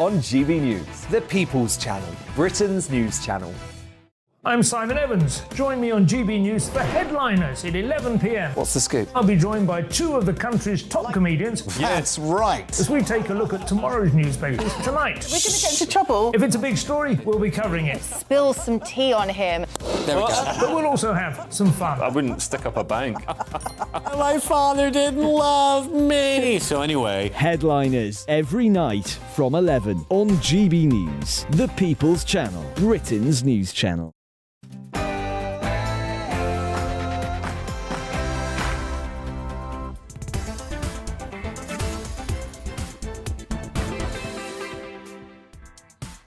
On GB News, the People's Channel, Britain's news channel. I'm Simon Evans. Join me on GB News for Headliners at 11 p.m. What's the scoop? I'll be joined by two of the country's top comedians. That's right. As we take a look at tomorrow's newspapers tonight. We're going to get into trouble. If it's a big story, we'll be covering it. Spill some tea on him. There we go. But we'll also have some fun. I wouldn't stick up a bank. My father didn't love me. So anyway. Headliners every night from 11 on GB News, the People's Channel, Britain's news channel.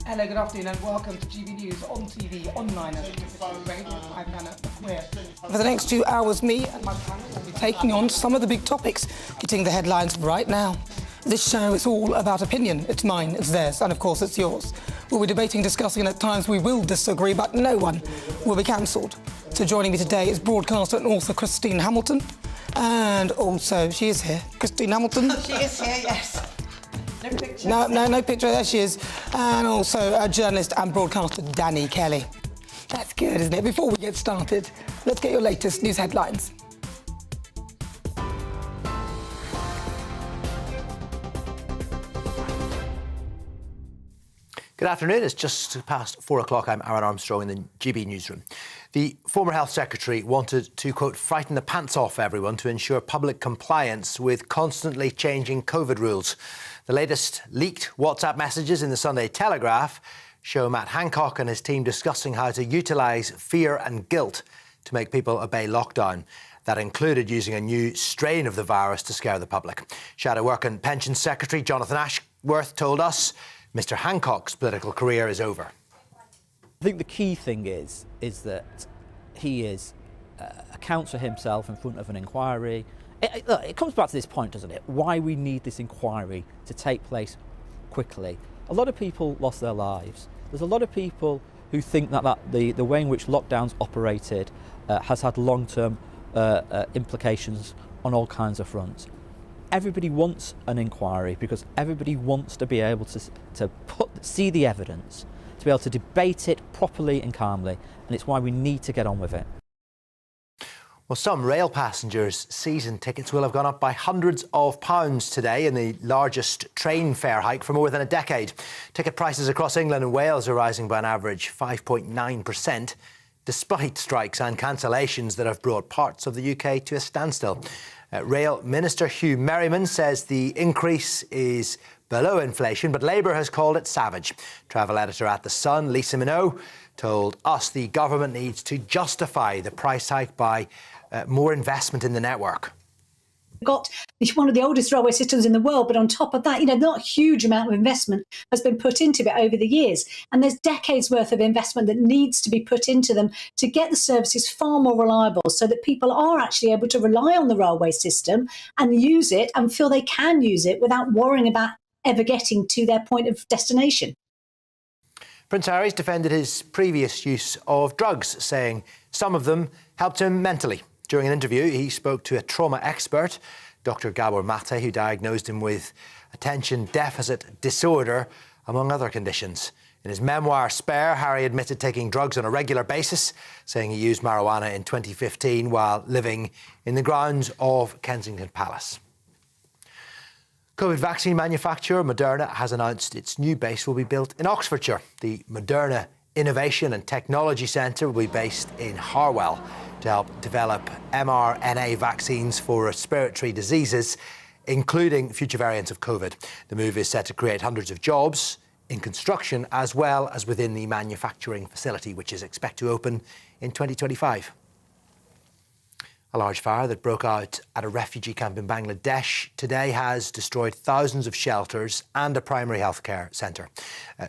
Hello, good afternoon and welcome to GB News on TV, online and radio. I'm Nana Akua. For the next 2 hours, me and my panel will be taking on some of the big topics hitting the headlines right now. This show is all about opinion. It's mine, it's theirs, and of course it's yours. We'll be debating, discussing, and at times we will disagree, but no one will be cancelled. So joining me today is broadcaster and author Christine Hamilton, and also she is here, Christine Hamilton. She is here, yes. No picture. No picture. There she is. And also a journalist and broadcaster, Danny Kelly. That's good, isn't it? Before we get started, let's get your latest news headlines. Good afternoon. It's just past 4 o'clock. I'm Aaron Armstrong in the GB newsroom. The former Health Secretary wanted to, quote, frighten the pants off everyone to ensure public compliance with constantly changing COVID rules. The latest leaked WhatsApp messages in the Sunday Telegraph show Matt Hancock and his team discussing how to utilise fear and guilt to make people obey lockdown. That included using a new strain of the virus to scare the public. Shadow Work and Pensions Secretary Jonathan Ashworth told us Mr Hancock's political career is over. I think the key thing is that he accounts for himself in front of an inquiry. It comes back to this point, doesn't it? Why we need this inquiry to take place quickly. A lot of people lost their lives. There's a lot of people who think that the way in which lockdowns operated has had long-term implications on all kinds of fronts. Everybody wants an inquiry because everybody wants to be able to see the evidence, to be able to debate it properly and calmly, and it's why we need to get on with it. Well, some rail passengers' season tickets will have gone up by hundreds of pounds today in the largest train fare hike for more than a decade. Ticket prices across England and Wales are rising by an average 5.9%, despite strikes and cancellations that have brought parts of the UK to a standstill. Rail Minister Hugh Merriman says the increase is below inflation, but Labour has called it savage. Travel editor at The Sun, Lisa Minogue, told us the government needs to justify the price hike by more investment in the network. We've got one of the oldest railway systems in the world, but on top of that, not a huge amount of investment has been put into it over the years. And there's decades worth of investment that needs to be put into them to get the services far more reliable so that people are actually able to rely on the railway system and use it and feel they can use it without worrying about ever getting to their point of destination. Prince Harry's defended his previous use of drugs, saying some of them helped him mentally. During an interview, he spoke to a trauma expert, Dr. Gabor Mate, who diagnosed him with attention deficit disorder, among other conditions. In his memoir, Spare, Harry admitted taking drugs on a regular basis, saying he used marijuana in 2015 while living in the grounds of Kensington Palace. COVID vaccine manufacturer Moderna has announced its new base will be built in Oxfordshire. The Moderna Innovation and Technology Centre will be based in Harwell to help develop mRNA vaccines for respiratory diseases, including future variants of COVID. The move is set to create hundreds of jobs in construction as well as within the manufacturing facility, which is expected to open in 2025. A large fire that broke out at a refugee camp in Bangladesh today has destroyed thousands of shelters and a primary healthcare centre.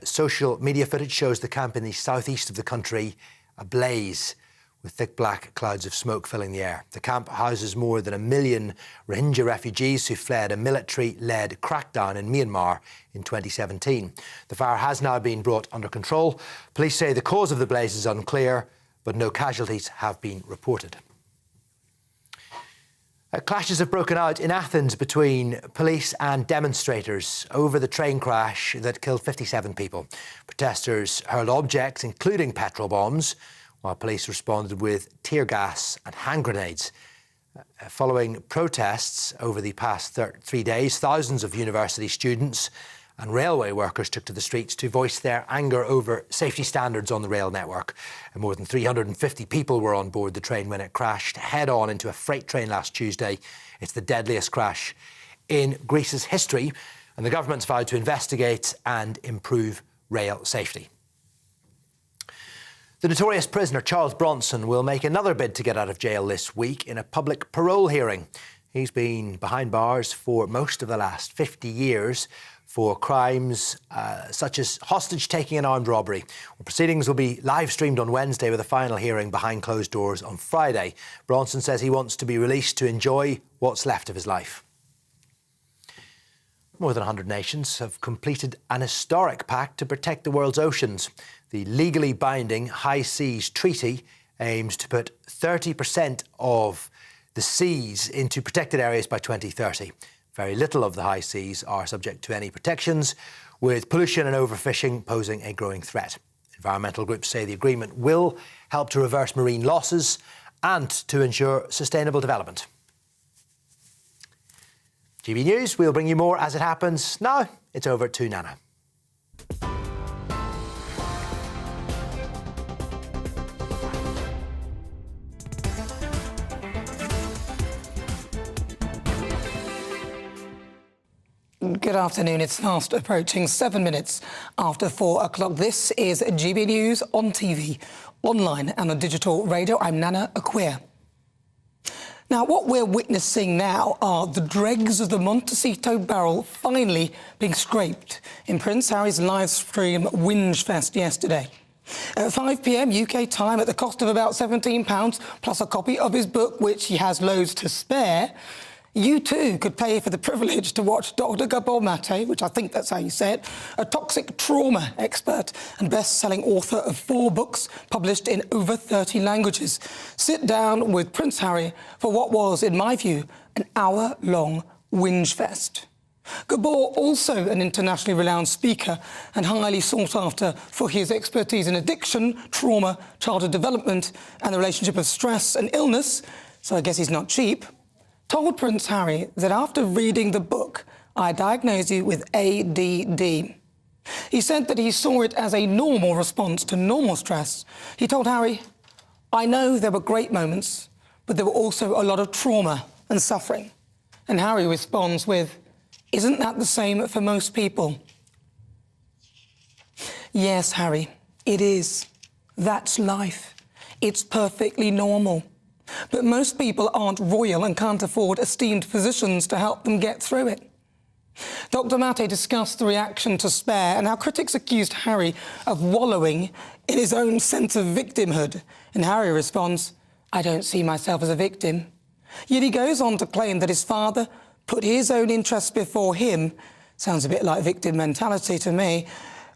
Social media footage shows the camp in the southeast of the country ablaze, with thick black clouds of smoke filling the air. The camp houses more than 1 million Rohingya refugees who fled a military-led crackdown in Myanmar in 2017. The fire has now been brought under control. Police say the cause of the blaze is unclear, but no casualties have been reported. Clashes have broken out in Athens between police and demonstrators over the train crash that killed 57 people. Protesters hurled objects, including petrol bombs, while police responded with tear gas and hand grenades. Following protests over the past 3 days, thousands of university students and railway workers took to the streets to voice their anger over safety standards on the rail network. And more than 350 people were on board the train when it crashed head-on into a freight train last Tuesday. It's the deadliest crash in Greece's history, and the government's vowed to investigate and improve rail safety. The notorious prisoner Charles Bronson will make another bid to get out of jail this week in a public parole hearing. He's been behind bars for most of the last 50 years for crimes such as hostage-taking and armed robbery. Well, proceedings will be live-streamed on Wednesday with a final hearing behind closed doors on Friday. Bronson says he wants to be released to enjoy what's left of his life. More than 100 nations have completed an historic pact to protect the world's oceans. The legally binding High Seas Treaty aims to put 30% of the seas into protected areas by 2030. Very little of the high seas are subject to any protections, with pollution and overfishing posing a growing threat. Environmental groups say the agreement will help to reverse marine losses and to ensure sustainable development. GB News, we'll bring you more as it happens. Now, it's over to Nana. Good afternoon. It's fast approaching 7 minutes after 4 o'clock. This is GB News on TV, online and on digital radio. I'm Nana Akua. Now, what we're witnessing now are the dregs of the Montecito barrel finally being scraped in Prince Harry's live stream Whinge Fest yesterday. At 5 p.m. UK time, at the cost of about £17, plus a copy of his book, which he has loads to spare, you too could pay for the privilege to watch Dr. Gabor Mate, which I think that's how you say it, a toxic trauma expert and best-selling author of 4 books published in over 30 languages, sit down with Prince Harry for what was, in my view, an hour-long whinge fest. Gabor, also an internationally renowned speaker and highly sought after for his expertise in addiction, trauma, childhood development and the relationship of stress and illness, so I guess he's not cheap, told Prince Harry that after reading the book, I diagnosed you with ADD. He said that he saw it as a normal response to normal stress. He told Harry, I know there were great moments, but there were also a lot of trauma and suffering. And Harry responds with, isn't that the same for most people? Yes, Harry, it is. That's life. It's perfectly normal. But most people aren't royal and can't afford esteemed physicians to help them get through it. Dr. Mate discussed the reaction to Spare and how critics accused Harry of wallowing in his own sense of victimhood. And Harry responds, I don't see myself as a victim. Yet he goes on to claim that his father put his own interests before him. Sounds a bit like victim mentality to me.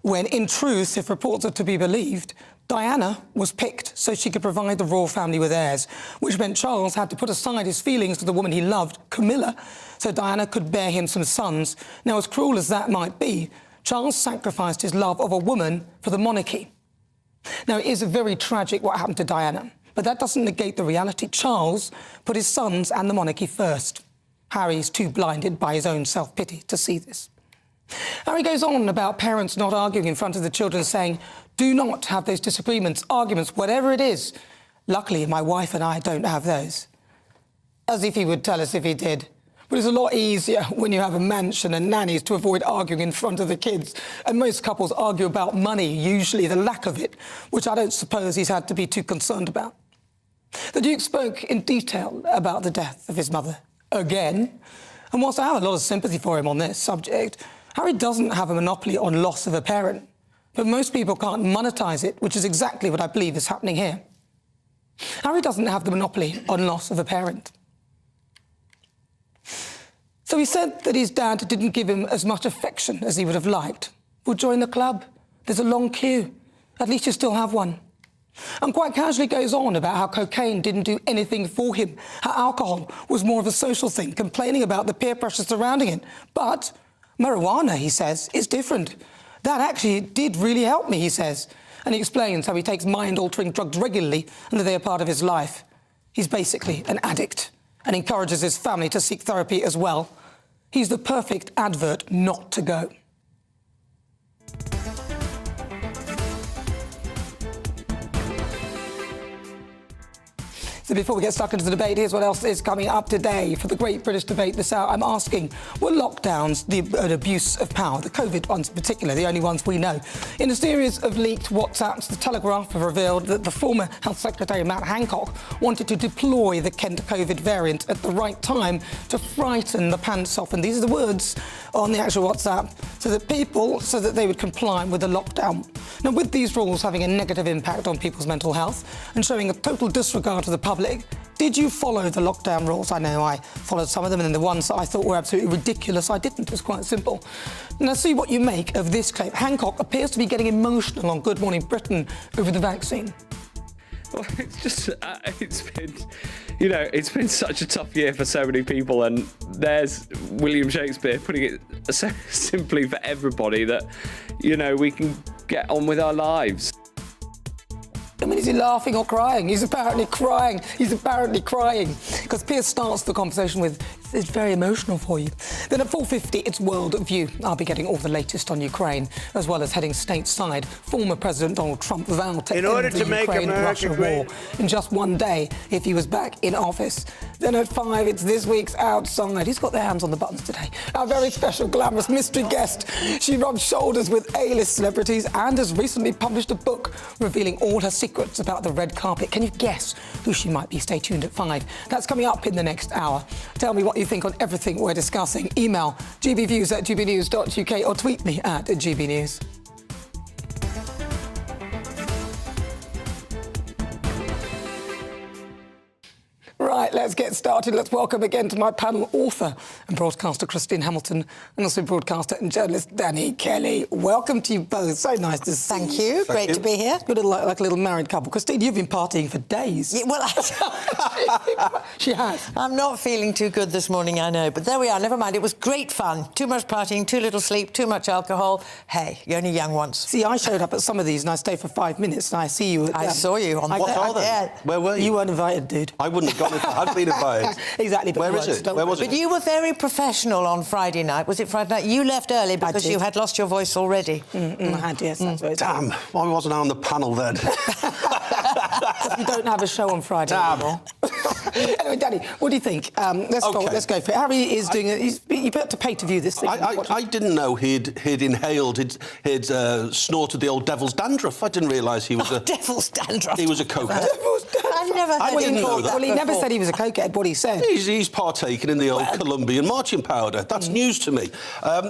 When, in truth, if reports are to be believed, Diana was picked so she could provide the royal family with heirs, which meant Charles had to put aside his feelings to the woman he loved, Camilla, so Diana could bear him some sons. Now, as cruel as that might be, Charles sacrificed his love of a woman for the monarchy. Now, it is very tragic what happened to Diana, but that doesn't negate the reality. Charles put his sons and the monarchy first. Harry's too blinded by his own self-pity to see this. Harry goes on about parents not arguing in front of the children, saying, do not have those disagreements, arguments, whatever it is. Luckily, my wife and I don't have those. As if he would tell us if he did. But it's a lot easier when you have a mansion and nannies to avoid arguing in front of the kids. And most couples argue about money, usually the lack of it, which I don't suppose he's had to be too concerned about. The Duke spoke in detail about the death of his mother, again. And whilst I have a lot of sympathy for him on this subject, Harry doesn't have a monopoly on loss of a parent, but most people can't monetise it, which is exactly what I believe is happening here. Harry doesn't have the monopoly on loss of a parent. So he said that his dad didn't give him as much affection as he would have liked. Well, join the club. There's a long queue. At least you still have one. And quite casually goes on about how cocaine didn't do anything for him, how alcohol was more of a social thing, complaining about the peer pressure surrounding it. But marijuana, he says, is different. That actually did really help me, he says. And he explains how he takes mind-altering drugs regularly and that they are part of his life. He's basically an addict and encourages his family to seek therapy as well. He's the perfect advert not to go. So before we get stuck into the debate, here's what else is coming up today. For the Great British Debate this hour, I'm asking, were lockdowns an abuse of power? The COVID ones in particular, the only ones we know. In a series of leaked WhatsApps, The Telegraph have revealed that the former Health Secretary Matt Hancock wanted to deploy the Kent COVID variant at the right time to frighten the pants off. And these are the words on the actual WhatsApp, so that they would comply with the lockdown. Now, with these rules having a negative impact on people's mental health and showing a total disregard to the public, did you follow the lockdown rules? I know I followed some of them, and then the ones that I thought were absolutely ridiculous, I didn't. It was quite simple. Now, see what you make of this claim. Hancock appears to be getting emotional on Good Morning Britain over the vaccine. Well, it's just, it's been such a tough year for so many people, and there's William Shakespeare putting it so simply for everybody that, we can get on with our lives. I mean, is he laughing or crying? He's apparently crying. Because Piers starts the conversation with, it's very emotional for you. Then at 4:50, it's World View. I'll be getting all the latest on Ukraine, as well as heading stateside. Former President Donald Trump vowed to end the Ukraine-Russia war in just one day if he was back in office. Then at 5, it's this week's Outside. Who's got their hands on the buttons today? Our very special glamorous mystery guest. She rubs shoulders with A-list celebrities and has recently published a book revealing all her secrets about the red carpet. Can you guess who she might be? Stay tuned at 5. That's coming up in the next hour. Tell me what you think on everything we're discussing. Email gbviews@gbnews.uk or tweet me at GBNews. Right, let's get started. Let's welcome again to my panel author and broadcaster Christine Hamilton and also broadcaster and journalist Danny Kelly. Welcome to you both. So nice to see you. Thank you. Great to be here. You're like a little married couple. Christine, you've been partying for days. Yeah, well, She has. I'm not feeling too good this morning, I know, but there we are. Never mind. It was great fun. Too much partying, too little sleep, too much alcohol. Hey, you're only young once. See, I showed up at some of these and I stayed for 5 minutes and I see you. I saw you on What are they? Yeah. Where were you? You weren't invited, dude. I wouldn't have gone if I had been invited. Exactly. But Where is it? Where was it? But you were very professional on Friday night. Was it Friday night? You left early because you had lost your voice already. I had, yes. That's right. Damn, why wasn't I on the panel then? You don't have a show on Friday anymore. Anyway, Danny, what do you think? Let's go for it. Harry is doing it. You've got to pay to view this thing. I didn't know he'd snorted the old devil's dandruff. I didn't realise he was a... Devil's dandruff. He was a cokehead. I've never heard him call that. Well, he never said he was a cokehead. What he said. He's partaken in the old Colombian marching powder. That's news to me.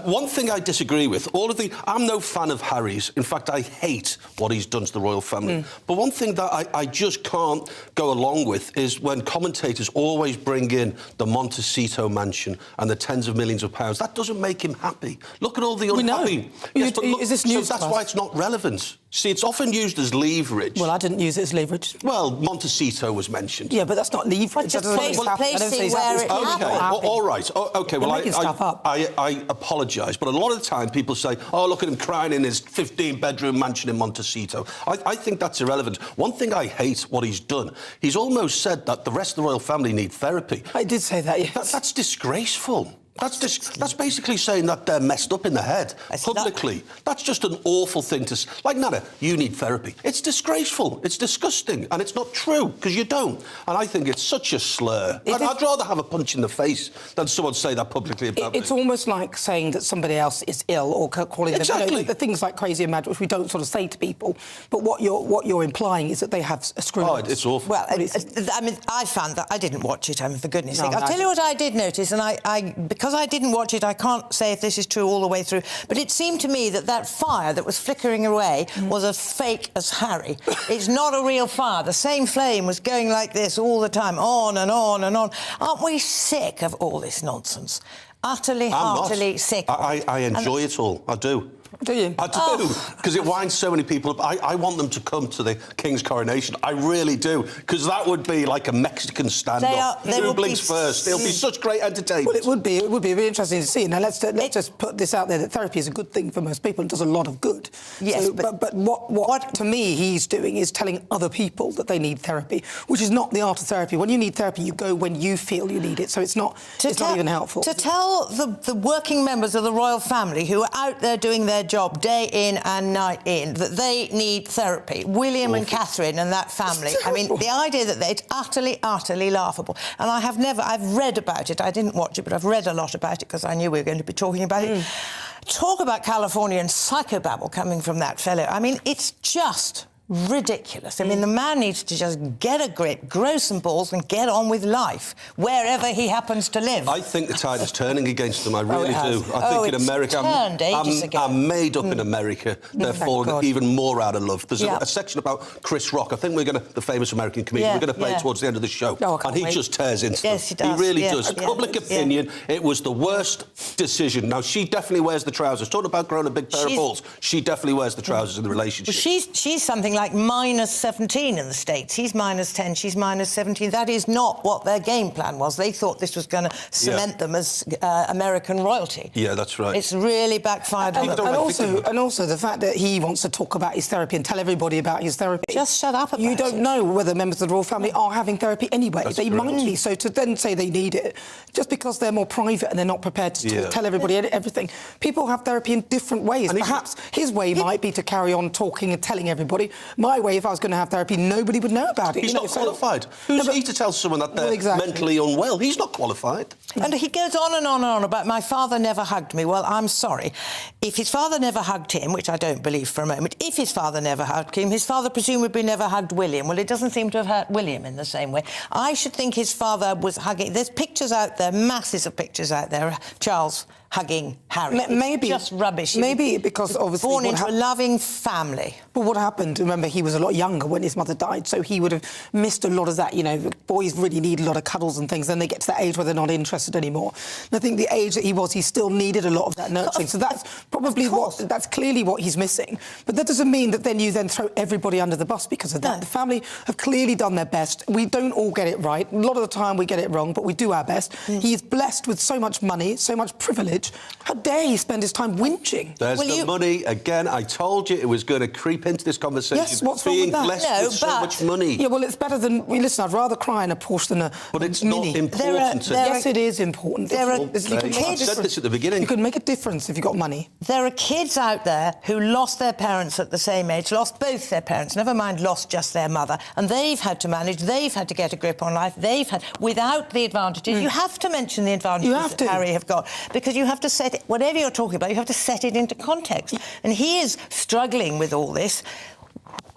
One thing I disagree with, I'm no fan of Harry's. In fact, I hate what he's done to the royal family. But one thing that I just can't go along with is when commentators always bring in the Montecito mansion and the tens of millions of pounds. That doesn't make him happy. Look at all the unhappy... Yes, but look, is this news so that's why it's not relevant. See, it's often used as leverage. Well, I didn't use it as leverage. Well, Montecito was mentioned. Yeah, but that's not leverage. Just placing where it happened. All right. OK, well, I apologise, but a lot of the time people say, oh, look at him crying in his 15-bedroom mansion in Montecito. I think that's irrelevant. One thing I hate what he's done, he's almost said that the rest of the royal family need therapy. I did say that, yes. That's disgraceful. That's basically saying that they're messed up in the head, publicly. That's just an awful thing to... Like, Nana, you need therapy. It's disgraceful, it's disgusting, and it's not true, because you don't. And I think it's such a slur. I'd rather have a punch in the face than someone say that publicly about me. It's almost like saying that somebody else is ill or calling them... Exactly. The things like crazy and mad, which we don't sort of say to people, but what you're implying is that they have a screw. Oh, it's awful. Well, I mean, I found that... I didn't watch it, for goodness sake. I'll tell you what I did notice, and because I didn't watch it, I can't say if this is true all the way through, but it seemed to me that fire that was flickering away was as fake as Harry. It's not a real fire. The same flame was going like this all the time, on and on and on. Aren't we sick of all this nonsense? Heartily sick. I enjoy it all. I do. Do you? I do, because it winds so many people up. I want them to come to the King's coronation. I really do, because that would be like a Mexican stand-up. Who blinks first? It'll be such great entertainment. Well, it would be. It would be really interesting to see. Now, let's just put this out there, that therapy is a good thing for most people and does a lot of good. Yes, so, but what to me he's doing is telling other people that they need therapy, which is not the art of therapy. When you need therapy, you go when you feel you need it, so it's not even helpful. To tell the working members of the royal family who are out there doing their job day in and night in that they need therapy, William and Catherine and that family. I mean, the idea that it's utterly, utterly laughable. And I've read about it. I didn't watch it, but I've read a lot about it because I knew we were going to be talking about it. Talk about Californian psychobabble coming from that fellow. I mean, it's just ridiculous. I mean, the man needs to just get a grip, grow some balls and get on with life, wherever he happens to live. I think the tide is turning against them, I really do. I think in America, I'm made up in America. They're falling even more out of love. There's a section about Chris Rock. I think the famous American comedian, we're going to play it towards the end of the show. And he just tears into them. He does. He really does. Public opinion, it was the worst decision. Now, she definitely wears the trousers. Talking about growing a big pair of balls, she definitely wears the trousers in the relationship. Well, she's something like minus 17 in the States. He's minus 10, she's minus 17. That is not what their game plan was. They thought this was going to cement them as American royalty. Yeah, that's right. It's really backfired on them. And also the fact that he wants to talk about his therapy and tell everybody about his therapy. Just shut up about it. You don't know whether members of the royal family are having therapy anyway. They might be. So to then say they need it, just because they're more private and they're not prepared to tell everybody everything. People have therapy in different ways. And perhaps his way might be to carry on talking and telling everybody. My way, if I was going to have therapy, nobody would know about it. He's not qualified. Who's he to tell someone that they're mentally unwell? He's not qualified. And he goes on and on and on about my father never hugged me. Well, I'm sorry. If his father never hugged him, which I don't believe for a moment, if his father never hugged him, his father presumably never hugged William. Well, it doesn't seem to have hurt William in the same way. I should think his father was hugging... There's pictures out there, masses of pictures out there, Charles hugging Harry. Maybe just rubbish. Maybe because obviously born into a loving family. But what happened? Remember, he was a lot younger when his mother died, so he would have missed a lot of that. You know, boys really need a lot of cuddles and things. Then they get to that age where they're not interested anymore. And I think the age that he was, he still needed a lot of that nurturing. So that's probably that's clearly what he's missing. But that doesn't mean that then you throw everybody under the bus because of that. No. The family have clearly done their best. We don't all get it right. A lot of the time we get it wrong, but we do our best. He is blessed with so much money, so much privilege. How dare he spend his time whinging? There's the money. Again, I told you it was going to creep into this conversation. Yes, what's wrong with that? Being blessed with so much money. Yeah, well, it's better than... Listen, I'd rather cry in a Porsche than a But it's Mini. not important. Yes, it is important. I said this at the beginning. You could make a difference if you got money. There are kids out there who lost their parents at the same age, lost both their parents, never mind lost just their mother, and they've had to manage, they've had to get a grip on life, they've had... Without the advantages, you have to mention the advantages that Harry have got, because you have to set it, whatever you're talking about, you have to set it into context. And he is struggling with all this,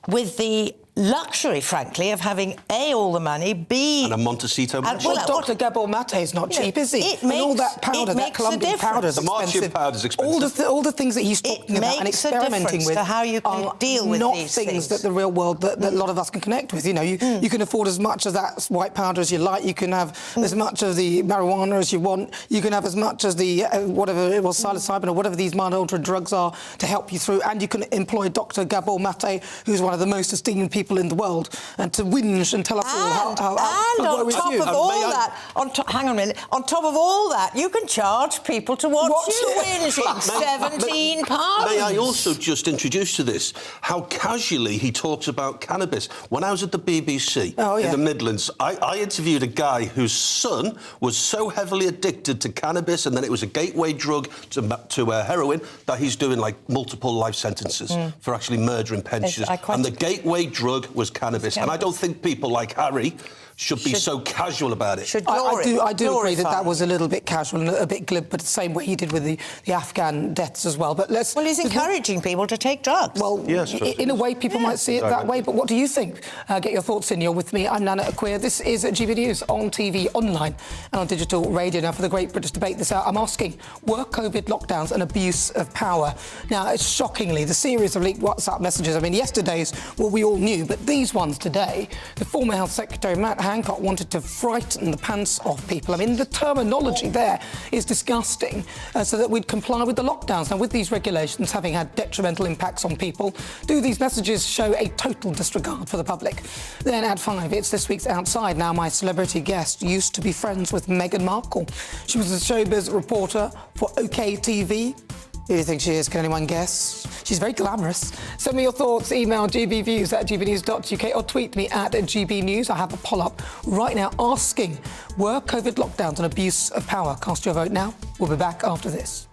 with the luxury, frankly, of having A, all the money, B... And a Montecito mansion. Well, Dr. Gabor Mate is not cheap, is he? And all that powder, that Colombian powder is expensive. The Martian powder is expensive. All the things that he's talking about and experimenting with to how you can deal with not these things that the real world, that a lot of us can connect with. You know, you can afford as much of that white powder as you like. You can have as much of the marijuana as you want. You can have as much as the, whatever it was, psilocybin or whatever these mild-altered drugs are to help you through. And you can employ Dr. Gabor Mate, who's one of the most esteemed people in the world, and to whinge and tell us all how on top of all that, hang on a minute, on top of all that, you can charge people to watch you whinging. £17. May I also just introduce to this how casually he talks about cannabis? When I was at the BBC in the Midlands, I interviewed a guy whose son was so heavily addicted to cannabis, and then it was a gateway drug to heroin, that he's doing like multiple life sentences for actually murdering pensioners. And the gateway drug was cannabis. And I don't think people like Harry should be so casual about it. I do agree that was a little bit casual and a bit glib, but the same way he did with the Afghan deaths as well. But Well, he's encouraging people to take drugs. Well, yes, in a way, people might see it that way, but what do you think? Get your thoughts in. You're with me. I'm Nana Akua. This is GBNews on TV, online and on digital radio. Now, for the Great British Debate this hour, I'm asking, were COVID lockdowns an abuse of power? Now, it's shockingly, the series of leaked WhatsApp messages, I mean, yesterday's, well, we all knew, but these ones today, the former Health Secretary, Matt Hancock wanted to frighten the pants off people. I mean, the terminology there is disgusting, so that we'd comply with the lockdowns. Now, with these regulations having had detrimental impacts on people, do these messages show a total disregard for the public? Then at 5, it's this week's Outside. Now, my celebrity guest used to be friends with Meghan Markle. She was a showbiz reporter for OK TV. Who do you think she is? Can anyone guess? She's very glamorous. Send me your thoughts. Email gbviews@gbnews.uk or tweet me at gbnews. I have a poll up right now asking, were COVID lockdowns an abuse of power? Cast your vote now. We'll be back after this.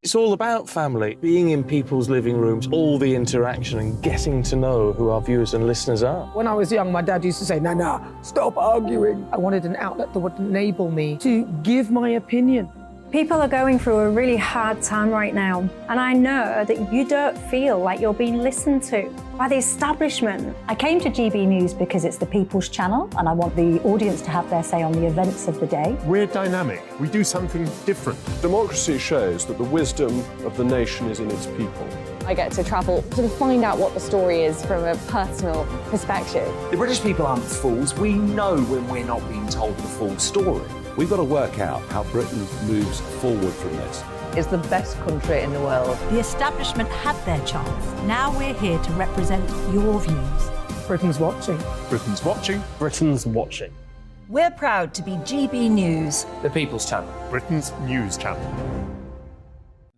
It's all about family, being in people's living rooms, all the interaction and getting to know who our viewers and listeners are. When I was young, my dad used to say, Nana, stop arguing. I wanted an outlet that would enable me to give my opinion. People are going through a really hard time right now, and I know that you don't feel like you're being listened to by the establishment. I came to GB News because it's the People's Channel, and I want the audience to have their say on the events of the day. We're dynamic. We do something different. Democracy shows that the wisdom of the nation is in its people. I get to travel to find out what the story is from a personal perspective. The British people aren't fools. We know when we're not being told the full story. We've got to work out how Britain moves forward from this. It's the best country in the world. The establishment had their chance. Now we're here to represent your views. Britain's watching. Britain's watching. Britain's watching. We're proud to be GB News. The People's Channel. Britain's news channel.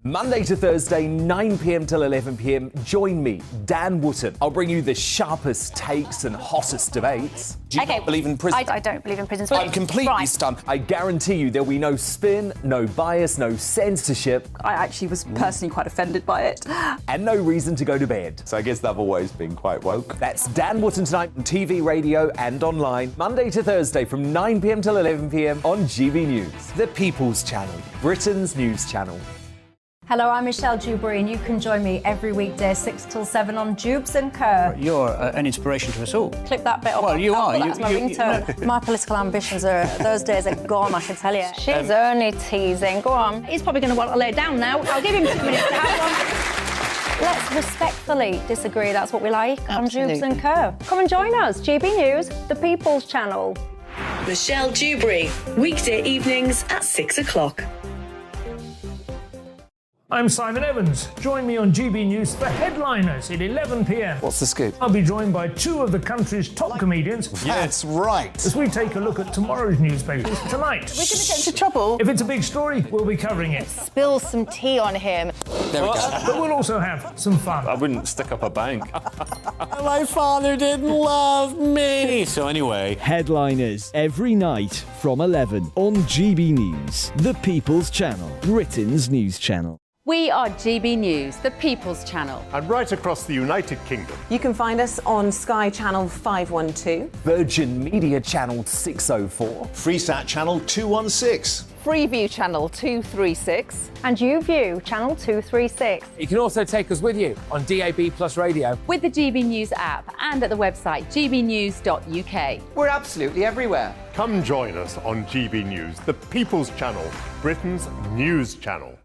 Monday to Thursday, 9 p.m. till 11 p.m. Join me, Dan Wootton. I'll bring you the sharpest takes and hottest debates. Do you not believe in prison? I don't believe in prison. I'm completely stunned. I guarantee you there'll be no spin, no bias, no censorship. I actually was personally quite offended by it. And no reason to go to bed. So I guess they've always been quite woke. That's Dan Wootton tonight on TV, radio and online. Monday to Thursday from 9 p.m. till 11 p.m. on GB News. The People's Channel, Britain's news channel. Hello, I'm Michelle Dewberry, and you can join me every weekday 6 till 7 on Jubes and Kerr. You're an inspiration to us all. Click that bit up. Well, you are. That's my ringtone. My political ambitions those days are gone, I can tell you. She's only teasing. Go on. He's probably going to want to lay down now. I'll give him 2 minutes to have one. Let's respectfully disagree. That's what we like on Jubes and Kerr. Come and join us. GB News, the People's Channel. Michelle Dewberry, weekday evenings at 6 o'clock. I'm Simon Evans. Join me on GB News for Headliners at 11 p.m. What's the scoop? I'll be joined by 2 of the country's top comedians. That's right. As we take a look at tomorrow's newspapers tonight. We're going to get into trouble. If it's a big story, we'll be covering it. Spill some tea on him. There we go. But we'll also have some fun. I wouldn't stick up a bank. My father didn't love me. So anyway. Headliners every night from 11 on GB News, the People's Channel, Britain's news channel. We are GB News, the People's Channel. And right across the United Kingdom. You can find us on Sky Channel 512. Virgin Media Channel 604. Freesat Channel 216. Freeview Channel 236. And YouView Channel 236. You can also take us with you on DAB Plus Radio. With the GB News app and at the website gbnews.uk. We're absolutely everywhere. Come join us on GB News, the People's Channel, Britain's news channel.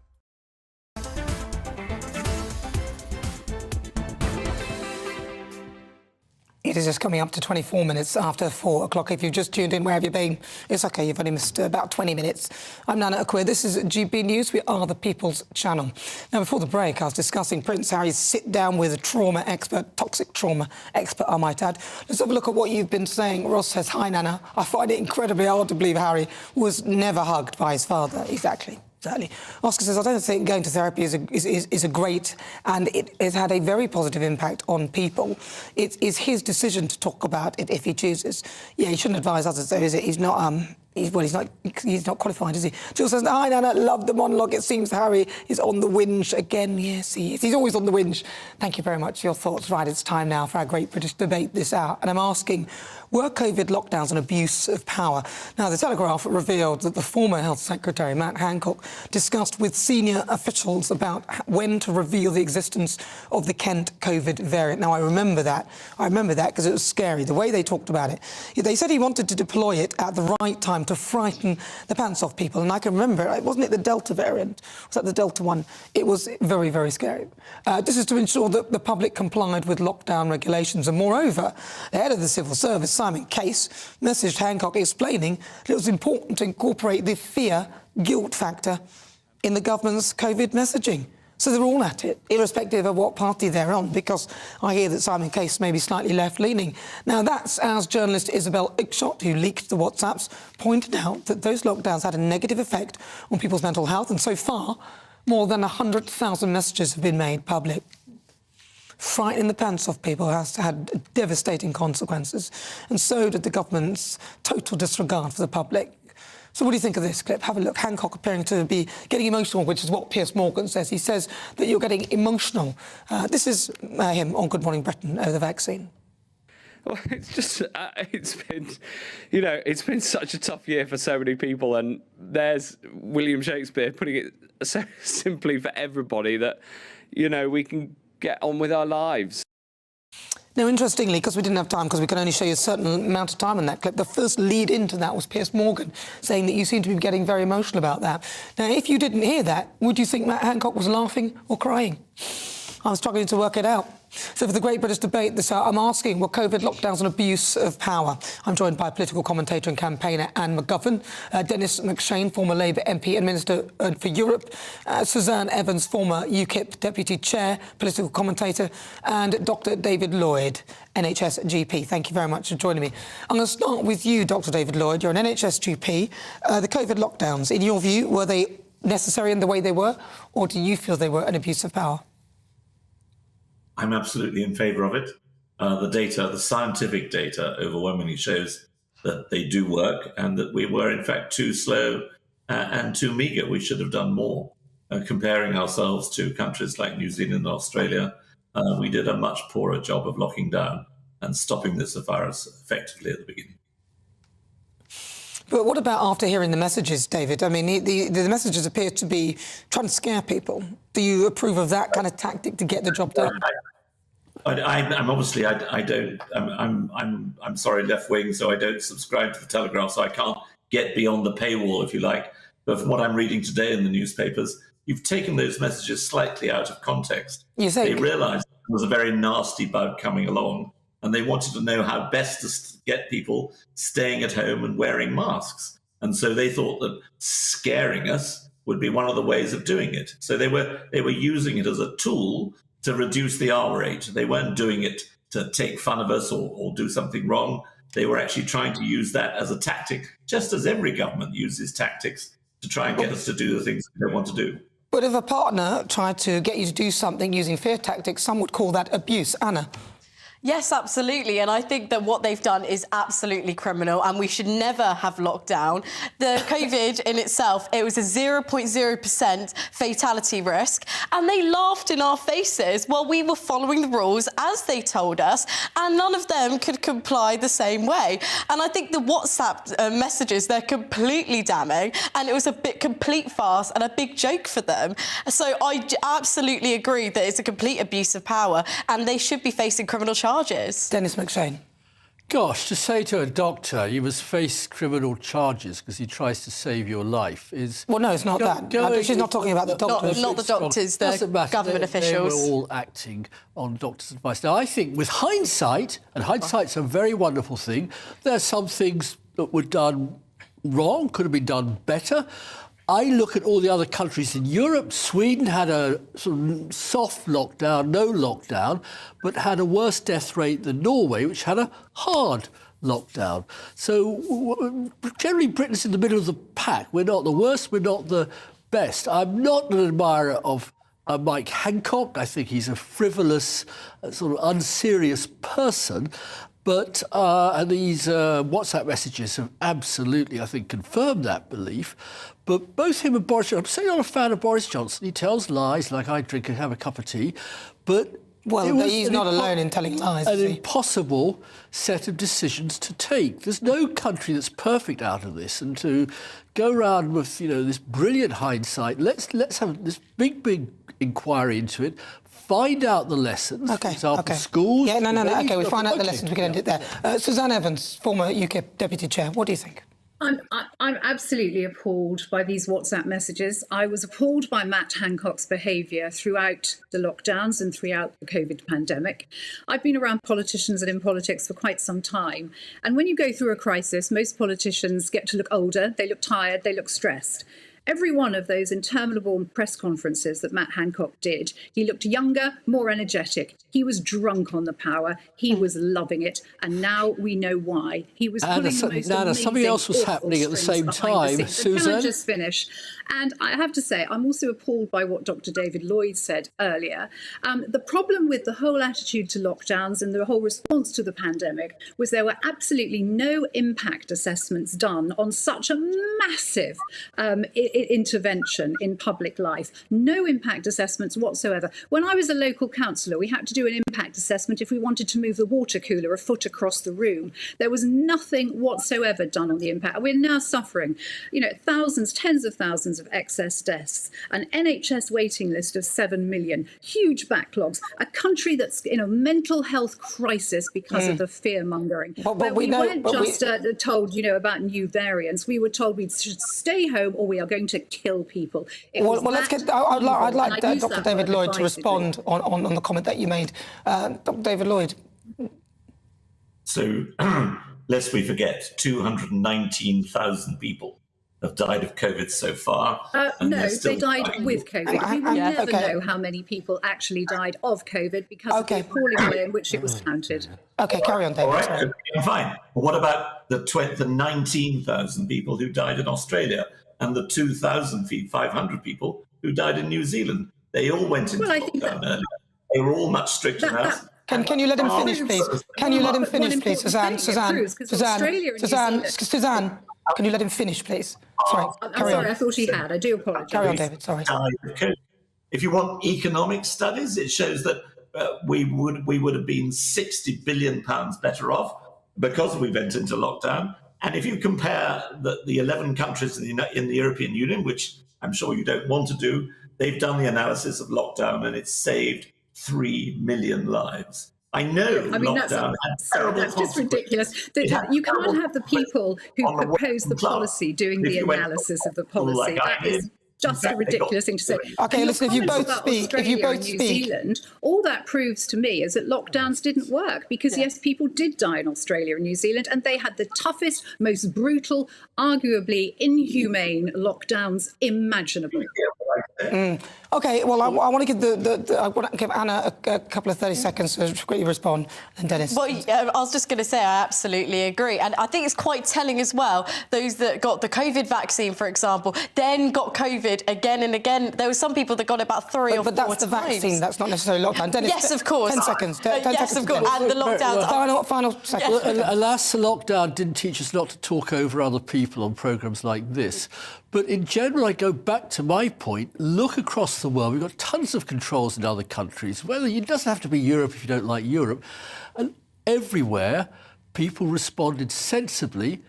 It is just coming up to 24 minutes after 4 o'clock. If you've just tuned in, where have you been? It's OK, you've only missed about 20 minutes. I'm Nana Akua. This is GB News. We are the People's Channel. Now, before the break, I was discussing Prince Harry's sit-down with a trauma expert, toxic trauma expert, I might add. Let's have a look at what you've been saying. Ross says, hi, Nana. I find it incredibly hard to believe Harry was never hugged by his father. Exactly. Exactly. Oscar says, I don't think going to therapy is a great, and it has had a very positive impact on people. It is his decision to talk about it if he chooses. Yeah, he shouldn't advise others, though, is it? He's not, he's not qualified, is he? Jill says, hi, Nana, love the monologue. It seems Harry is on the whinge again. Yes, he is. He's always on the whinge. Thank you very much for your thoughts. Right, it's time now for our Great British Debate this hour. And I'm asking, were COVID lockdowns an abuse of power? Now, the Telegraph revealed that the former Health Secretary, Matt Hancock, discussed with senior officials about when to reveal the existence of the Kent COVID variant. Now, I remember that. I remember that because it was scary, the way they talked about it. They said he wanted to deploy it at the right time to frighten the pants off people. And I can remember, wasn't it the Delta variant? Was that the Delta one? It was very, very scary. This is to ensure that the public complied with lockdown regulations. And moreover, the head of the civil service, Simon Case, messaged Hancock explaining that it was important to incorporate the fear-guilt factor in the government's COVID messaging. So they're all at it, irrespective of what party they're on, because I hear that Simon Case may be slightly left-leaning. Now, that's as journalist Isabel Ickshott, who leaked the WhatsApps, pointed out that those lockdowns had a negative effect on people's mental health, and so far, more than 100,000 messages have been made public. Frightening the pants off people has had devastating consequences, and so did the government's total disregard for the public. So what do you think of this clip? Have a look. Hancock appearing to be getting emotional, which is what Piers Morgan says. He says that you're getting emotional. This is him on Good Morning Britain over the vaccine. Well, it's just, it's been such a tough year for so many people, and there's William Shakespeare putting it so simply for everybody that, we can get on with our lives. Now, interestingly, because we didn't have time, because we can only show you a certain amount of time in that clip, the first lead into that was Piers Morgan saying that you seem to be getting very emotional about that. Now, if you didn't hear that, would you think Matt Hancock was laughing or crying? I'm struggling to work it out. So for the Great British Debate this hour, I'm asking, were COVID lockdowns an abuse of power? I'm joined by political commentator and campaigner Anne McGovern, Dennis McShane, former Labour MP and Minister for Europe, Suzanne Evans, former UKIP Deputy Chair, political commentator, and Dr David Lloyd, NHS GP. Thank you very much for joining me. I'm going to start with you, Dr David Lloyd. You're an NHS GP. The COVID lockdowns, in your view, were they necessary in the way they were, or do you feel they were an abuse of power? I'm absolutely in favour of it. The scientific data overwhelmingly shows that they do work and that we were, in fact, too slow and too meagre. We should have done more. Comparing ourselves to countries like New Zealand and Australia, we did a much poorer job of locking down and stopping this virus effectively at the beginning. But what about after hearing the messages, David? I mean, the messages appear to be trying to scare people. Do you approve of that kind of tactic to get the job done? I'm obviously, I don't, I'm sorry, left wing, so I don't subscribe to the Telegraph, so I can't get beyond the paywall, if you like. But from what I'm reading today in the newspapers, you've taken those messages slightly out of context. You think? They realised there was a very nasty bug coming along, and they wanted to know how best to get people staying at home and wearing masks. And so they thought that scaring us would be one of the ways of doing it. So they were using it as a tool to reduce the R rate. They weren't doing it to take fun of us or do something wrong. They were actually trying to use that as a tactic, just as every government uses tactics to try and get us to do the things they don't want to do. But if a partner tried to get you to do something using fear tactics, some would call that abuse. Anna? Yes, absolutely. And I think that what they've done is absolutely criminal and we should never have lockdown. The COVID in itself, it was a 0.0% fatality risk. And they laughed in our faces while we were following the rules as they told us. And none of them could comply the same way. And I think the WhatsApp messages, they're completely damning. And it was a complete farce and a big joke for them. So I absolutely agree that it's a complete abuse of power and they should be facing criminal charges. Dennis McShane. Gosh, to say to a doctor you must face criminal charges because he tries to save your life is... Well, no, it's not that. She's not talking about the doctors. Not the doctors, the government officials. They were all acting on doctors' advice. Now, I think with hindsight, and hindsight's a very wonderful thing, there are some things that were done wrong, could have been done better. I look at all the other countries in Europe. Sweden had a sort of soft lockdown, no lockdown, but had a worse death rate than Norway, which had a hard lockdown. So generally Britain's in the middle of the pack. We're not the worst, we're not the best. I'm not an admirer of Mike Hancock. I think he's a frivolous, sort of unserious person. But these WhatsApp messages have absolutely, I think, confirmed that belief. But both him and Boris Johnson, I'm certainly not a fan of Boris Johnson. He tells lies like I drink and have a cup of tea. But he's not alone in telling lies. An impossible set of decisions to take. There's no country that's perfect out of this. And to go around with, this brilliant hindsight, let's have this big inquiry into it. Find out the lessons. Okay. For example, schools. Yeah, no. Okay, we find out the lessons. We can end it there. Suzanne Evans, former UKIP Deputy Chair. What do you think? I'm absolutely appalled by these WhatsApp messages. I was appalled by Matt Hancock's behaviour throughout the lockdowns and throughout the COVID pandemic. I've been around politicians and in politics for quite some time. And when you go through a crisis, most politicians get to look older, they look tired, they look stressed. Every one of those interminable press conferences that Matt Hancock did, he looked younger, more energetic. He was drunk on the power. He was loving it. And now we know why. He was pulling the most Nana, something else was awful happening at the strings same behind the time. scenes. Can I Susan? just finish? And I have to say, I'm also appalled by what Dr. David Lloyd said earlier. The problem with the whole attitude to lockdowns and the whole response to the pandemic was there were absolutely no impact assessments done on such a massive intervention in public life. No impact assessments whatsoever. When I was a local councillor, we had to do an impact assessment if we wanted to move the water cooler a foot across the room. There was nothing whatsoever done on the impact. We're now suffering, thousands, tens of thousands of excess deaths, an NHS waiting list of 7 million, huge backlogs, a country that's in a mental health crisis because of the fear-mongering. But we weren't just told, about new variants. We were told we should stay home or we are going to kill people. Let's get. I'd like Dr. David Lloyd to respond on the comment that you made. Dr. David Lloyd. So, lest we forget, 219,000 people have died of COVID so far. No, they died with COVID. We will never know how many people actually died of COVID because of the appalling way in which it was counted. Okay, carry on, David. All right, fine. But what about the 19,000 people who died in Australia and the 2,500 people who died in New Zealand? They all went into lockdown earlier. They were all much stricter than us. Can you let him finish, please? Can you let him finish, please, Suzanne? Suzanne, can you let him finish, please? Sorry. I'm sorry, I thought he had. I do apologise. Carry on, David. Sorry. If you want economic studies, it shows that we would have been £60 billion better off because we went into lockdown. And if you compare the 11 countries in the European Union, which I'm sure you don't want to do, they've done the analysis of lockdown and it's saved 3 million lives. I know lockdown had terrible that's just ridiculous. You can't have the people who propose the policy doing the analysis of the policy. That is just a ridiculous thing to say. Okay, listen, if you both speak, New Zealand, all that proves to me is that lockdowns didn't work because, yes, people did die in Australia and New Zealand, and they had the toughest, most brutal, arguably inhumane lockdowns imaginable. Okay, well, I want to give Anna a couple of 30 seconds to quickly respond, and Dennis. Well, I was just going to say I absolutely agree, and I think it's quite telling as well. Those that got the COVID vaccine, for example, then got COVID again and again. There were some people that got about 3 or 4 times. But that's the vaccine. That's not necessarily lockdown. Dennis, yes, of course. 10 seconds. 10 yes, seconds of course. And the lockdowns. Final second. Alas, the lockdown didn't teach us not to talk over other people on programmes like this. But in general, I go back to my point, look across the world. We've got tons of controls in other countries. It doesn't have to be Europe if you don't like Europe. And everywhere, people responded sensibly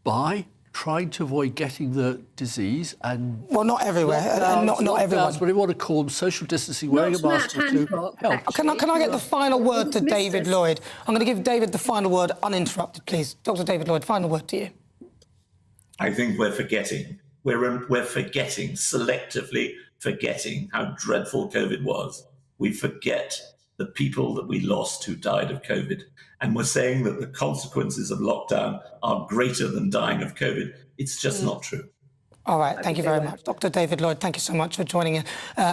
by trying to avoid getting the disease and... Well, not everywhere, and not everyone. What do you want to call them, social distancing, wearing a mask to help. Can I get the final word to David Lloyd? I'm going to give David the final word uninterrupted, please. Dr. David Lloyd, final word to you. I think we're forgetting. We're forgetting, selectively forgetting how dreadful COVID was. We forget the people that we lost who died of COVID. And we're saying that the consequences of lockdown are greater than dying of COVID. It's just not true. All right, thank you very much. Dr. David Lloyd, thank you so much for joining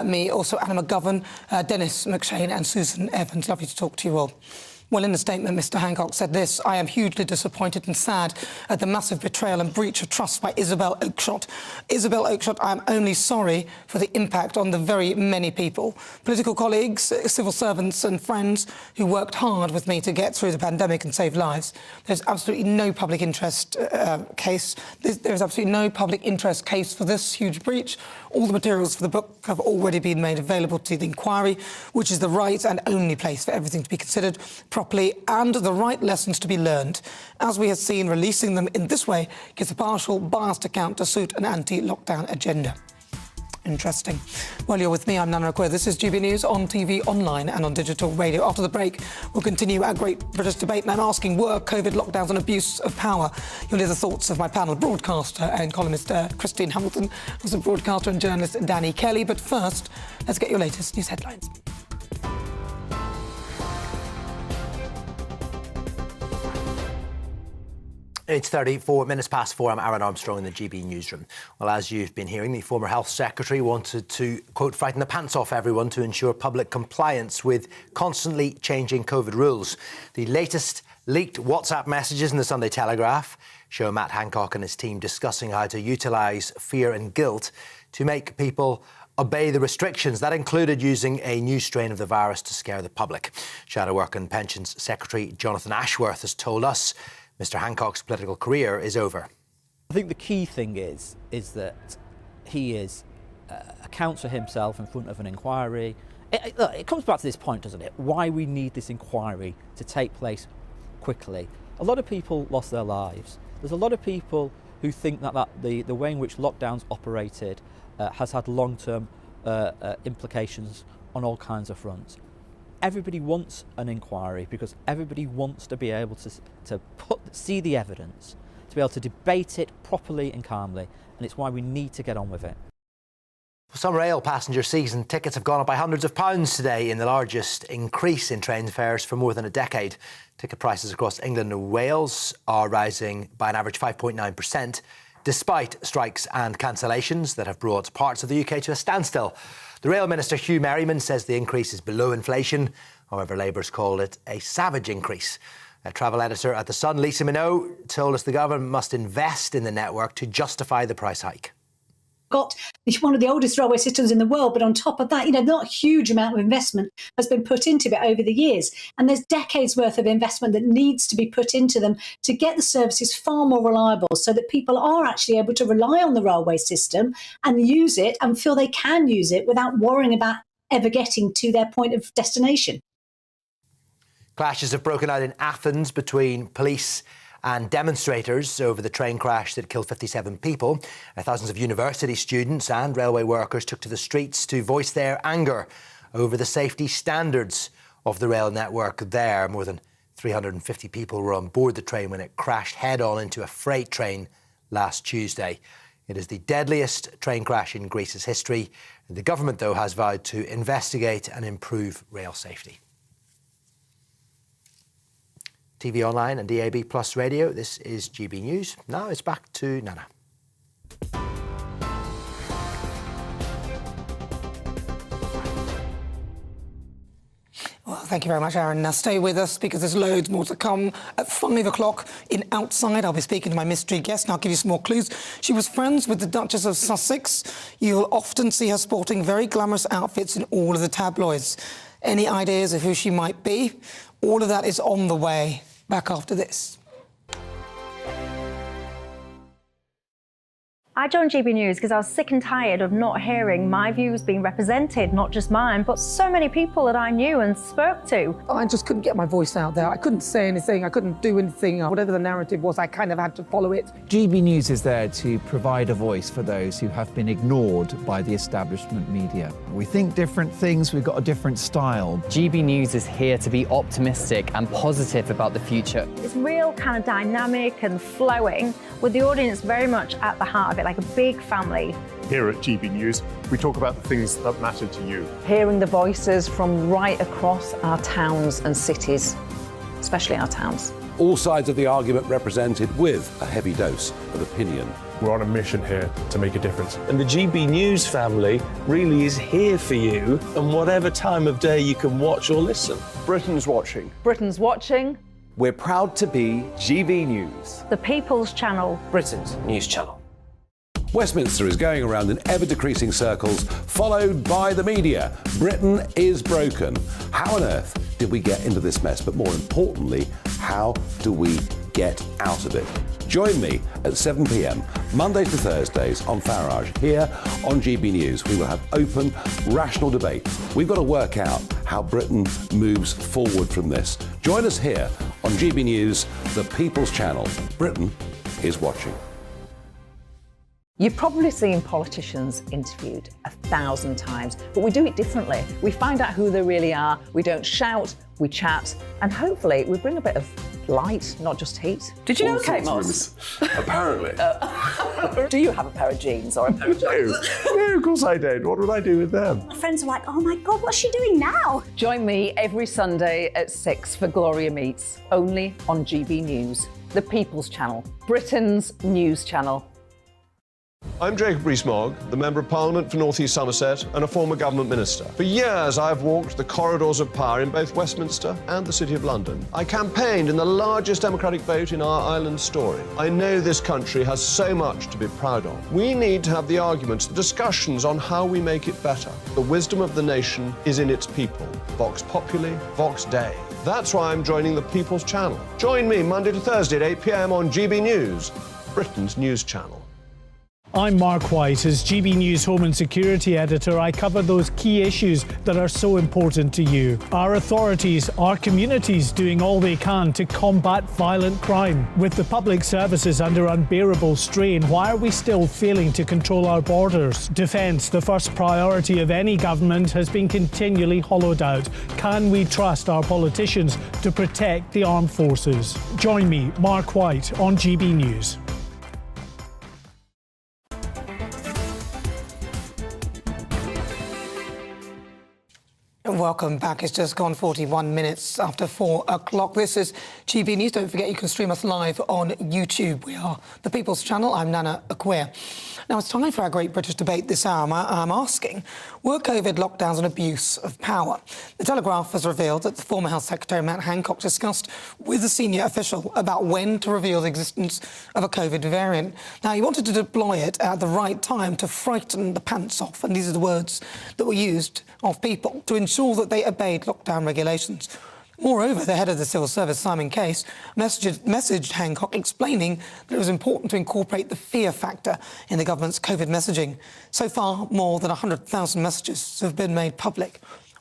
me. Also, Anna McGovern, Dennis McShane and Susan Evans. Lovely to talk to you all. Well, in the statement, Mr Hancock said this: I am hugely disappointed and sad at the massive betrayal and breach of trust by Isabel Oakeshott. Isabel Oakeshott, I am only sorry for the impact on the very many people, political colleagues, civil servants and friends who worked hard with me to get through the pandemic and save lives. There's absolutely no public interest case. There's absolutely no public interest case for this huge breach. All the materials for the book have already been made available to the inquiry, which is the right and only place for everything to be considered properly and the right lessons to be learned. As we have seen, releasing them in this way gives a partial, biased account to suit an anti-lockdown agenda. Interesting. Well, you're with me, I'm Nana Akua. This is GB News on TV, online and on digital radio. After the break, we'll continue our Great British debate, and I'm asking, were COVID lockdowns an abuse of power? You'll hear the thoughts of my panel, broadcaster and columnist Christine Hamilton, also broadcaster and journalist Danny Kelly. But first, let's get your latest news headlines. It's 34 minutes past 4. I'm Aaron Armstrong in the GB newsroom. Well, as you've been hearing, the former health secretary wanted to, quote, frighten the pants off everyone to ensure public compliance with constantly changing COVID rules. The latest leaked WhatsApp messages in the Sunday Telegraph show Matt Hancock and his team discussing how to utilise fear and guilt to make people obey the restrictions. That included using a new strain of the virus to scare the public. Shadow Work and Pensions Secretary Jonathan Ashworth has told us Mr. Hancock's political career is over. I think the key thing is that he accounts for himself in front of an inquiry. It comes back to this point, doesn't it? Why we need this inquiry to take place quickly. A lot of people lost their lives. There's a lot of people who think that the way in which lockdowns operated has had long-term implications on all kinds of fronts. Everybody wants an inquiry because everybody wants to be able to see the evidence, to be able to debate it properly and calmly, and it's why we need to get on with it. Some rail passenger season tickets have gone up by hundreds of pounds today in the largest increase in train fares for more than a decade. Ticket prices across England and Wales are rising by an average 5.9%, despite strikes and cancellations that have brought parts of the UK to a standstill. The Rail Minister Hugh Merriman says the increase is below inflation. However, Labour's called it a savage increase. A travel editor at The Sun, Lisa Minogue, told us the government must invest in the network to justify the price hike. Got one of the oldest railway systems in the world, but on top of that, not a huge amount of investment has been put into it over the years. And there's decades worth of investment that needs to be put into them to get the services far more reliable so that people are actually able to rely on the railway system and use it and feel they can use it without worrying about ever getting to their point of destination. Clashes have broken out in Athens between police and demonstrators over the train crash that killed 57 people. Thousands of university students and railway workers took to the streets to voice their anger over the safety standards of the rail network there. More than 350 people were on board the train when it crashed head-on into a freight train last Tuesday. It is the deadliest train crash in Greece's history. The government, though, has vowed to investigate and improve rail safety. TV online and DAB Plus radio, this is GB News. Now it's back to Nana. Well, thank you very much, Aaron. Now stay with us because there's loads more to come. At 5 o'clock in Outside, I'll be speaking to my mystery guest, and I'll give you some more clues. She was friends with the Duchess of Sussex. You'll often see her sporting very glamorous outfits in all of the tabloids. Any ideas of who she might be? All of that is on the way. Back after this. I joined GB News because I was sick and tired of not hearing my views being represented, not just mine, but so many people that I knew and spoke to. I just couldn't get my voice out there. I couldn't say anything. I couldn't do anything. Whatever the narrative was, I kind of had to follow it. GB News is there to provide a voice for those who have been ignored by the establishment media. We think different things, we've got a different style. GB News is here to be optimistic and positive about the future. It's real kind of dynamic and flowing, with the audience very much at the heart of it, like a big family. Here at GB News, we talk about the things that matter to you. Hearing the voices from right across our towns and cities, especially our towns. All sides of the argument represented with a heavy dose of opinion. We're on a mission here to make a difference. And the GB News family really is here for you, and whatever time of day you can watch or listen. Britain's watching. Britain's watching. We're proud to be GB News, the People's Channel, Britain's news channel. Westminster is going around in ever-decreasing circles, followed by the media. Britain is broken. How on earth did we get into this mess? But more importantly, how do we get out of it? Join me at 7 p.m, Mondays to Thursdays on Farage, here on GB News. We will have open, rational debate. We've got to work out how Britain moves forward from this. Join us here on GB News, the People's Channel. Britain is watching. You've probably seen politicians interviewed 1,000 times, but we do it differently. We find out who they really are, we don't shout, we chat, and hopefully we bring a bit of light, not just heat. Did you know Kate Moss? Apparently. Do you have a pair of jeans or a pair of jeans? No, of course I don't. What would I do with them? My friends are like, oh my God, what's she doing now? Join me every Sunday at 6 for Gloria Meets, only on GB News, the People's Channel, Britain's news channel. I'm Jacob Rees-Mogg, the Member of Parliament for North East Somerset and a former government minister. For years, I've walked the corridors of power in both Westminster and the City of London. I campaigned in the largest democratic vote in our island's story. I know this country has so much to be proud of. We need to have the arguments, the discussions on how we make it better. The wisdom of the nation is in its people. Vox Populi, Vox Dei. That's why I'm joining the People's Channel. Join me Monday to Thursday at 8 p.m. on GB News, Britain's news channel. I'm Mark White. As GB News Home and Security Editor, I cover those key issues that are so important to you. Our authorities, our communities doing all they can to combat violent crime. With the public services under unbearable strain, why are we still failing to control our borders? Defence, the first priority of any government, has been continually hollowed out. Can we trust our politicians to protect the armed forces? Join me, Mark White, on GB News. Welcome back. It's just gone 41 minutes after 4 o'clock. This is GB News. Don't forget you can stream us live on YouTube. We are the People's Channel. I'm Nana Akua. Now it's time for our Great British Debate this hour. I'm asking, were COVID lockdowns an abuse of power? The Telegraph has revealed that the former Health Secretary Matt Hancock discussed with a senior official about when to reveal the existence of a COVID variant. Now he wanted to deploy it at the right time to frighten the pants off, and these are the words that were used of people to ensure that they obeyed lockdown regulations. Moreover, the head of the civil service, Simon Case, messaged Hancock explaining that it was important to incorporate the fear factor in the government's COVID messaging. So far, more than 100,000 messages have been made public.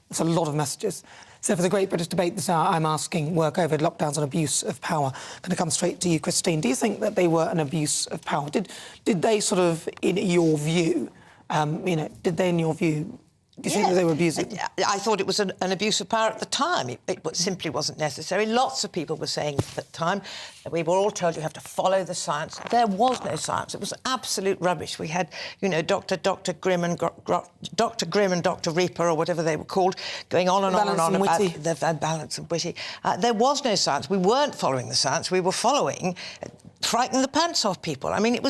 That's a lot of messages. So for the Great British Debate this hour, I'm asking, were COVID lockdowns an abuse of power? Going to come straight to you, Christine. Do you think that they were an abuse of power? Did they sort of, in your view, did they, in your view, do you think that they were abusing? I thought it was an abuse of power at the time. It simply wasn't necessary. Lots of people were saying at the time that we were all told you have to follow the science. There was no science. It was absolute rubbish. We had, Dr. Grimm and Dr. Reaper, or whatever they were called, going on and on and on about the balance and witty. There was no science. We weren't following the science. We were following frighten the pants off people. I mean,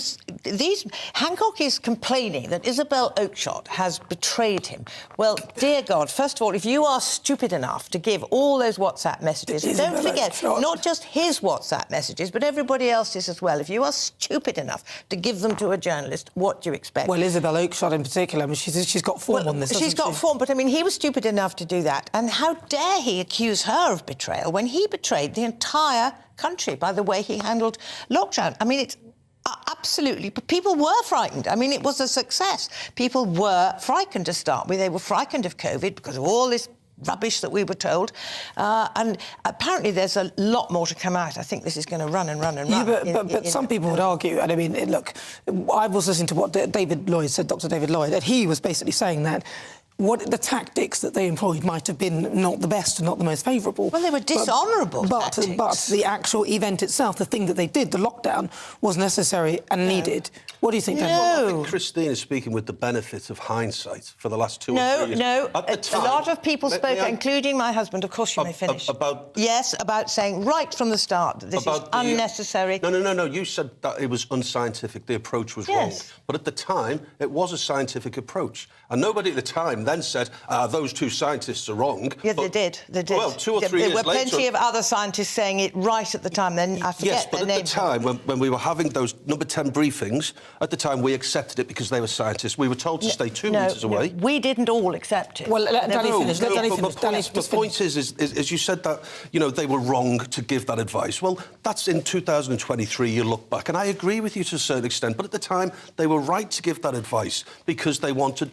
Hancock is complaining that Isabel Oakeshott has betrayed him. Well, dear God, first of all, if you are stupid enough to give all those WhatsApp messages, don't forget, not just his WhatsApp messages, but everybody else's as well. If you are stupid enough to give them to a journalist, what do you expect? Well, Isabel Oakeshott in particular, I mean, she's got form on this, She's got form, but I mean, he was stupid enough to do that. And how dare he accuse her of betrayal when he betrayed the entire country by the way he handled lockdown? I mean, it's absolutely... But people were frightened. I mean, it was a success. People were frightened to start with. They were frightened of COVID because of all this rubbish that we were told. And apparently there's a lot more to come out. I think this is going to run and run and run. Yeah, but some people would argue, and I mean, look, I was listening to what David Lloyd said, Dr. David Lloyd, and he was basically saying that the tactics that they employed might have been not the best and not the most favourable. Well, they were dishonourable tactics. But the actual event itself, the thing that they did, the lockdown, was necessary and needed. What do you think, Dan? Well, I think Christine is speaking with the benefit of hindsight for the last 2 or 3 years. No, a lot of people spoke, including my husband. Of course, you may finish. About saying right from the start that this is unnecessary. No. You said that it was unscientific. The approach was wrong. But at the time, it was a scientific approach. And nobody at the time then said, those two scientists are wrong. Yeah, they did. Well, 2 or 3 years later... There were plenty of other scientists saying it right at the time. Then I forget their names. Yes, but at the time, when we were having those number 10 briefings, at the time we accepted it because they were scientists. We were told to stay 2 metres away. We didn't all accept it. Well, let Danny finish. The point is, you said that, they were wrong to give that advice. Well, that's in 2023, you look back, and I agree with you to a certain extent, but at the time, they were right to give that advice because they wanted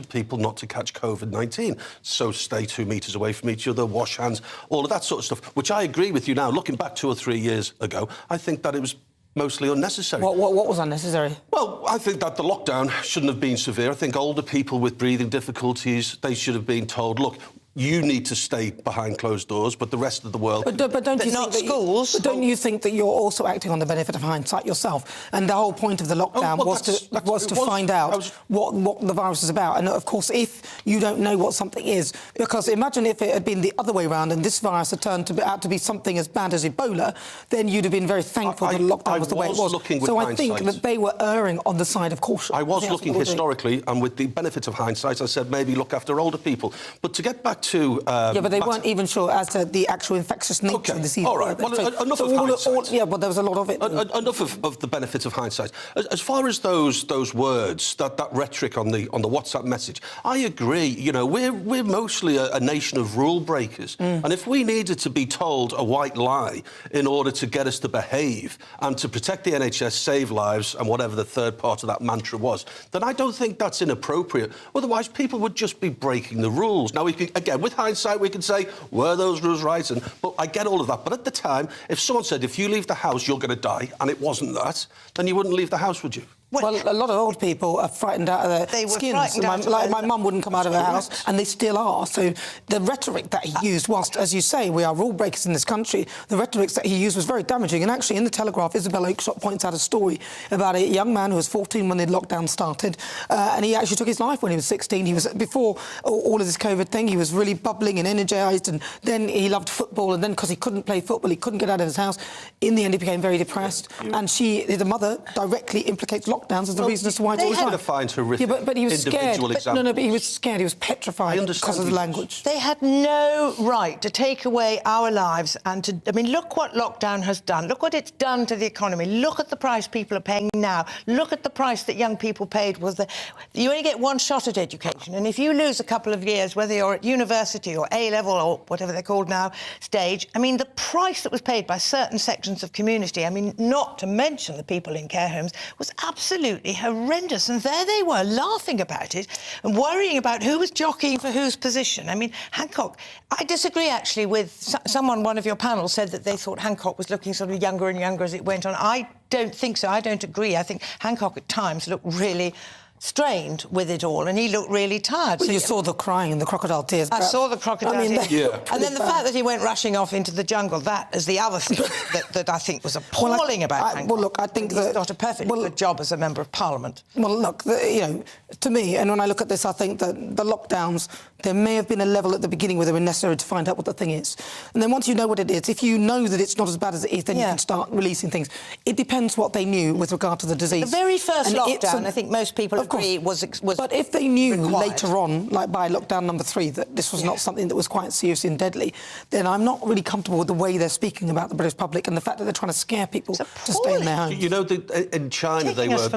people not to catch COVID-19. So stay 2 metres away from each other, wash hands, all of that sort of stuff, which I agree with you now. Looking back 2 or 3 years ago, I think that it was mostly unnecessary. What was unnecessary? Well, I think that the lockdown shouldn't have been severe. I think older people with breathing difficulties, they should have been told, look, you need to stay behind closed doors, but the rest of the world... But don't you not think schools. But don't you think that you're also acting on the benefit of hindsight yourself? And the whole point of the lockdown was to find out what the virus is about. And, of course, if you don't know what something is... Because imagine if it had been the other way around and this virus had turned out to be something as bad as Ebola, then you'd have been very thankful that lockdown was the way it was. So I think that they were erring on the side of caution. I was looking historically, and with the benefit of hindsight, I said maybe look after older people. But to get back to... yeah, but they weren't even sure as to the actual infectious nature of the disease. All right, well, enough of hindsight. Yeah, but there was a lot of it. Enough of the benefit of hindsight. As far as those words, that rhetoric on the WhatsApp message, I agree. You know, we're mostly a nation of rule breakers, and if we needed to be told a white lie in order to get us to behave and to protect the NHS, save lives, and whatever the third part of that mantra was, then I don't think that's inappropriate. Otherwise, people would just be breaking the rules. Now, we can, again, with hindsight, we can say, were those rules right? But I get all of that. But at the time, if someone said, if you leave the house, you're going to die, and it wasn't that, then you wouldn't leave the house, would you? Well, a lot of old people are frightened out of their skins. My mum wouldn't come out of her house, and they still are. So the rhetoric that he used, whilst, as you say, we are rule breakers in this country, the rhetoric that he used was very damaging. And actually, in the Telegraph, Isabel Oakeshott points out a story about a young man who was 14 when the lockdown started, and he actually took his life when he was 16. He was, before all of this COVID thing, he was really bubbling and energised, and then he loved football, and then because he couldn't play football, he couldn't get out of his house. In the end, he became very depressed, and the mother directly implicates lockdowns as the reason as to why it's always to find horrific but he was scared. But he was scared. He was petrified because of the language. They had no right to take away our lives and to... I mean, look what lockdown has done. Look what it's done to the economy. Look at the price people are paying now. Look at the price that young people paid. You only get one shot at education, and if you lose a couple of years, whether you're at university or A-level or whatever they're called now, stage, I mean, the price that was paid by certain sections of community, I mean, not to mention the people in care homes, was absolutely horrendous. And there they were, laughing about it and worrying about who was jockeying for whose position. I mean, Hancock... I disagree, actually, with someone, one of your panel, said that they thought Hancock was looking sort of younger and younger as it went on. I don't think so. I don't agree. I think Hancock at times looked really strained with it all, and he looked really tired. Well, you saw the crying and the crocodile tears. I saw the crocodile tears. And then the fact that he went rushing off into the jungle, that is the other thing that I think was appalling about Hancock. Well, look, I think he's got a perfectly good job as a Member of Parliament. Well, look, you know, to me, and when I look at this, I think that the lockdowns, there may have been a level at the beginning where they were necessary to find out what the thing is. And then once you know what it is, if you know that it's not as bad as it is, then you can start releasing things. It depends what they knew with regard to the disease. The very first lockdown, I think most people agree, was but if they knew required. later on, like by lockdown number 3, that this was not something that was quite serious and deadly, then I'm not really comfortable with the way they're speaking about the British public and the fact that they're trying to scare people to stay in their homes. You know, in China they were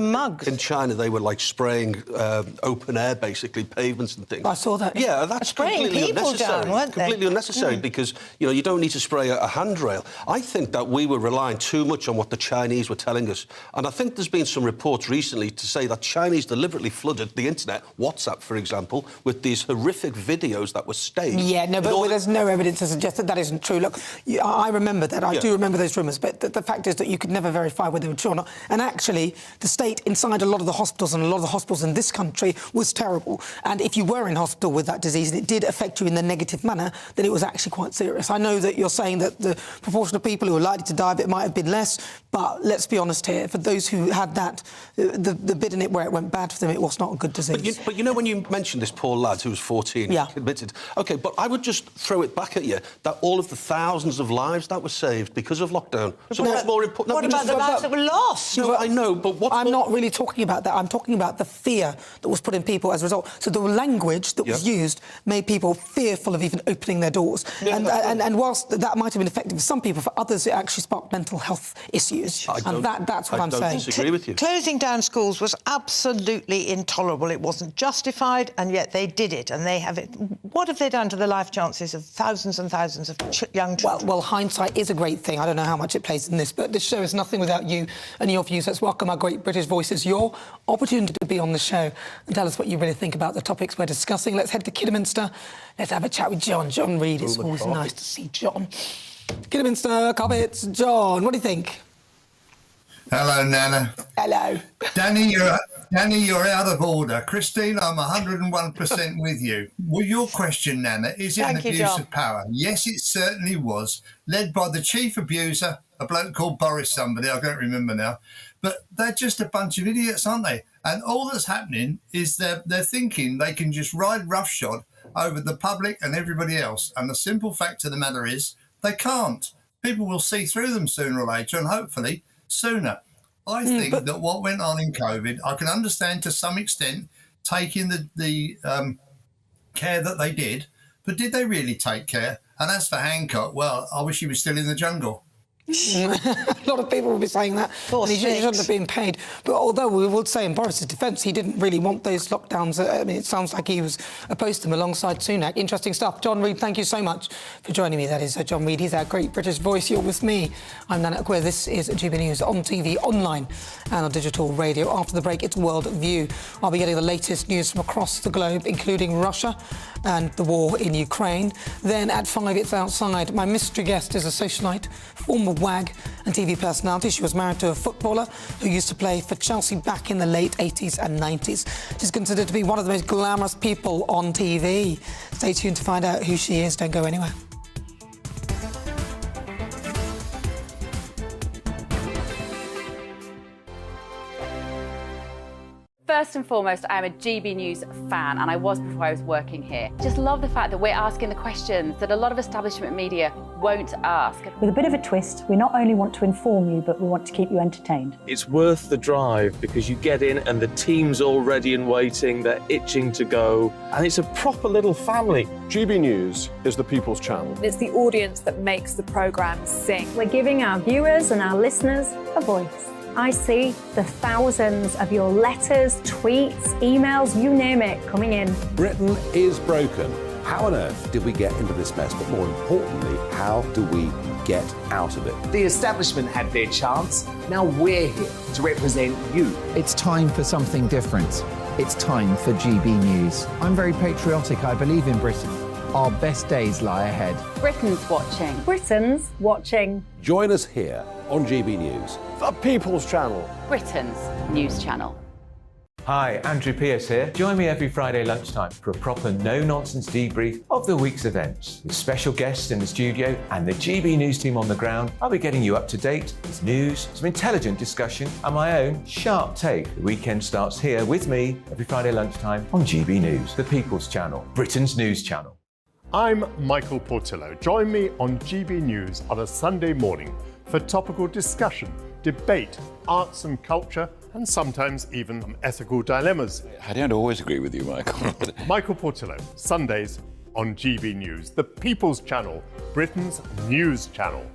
in China they were like spraying open air, basically pavements and things. I saw that. Yeah, that's completely unnecessary. Completely unnecessary because you don't need to spray a handrail. I think that we were relying too much on what the Chinese were telling us, and I think there's been some reports recently to say that Chinese deliberately flooded the internet, WhatsApp, for example, with these horrific videos that were staged. Yeah, no, but there's no evidence to suggest that that isn't true. Look, I remember that. I do remember those rumours, but the fact is that you could never verify whether they were true or not. And actually, the state inside a lot of the hospitals and a lot of the hospitals in this country was terrible. And if you were in hospital with that disease and it did affect you in a negative manner, then it was actually quite serious. I know that you're saying that the proportion of people who are likely to die of it might have been less, but let's be honest here, for those who had that, the bit in it where it went bad for them, it was not a good disease. But you know, when you mentioned this poor lad who was 14, admitted, OK, but I would just throw it back at you that all of the thousands of lives that were saved because of lockdown. So what's more important? What about the lives that were lost? No, I know, but I'm not really talking about that. I'm talking about the fear that was put in people as a result. So the language that was used made people fearful of even opening their doors. And whilst that might have been effective for some people, for others it actually sparked mental health issues. And that's what I'm saying. I don't disagree with you. Closing down schools was absolutely intolerable. It wasn't justified, and yet they did it, and they have it. What have they done to the life chances of thousands and thousands of young children? Well, hindsight is a great thing. I don't know how much it plays in this, but this show is nothing without you and your views. Let's welcome our great British voices. Your opportunity to be on the show and tell us what you really think about the topics we're discussing. Let's head to Kidderminster. Let's have a chat with John Reid. It's always nice to see John. Kidderminster, Cobbetts, John, what do you think? Hello, Nana. Hello. Danny, you're out of order. Christine, I'm 101% with you. Well, your question, Nana, is it an abuse of power? Yes, it certainly was, led by the chief abuser, a bloke called Boris somebody, I don't remember now. But they're just a bunch of idiots, aren't they? And all that's happening is they're thinking they can just ride roughshod over the public and everybody else. And the simple fact of the matter is they can't. People will see through them sooner or later, and hopefully sooner. I think that what went on in COVID, I can understand to some extent taking the care that they did, but did they really take care? And as for Hancock, well, I wish he was still in the jungle. A lot of people will be saying that. And he shouldn't have been paid. But although we would say in Boris's defence, he didn't really want those lockdowns. I mean, it sounds like he was opposed to them alongside Sunak. Interesting stuff. John Reid, thank you so much for joining me. That is John Reid. He's our great British voice. You're with me. I'm Nana Akua. This is GB News on TV, online and on digital radio. After the break, it's World View. I'll be getting the latest news from across the globe, including Russia and the war in Ukraine. Then at 5, it's Outside. My mystery guest is a socialite, former WAG and TV personality. She was married to a footballer who used to play for Chelsea back in the late 80s and 90s. She's considered to be one of the most glamorous people on TV. Stay tuned to find out who she is. Don't go anywhere. First and foremost, I am a GB News fan, and I was before I was working here. Just love the fact that we're asking the questions that a lot of establishment media won't ask. With a bit of a twist, we not only want to inform you, but we want to keep you entertained. It's worth the drive because you get in and the team's all ready and waiting, they're itching to go, and it's a proper little family. GB News is the People's Channel. It's the audience that makes the programme sing. We're giving our viewers and our listeners a voice. I see the thousands of your letters, tweets, emails, you name it, coming in. Britain is broken. How on earth did we get into this mess? But more importantly, how do we get out of it? The establishment had their chance. Now we're here to represent you. It's time for something different. It's time for GB News. I'm very patriotic. I believe in Britain. Our best days lie ahead. Britain's watching. Britain's watching. Join us here on GB News. The People's Channel. Britain's news channel. Hi, Andrew Pierce here. Join me every Friday lunchtime for a proper no-nonsense debrief of the week's events. With special guests in the studio and the GB News team on the ground, I'll be getting you up to date with news, some intelligent discussion, and my own sharp take. The weekend starts here with me every Friday lunchtime on GB News, the People's Channel, Britain's news channel. I'm Michael Portillo. Join me on GB News on a Sunday morning for topical discussion, debate, arts and culture, and sometimes even some ethical dilemmas. I don't always agree with you, Michael. Michael Portillo, Sundays on GB News, the People's Channel, Britain's news channel.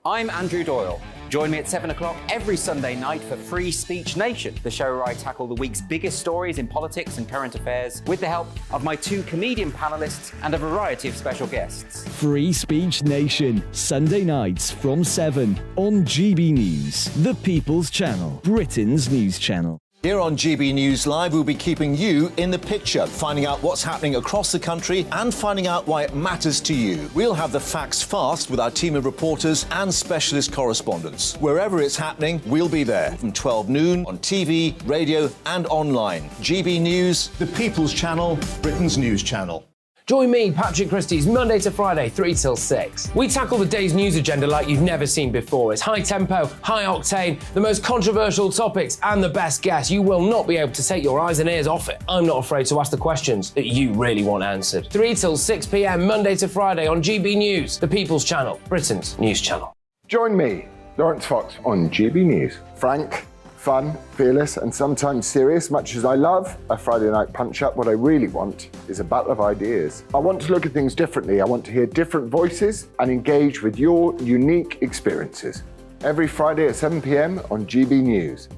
I'm Andrew Doyle. Join me at 7 o'clock every Sunday night for Free Speech Nation, the show where I tackle the week's biggest stories in politics and current affairs with the help of my 2 comedian panellists and a variety of special guests. Free Speech Nation, Sunday nights from 7 on GB News, the People's Channel, Britain's news channel. Here on GB News Live, we'll be keeping you in the picture, finding out what's happening across the country and finding out why it matters to you. We'll have the facts fast with our team of reporters and specialist correspondents. Wherever it's happening, we'll be there from 12 noon on TV, radio and online. GB News, the People's Channel, Britain's news channel. Join me, Patrick Christie's, Monday to Friday, 3 till 6. We tackle the day's news agenda like you've never seen before. It's high tempo, high octane, the most controversial topics, and the best guests. You will not be able to take your eyes and ears off it. I'm not afraid to ask the questions that you really want answered. 3 till 6 p.m, Monday to Friday on GB News, the People's Channel, Britain's news channel. Join me, Lawrence Fox, on GB News. Frank, fun, fearless, and sometimes serious. Much as I love a Friday night punch-up, what I really want is a battle of ideas. I want to look at things differently. I want to hear different voices and engage with your unique experiences. Every Friday at 7 p.m. on GB News.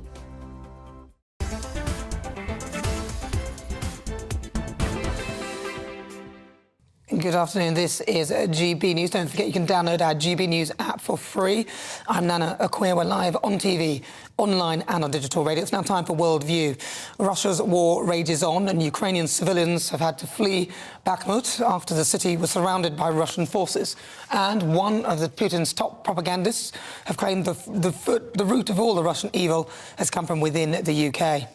Good afternoon. This is GB News. Don't forget you can download our GB News app for free. I'm Nana Akua. We're live on TV, online and on digital radio. It's now time for World View. Russia's war rages on and Ukrainian civilians have had to flee Bakhmut after the city was surrounded by Russian forces. And one of Putin's top propagandists have claimed the root of all the Russian evil has come from within the UK.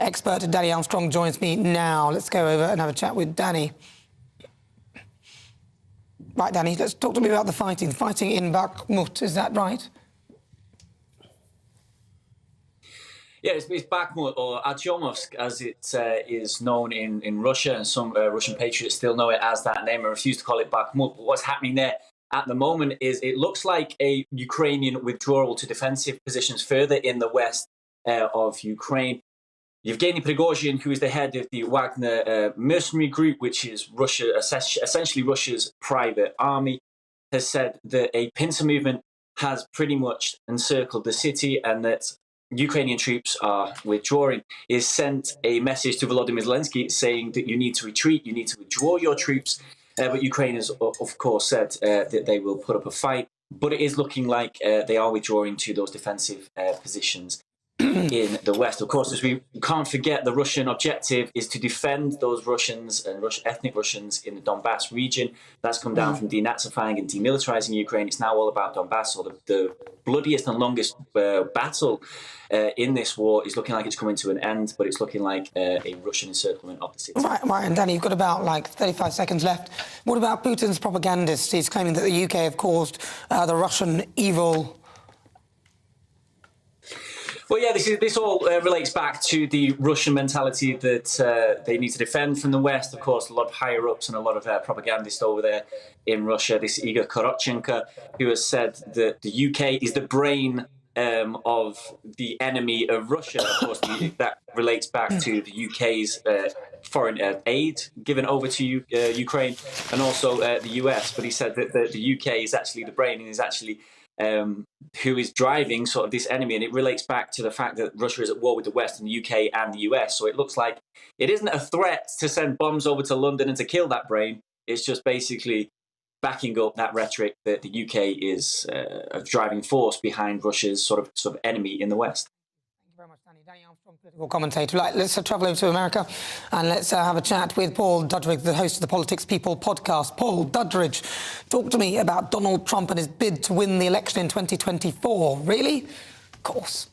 Expert Danny Armstrong joins me now. Let's go over and have a chat with Danny. Right, Danny, let's talk to me about the fighting. The fighting in Bakhmut, is that right? Yeah, it's Bakhmut, or Artyomovsk, as it is known in Russia, and some Russian patriots still know it as that name and refuse to call it Bakhmut. But what's happening there at the moment is it looks like a Ukrainian withdrawal to defensive positions further in the west of Ukraine. Yevgeny Prigozhin, who is the head of the Wagner mercenary group, which is Russia, essentially Russia's private army, has said that a pincer movement has pretty much encircled the city and that Ukrainian troops are withdrawing. He has sent a message to Volodymyr Zelensky saying that you need to retreat, you need to withdraw your troops. But Ukraine has, of course, said that they will put up a fight. But it is looking like they are withdrawing to those defensive positions in the west. Of course, as we can't forget, the Russian objective is to defend those Russians and ethnic Russians in the Donbass region. That's come down from denazifying and demilitarizing Ukraine. It's now all about Donbass, or the bloodiest and longest battle in this war is looking like it's coming to an end, but it's looking like a Russian encirclement of the city. Right, and Danny, you've got about 35 seconds left. What about Putin's propagandist? He's claiming that the UK have caused the Russian evil. Well, yeah, this all relates back to the Russian mentality that they need to defend from the West. Of course, a lot of higher-ups and a lot of propagandists over there in Russia. This Igor Korotchenko, who has said that the UK is the brain of the enemy of Russia. Of course, that relates back to the UK's foreign aid given over to Ukraine, and also the US. But he said that the UK is actually the brain and is actually who is driving sort of this enemy, and it relates back to the fact that Russia is at war with the West and the UK and the US. So it looks like it isn't a threat to send bombs over to London and to kill that brain. It's just basically backing up that rhetoric that the UK is a driving force behind Russia's sort of enemy in the West. Thank you very much, Danny. Danny Armstrong, political commentator. Right, let's travel over to America and let's have a chat with Paul Dudridge, the host of the Politics People podcast. Paul Dudridge, talk to me about Donald Trump and his bid to win the election in 2024. Really? Of course.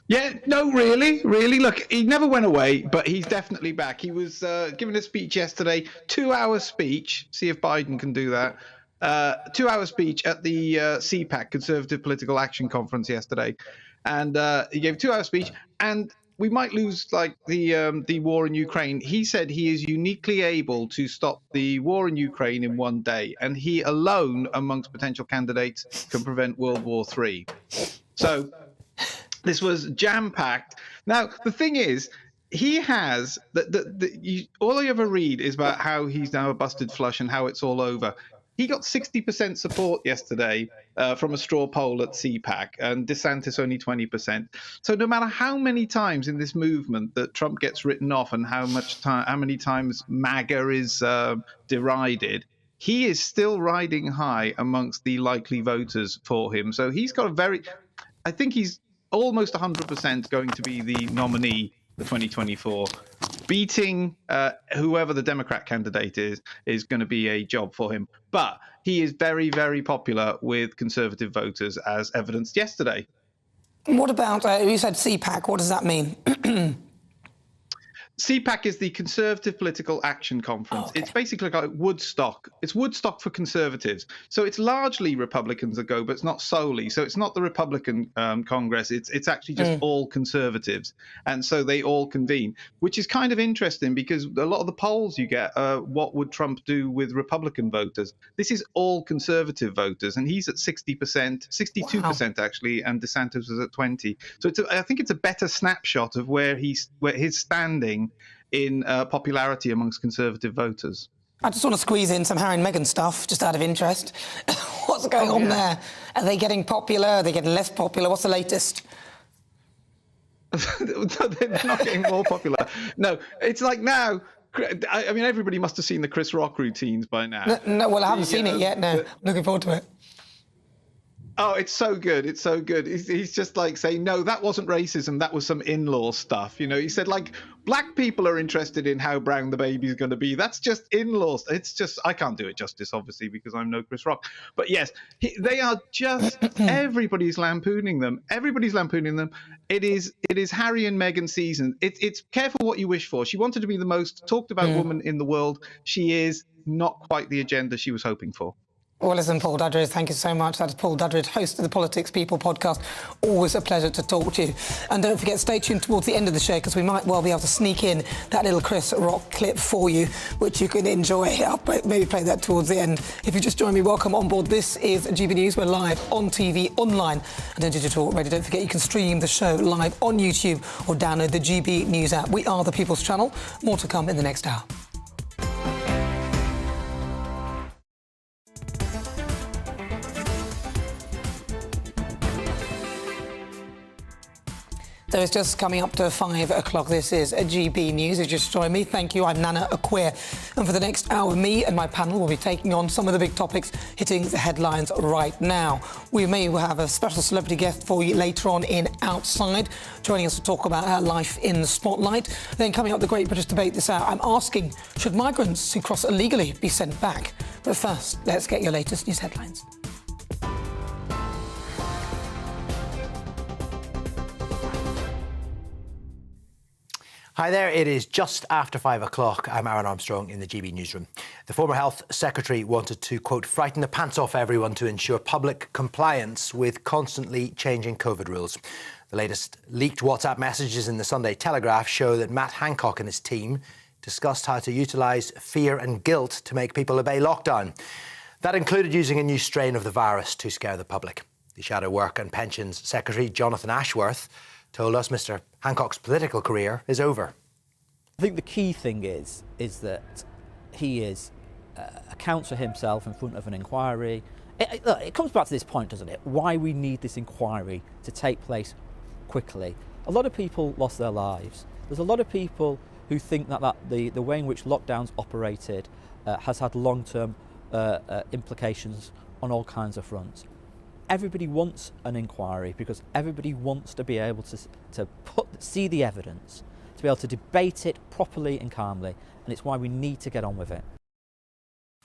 Yeah, no, really. Look, he never went away, but he's definitely back. He was giving a speech yesterday, 2-hour speech. See if Biden can do that. 2-hour speech at the CPAC, Conservative Political Action Conference, yesterday. And he gave a 2-hour speech, and we might lose the war in Ukraine. He said he is uniquely able to stop the war in Ukraine in one day, and he alone, amongst potential candidates, can prevent World War III. So this was jam-packed. Now, the thing is, he has all I ever read is about how he's now a busted flush and how it's all over. He got 60% support yesterday from a straw poll at CPAC, and DeSantis only 20%. So no matter how many times in this movement that Trump gets written off and how many times MAGA is derided, he is still riding high amongst the likely voters for him. So he's got I think he's almost 100% going to be the nominee for 2024. Beating whoever the Democrat candidate is going to be a job for him. But he is very, very popular with conservative voters, as evidenced yesterday. What about, you said CPAC, what does that mean? CPAC is the Conservative Political Action Conference. Oh, okay. It's basically like Woodstock. It's Woodstock for conservatives. So it's largely Republicans that go, but it's not solely. So it's not the Republican Congress. It's actually just all conservatives. And so they all convene, which is kind of interesting because a lot of the polls you get, what would Trump do with Republican voters? This is all conservative voters. And he's at 60%, 62% actually, and DeSantis was at 20%. So I think it's a better snapshot of where his standing in popularity amongst conservative voters. I just want to squeeze in some Harry and Meghan stuff, just out of interest. What's going on there? Are they getting popular? Are they getting less popular? What's the latest? They're not getting more popular. No, it's like now I mean, everybody must have seen the Chris Rock routines by now. No, well, I haven't seen it yet. No, looking forward to it. Oh, it's so good. It's so good. He's just like saying, no, that wasn't racism. That was some in-law stuff. You know, he said, like, black people are interested in how brown the baby's going to be. That's just in-laws. It's just, I can't do it justice, obviously, because I'm no Chris Rock. But yes, they are just, everybody's lampooning them. Everybody's lampooning them. It is Harry and Meghan season. It's careful what you wish for. She wanted to be the most talked about woman in the world. She is not quite the agenda she was hoping for. Well, listen, Paul Dudridge, thank you so much. That's Paul Dudridge, host of the Politics People podcast. Always a pleasure to talk to you. And don't forget, stay tuned towards the end of the show, because we might well be able to sneak in that little Chris Rock clip for you, which you can enjoy. I'll maybe play that towards the end. If you just joined me, welcome on board. This is GB News. We're live on TV, online, and on digital radio. Don't forget, you can stream the show live on YouTube or download the GB News app. We are the People's Channel. More to come in the next hour. So it's just coming up to 5 o'clock. This is GB News. If you just joined me, thank you. I'm Nana Akua. And for the next hour, me and my panel will be taking on some of the big topics hitting the headlines right now. We may have a special celebrity guest for you later on in Outside, joining us to talk about her life in the spotlight. Then coming up, the Great British Debate this hour, I'm asking, should migrants who cross illegally be sent back? But first, let's get your latest news headlines. Hi there, it is just after 5 o'clock. I'm Aaron Armstrong in the GB newsroom. The former Health Secretary wanted to, quote, frighten the pants off everyone to ensure public compliance with constantly changing COVID rules. The latest leaked WhatsApp messages in the Sunday Telegraph show that Matt Hancock and his team discussed how to utilise fear and guilt to make people obey lockdown. That included using a new strain of the virus to scare the public. The Shadow Work and Pensions Secretary, Jonathan Ashworth, told us Mr Hancock's political career is over. I think the key thing is that he accounts for himself in front of an inquiry. Look, it comes back to this point, doesn't it? Why we need this inquiry to take place quickly. A lot of people lost their lives. There's a lot of people who think that the way in which lockdowns operated has had long-term implications on all kinds of fronts. Everybody wants an inquiry because everybody wants to be able to see the evidence, to be able to debate it properly and calmly, and it's why we need to get on with it.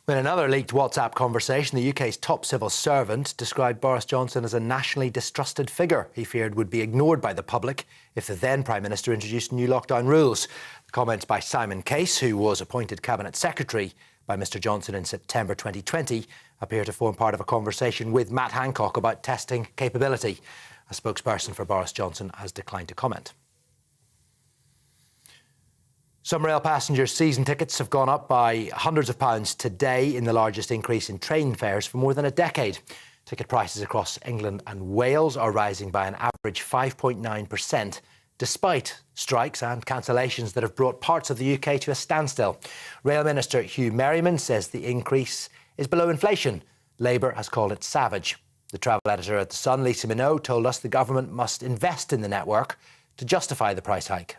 In another leaked WhatsApp conversation, the UK's top civil servant described Boris Johnson as a nationally distrusted figure he feared would be ignored by the public if the then Prime Minister introduced new lockdown rules. The comments by Simon Case, who was appointed Cabinet Secretary by Mr Johnson in September 2020, appear to form part of a conversation with Matt Hancock about testing capability. A spokesperson for Boris Johnson has declined to comment. Some rail passengers' season tickets have gone up by hundreds of pounds today, in the largest increase in train fares for more than a decade. Ticket prices across England and Wales are rising by an average 5.9%, despite strikes and cancellations that have brought parts of the UK to a standstill. Rail Minister Hugh Merriman says the increase is below inflation. Labour has called it savage. The travel editor at The Sun, Lisa Minot, told us the government must invest in the network to justify the price hike.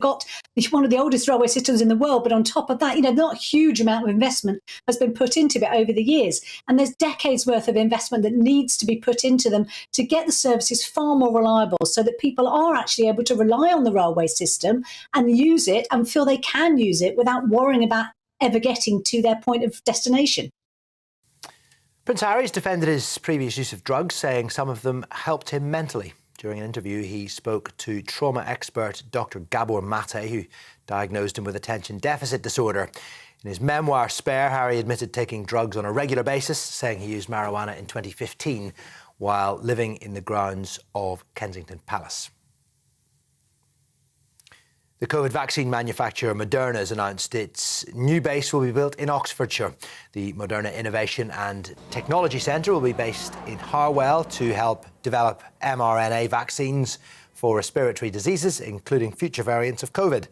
Got one of the oldest railway systems in the world, but on top of that, not a huge amount of investment has been put into it over the years. And there's decades worth of investment that needs to be put into them to get the services far more reliable so that people are actually able to rely on the railway system and use it and feel they can use it without worrying about ever getting to their point of destination. Prince Harry's defended his previous use of drugs, saying some of them helped him mentally. During an interview, he spoke to trauma expert Dr. Gabor Mate, who diagnosed him with attention deficit disorder. In his memoir, Spare, Harry admitted taking drugs on a regular basis, saying he used marijuana in 2015 while living in the grounds of Kensington Palace. The COVID vaccine manufacturer Moderna has announced its new base will be built in Oxfordshire. The Moderna Innovation and Technology Centre will be based in Harwell to help develop mRNA vaccines for respiratory diseases, including future variants of COVID.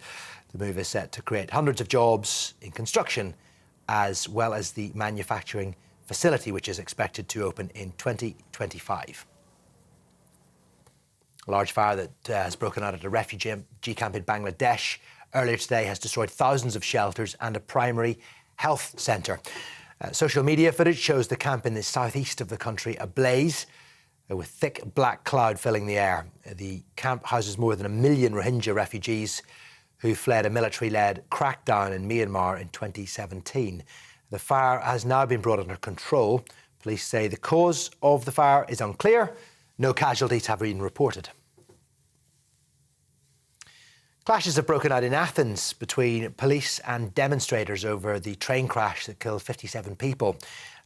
The move is set to create hundreds of jobs in construction, as well as the manufacturing facility, which is expected to open in 2025. A large fire that has broken out at a refugee camp in Bangladesh earlier today has destroyed thousands of shelters and a primary health centre. Social media footage shows the camp in the southeast of the country ablaze, with thick black cloud filling the air. The camp houses more than 1 million Rohingya refugees who fled a military-led crackdown in Myanmar in 2017. The fire has now been brought under control. Police say the cause of the fire is unclear. No casualties have been reported. Clashes have broken out in Athens between police and demonstrators over the train crash that killed 57 people.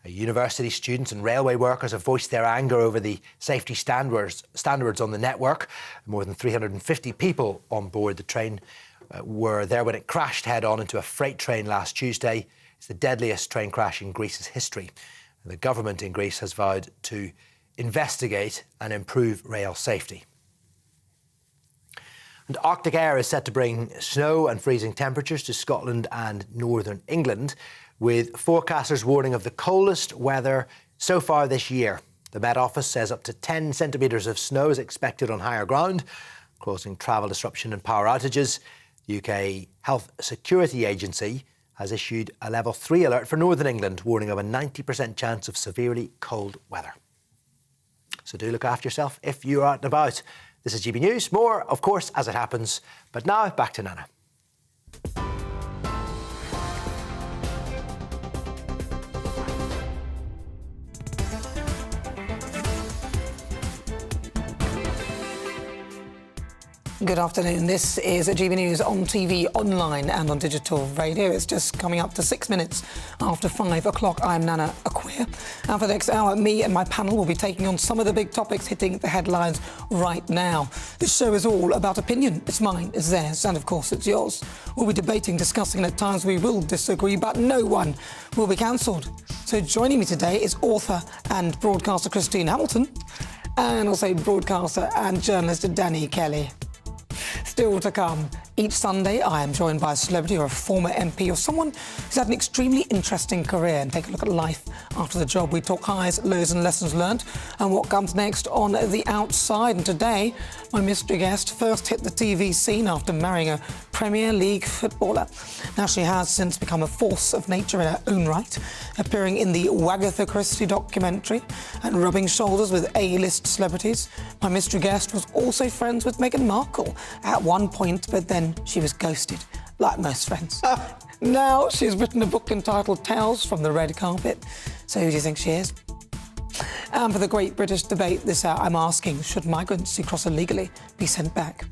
University students and railway workers have voiced their anger over the safety standards on the network. More than 350 people on board the train were there when it crashed head-on into a freight train last Tuesday. It's the deadliest train crash in Greece's history. The government in Greece has vowed to investigate and improve rail safety. And Arctic air is set to bring snow and freezing temperatures to Scotland and northern England, with forecasters warning of the coldest weather so far this year. The Met Office says up to 10 centimetres of snow is expected on higher ground, causing travel disruption and power outages. The UK Health Security Agency has issued a level 3 alert for northern England, warning of a 90% chance of severely cold weather. So do look after yourself if you're out and about. This is GB News. More, of course, as it happens. But now, back to Nana. Good afternoon. This is GB News on TV, online and on digital radio. It's just coming up to 6 minutes after 5 o'clock. I'm Nana Akua. And for the next hour, me and my panel will be taking on some of the big topics hitting the headlines right now. This show is all about opinion. It's mine, it's theirs, and of course it's yours. We'll be debating, discussing, and at times we will disagree, but no one will be cancelled. So joining me today is author and broadcaster Christine Hamilton, and also broadcaster and journalist Danny Kelly. Still to come, each Sunday I am joined by a celebrity or a former MP or someone who's had an extremely interesting career and take a look at life after the job. We talk highs, lows and lessons learned and what comes next on the outside. And today, my mystery guest first hit the TV scene after marrying a Premier League footballer. Now she has since become a force of nature in her own right, appearing in the Wagatha Christie documentary and rubbing shoulders with A-list celebrities. My mystery guest was also friends with Meghan Markle at one point, but then she was ghosted, like most friends. Now she's written a book entitled Tales from the Red Carpet. So who do you think she is? And for the Great British Debate this hour, I'm asking, should migrants who cross illegally be sent back?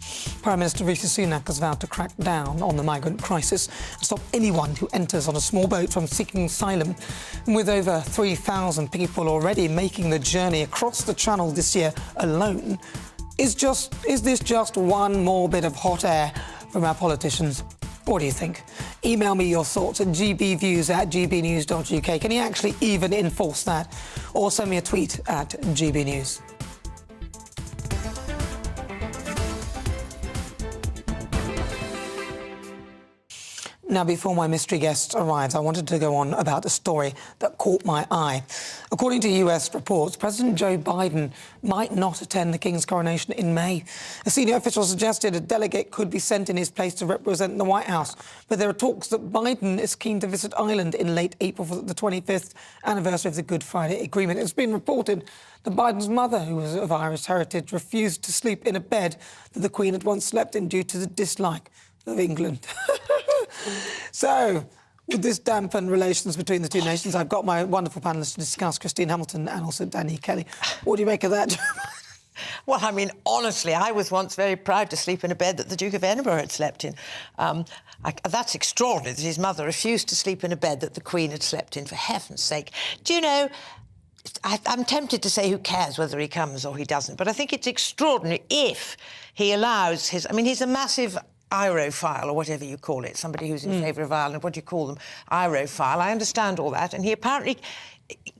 Prime Minister Rishi Sunak has vowed to crack down on the migrant crisis and stop anyone who enters on a small boat from seeking asylum. And with over 3,000 people already making the journey across the Channel this year alone, is this just one more bit of hot air from our politicians? What do you think? Email me your thoughts at gbviews@gbnews.uk. Can you actually even enforce that? Or send me a tweet at gbnews. Now, before my mystery guest arrives, I wanted to go on about a story that caught my eye. According to US reports, President Joe Biden might not attend the King's coronation in May. A senior official suggested a delegate could be sent in his place to represent the White House. But there are talks that Biden is keen to visit Ireland in late April for the 25th anniversary of the Good Friday Agreement. It's been reported that Biden's mother, who was of Irish heritage, refused to sleep in a bed that the Queen had once slept in due to the dislike of England. So, would this dampen relations between the two nations? I've got my wonderful panellists to discuss, Christine Hamilton and also Danny Kelly. What do you make of that? Well, I mean, honestly, I was once very proud to sleep in a bed that the Duke of Edinburgh had slept in. That's extraordinary that his mother refused to sleep in a bed that the Queen had slept in, for heaven's sake. Do you know, I'm tempted to say who cares whether he comes or he doesn't, but I think it's extraordinary if he allows his... I mean, he's a massive Irophile, or whatever you call it, somebody who's in favour of Ireland, what do you call them? Irophile. I understand all that. And he apparently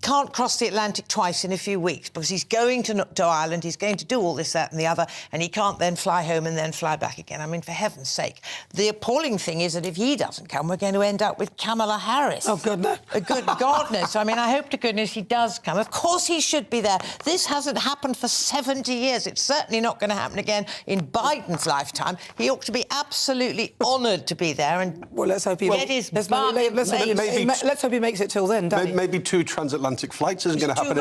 can't cross the Atlantic twice in a few weeks because he's going to Ireland, he's going to do all this, that and the other, and he can't then fly home and then fly back again. I mean, for heaven's sake. The appalling thing is that if he doesn't come, we're going to end up with Kamala Harris. Oh, good no. Good God, no. So, I mean, I hope to goodness he does come. Of course he should be there. This hasn't happened for 70 years. It's certainly not going to happen again in Biden's lifetime. He ought to be absolutely honoured to be there and well, let's hope he get his let's hope he makes it till then. Maybe 2 transatlantic flights isn't going to happen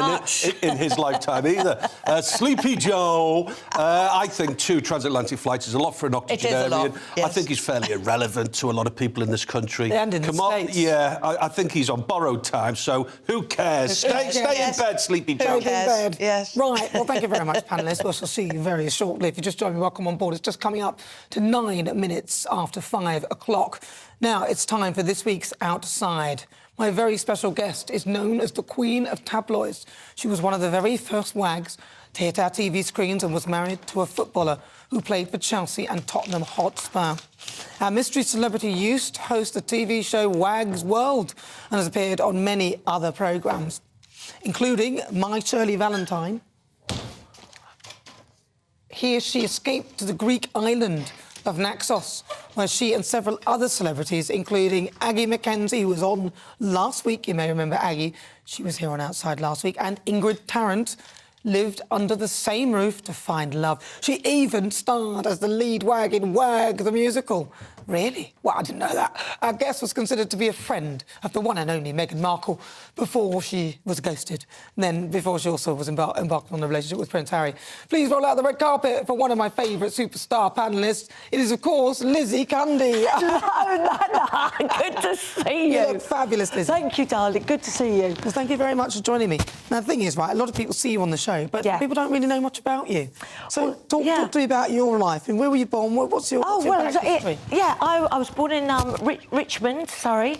in his lifetime either. Sleepy Joe, I think 2 transatlantic flights is a lot for an octogenarian. Yes. I think he's fairly irrelevant to a lot of people in this country. And in the States. Yeah, I think he's on borrowed time, so who cares? Stay in bed, Sleepy Joe. Stay in bed. Yes. Right, well, thank you very much, panellists. We'll see you very shortly. If you just joined me, welcome on board. It's just coming up to 9 minutes after 5 o'clock. Now, it's time for this week's Outside. My very special guest is known as the Queen of Tabloids. She was one of the very first wags to hit our TV screens and was married to a footballer who played for Chelsea and Tottenham Hotspur. Our mystery celebrity used to host the TV show Wag's World and has appeared on many other programmes, including My Shirley Valentine. Here she escaped to the Greek island of Naxos, where she and several other celebrities, including Aggie Mackenzie, who was on last week, you may remember Aggie, she was here on Outside last week, and Ingrid Tarrant, lived under the same roof to find love. She even starred as the lead wag in Wag the Musical. Really? Well, I didn't know that. Our guest was considered to be a friend of the one and only Meghan Markle before she was ghosted, and then before she also was embarked on a relationship with Prince Harry. Please roll out the red carpet for one of my favourite superstar panellists. It is, of course, Lizzie Cundy. Hello, Nana. Good to see you. You look fabulous, Lizzie. Thank you, darling. Good to see you. Well, thank you very much for joining me. Now, the thing is, right, a lot of people see you on the show, but people don't really know much about you. So talk to me about your life. And where were you born? What's your backstory? I was born in Richmond, Surrey,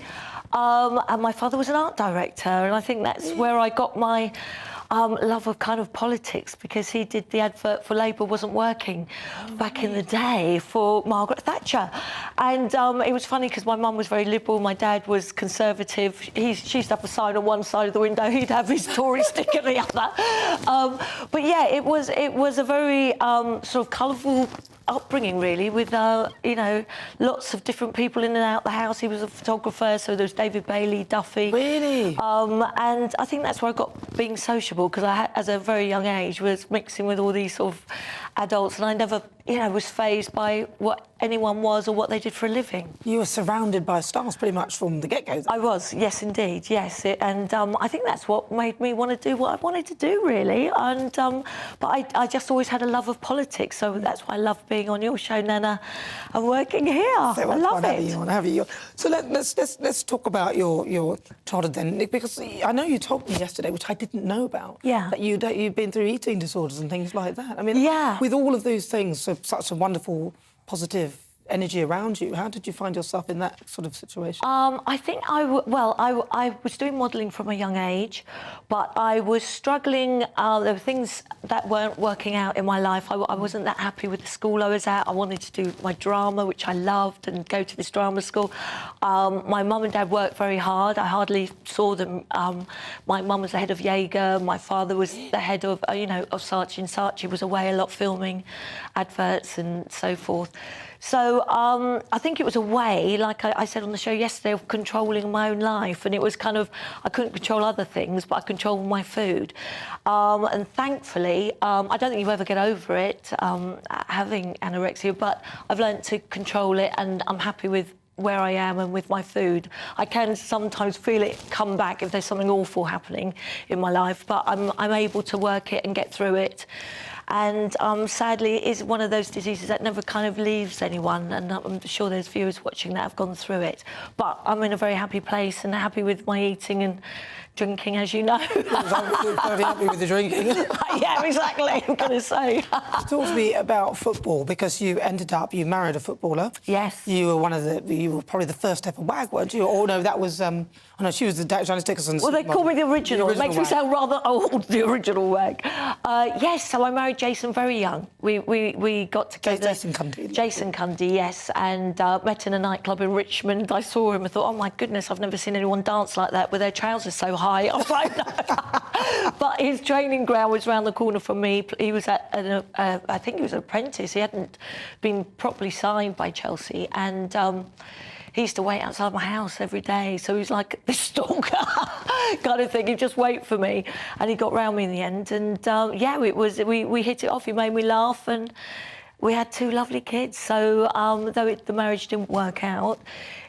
and my father was an art director, and I think that's where I got my love of kind of politics, because he did the advert for Labour wasn't working back in the day for Margaret Thatcher. And it was funny because my mum was very liberal, my dad was conservative. She used to have a sign on one side of the window, he'd have his Tory stick on the other. But yeah, it was a very sort of colourful upbringing, really, with you know, lots of different people in and out the house. He was a photographer, so there was David Bailey, Duffy. Really? And I think that's where I got being sociable, because I, as a very young age, was mixing with all these sort of adults, and I never, you know, was fazed by what anyone was or what they did for a living. You were surrounded by stars pretty much from the get-go. I was, yes, indeed, yes. And I think that's what made me want to do what I wanted to do, really. And but I just always had a love of politics, so that's why I love being on your show, Nana, and working here. I love it. So let's talk about your childhood then, because I know you told me yesterday, which I didn't know about, that you've been through eating disorders and things like that. I mean, with all of those things, so such a wonderful, positive energy around you, how did you find yourself in that sort of situation? I think I was doing modelling from a young age, but I was struggling. There were things that weren't working out in my life. I wasn't that happy with the school I was at. I wanted to do my drama, which I loved, and go to this drama school. My mum and dad worked very hard. I hardly saw them. My mum was the head of Jaeger. My father was the head of, you know, of Saatchi & Saatchi. Was away a lot filming adverts and so forth. So I think it was a way, like I said on the show yesterday, of controlling my own life. And it was kind of, I couldn't control other things, but I controlled my food. And thankfully, I don't think you ever get over it, having anorexia, but I've learned to control it, and I'm happy with where I am and with my food. I can sometimes feel it come back if there's something awful happening in my life, but I'm able to work it and get through it. And sadly, it is one of those diseases that never kind of leaves anyone, and I'm sure there's viewers watching that have gone through it. But I'm in a very happy place and happy with my eating and drinking, as you know. I'm very happy with the drinking. Yeah, exactly, I'm going to say. Talk to me about football, because you married a footballer. Yes. You were probably the first ever wag, weren't you? Oh, no, that was, oh, no, she was the Janice Dickinson's. Well, they call me the original. It makes me sound rather old, the original wag. Yes, so I married married Jason very young. We got together. Jason Cundy. Jason Cundy, yes, and met in a nightclub in Richmond. I saw him. I thought, oh my goodness, I've never seen anyone dance like that with their trousers so high. I was like, no. But his training ground was round the corner from me. He was at I think he was an apprentice. He hadn't been properly signed by Chelsea, and he used to wait outside my house every day. So he was like this stalker kind of thing. He'd just wait for me, and he got round me in the end. And yeah, we hit it off. He made me laugh, and we had 2 lovely kids. So though the marriage didn't work out,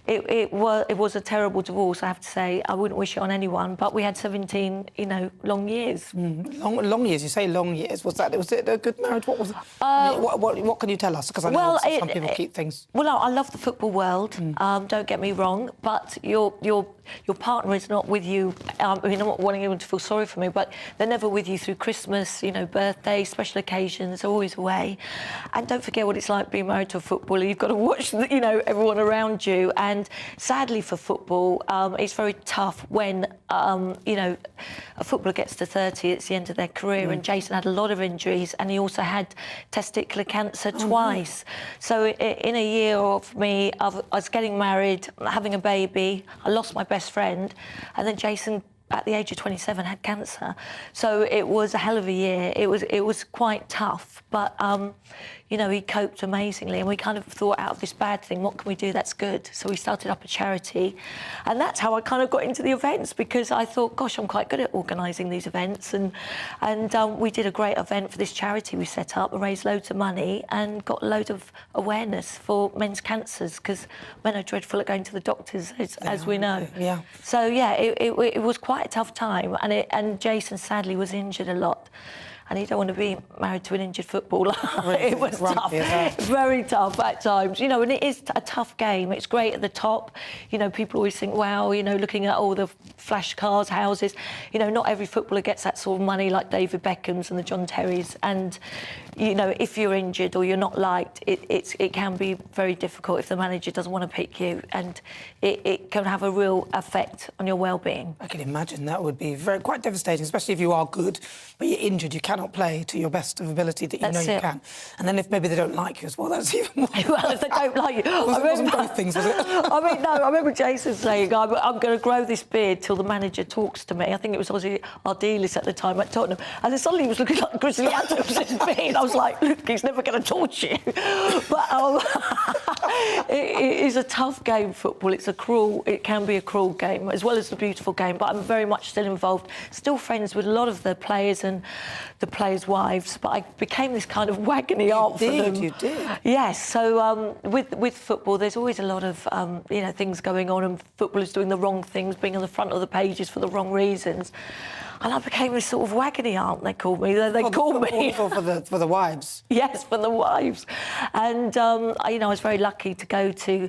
it was a terrible divorce, I have to say. I wouldn't wish it on anyone, but we had 17, long years. Long years. You say long years. Was it a good marriage? What was it? What can you tell us? Because I know some people keep things. Well, no, I love the football world. Don't get me wrong, but your partner is not with you. I'm not wanting anyone to feel sorry for me, but they're never with you through Christmas, birthdays, special occasions. They're always away. And don't forget what it's like being married to a footballer. You've got to watch, everyone around you. And sadly for football, it's very tough when, a footballer gets to 30, it's the end of their career. And Jason had a lot of injuries, and he also had testicular cancer twice. So in a year of me, I was getting married, having a baby, I lost my best friend, and then Jason, at the age of 27, had cancer. So it was a hell of a year. It was quite tough, but he coped amazingly, and we kind of thought, out of this bad thing, what can we do that's good? So we started up a charity, and that's how I kind of got into the events, because I thought, gosh, I'm quite good at organising these events, and we did a great event for this charity we set up, and raised loads of money and got loads of awareness for men's cancers, because men are dreadful at going to the doctors, as we know. Yeah. So yeah, it was quite a tough time, and Jason sadly was injured a lot. And you don't want to be married to an injured footballer. It was tough, very tough at times. And it is a tough game. It's great at the top. People always think, wow, looking at all the flash cars, houses. Not every footballer gets that sort of money like David Beckham's and the John Terrys. And, if you're injured or you're not liked, it can be very difficult if the manager doesn't want to pick you. And it can have a real effect on your well-being. I can imagine that would be quite devastating, especially if you are good, but you're injured. You cannot play to your best of ability that you can. And then if maybe they don't like you as well, that's even more. Well, if they don't like you. It wasn't both things, was it? I remember Jason saying, I'm going to grow this beard till the manager talks to me. I think it was obviously our dealers at the time at Tottenham. And then suddenly he was looking like Grizzly Adams' beard. I was like, look, he's never going to torture you. But it is a tough game, football. It can be a cruel game, as well as a beautiful game. But I'm very much still involved, still friends with a lot of the players and the players' wives, but I became this kind of wagony aunt for them. You did. Yes. So with football, there's always a lot of things going on, and footballers doing the wrong things, being on the front of the pages for the wrong reasons. And I became this sort of wagony aunt, they called me. They called me. For the wives? Yes, for the wives. And, I was very lucky to go to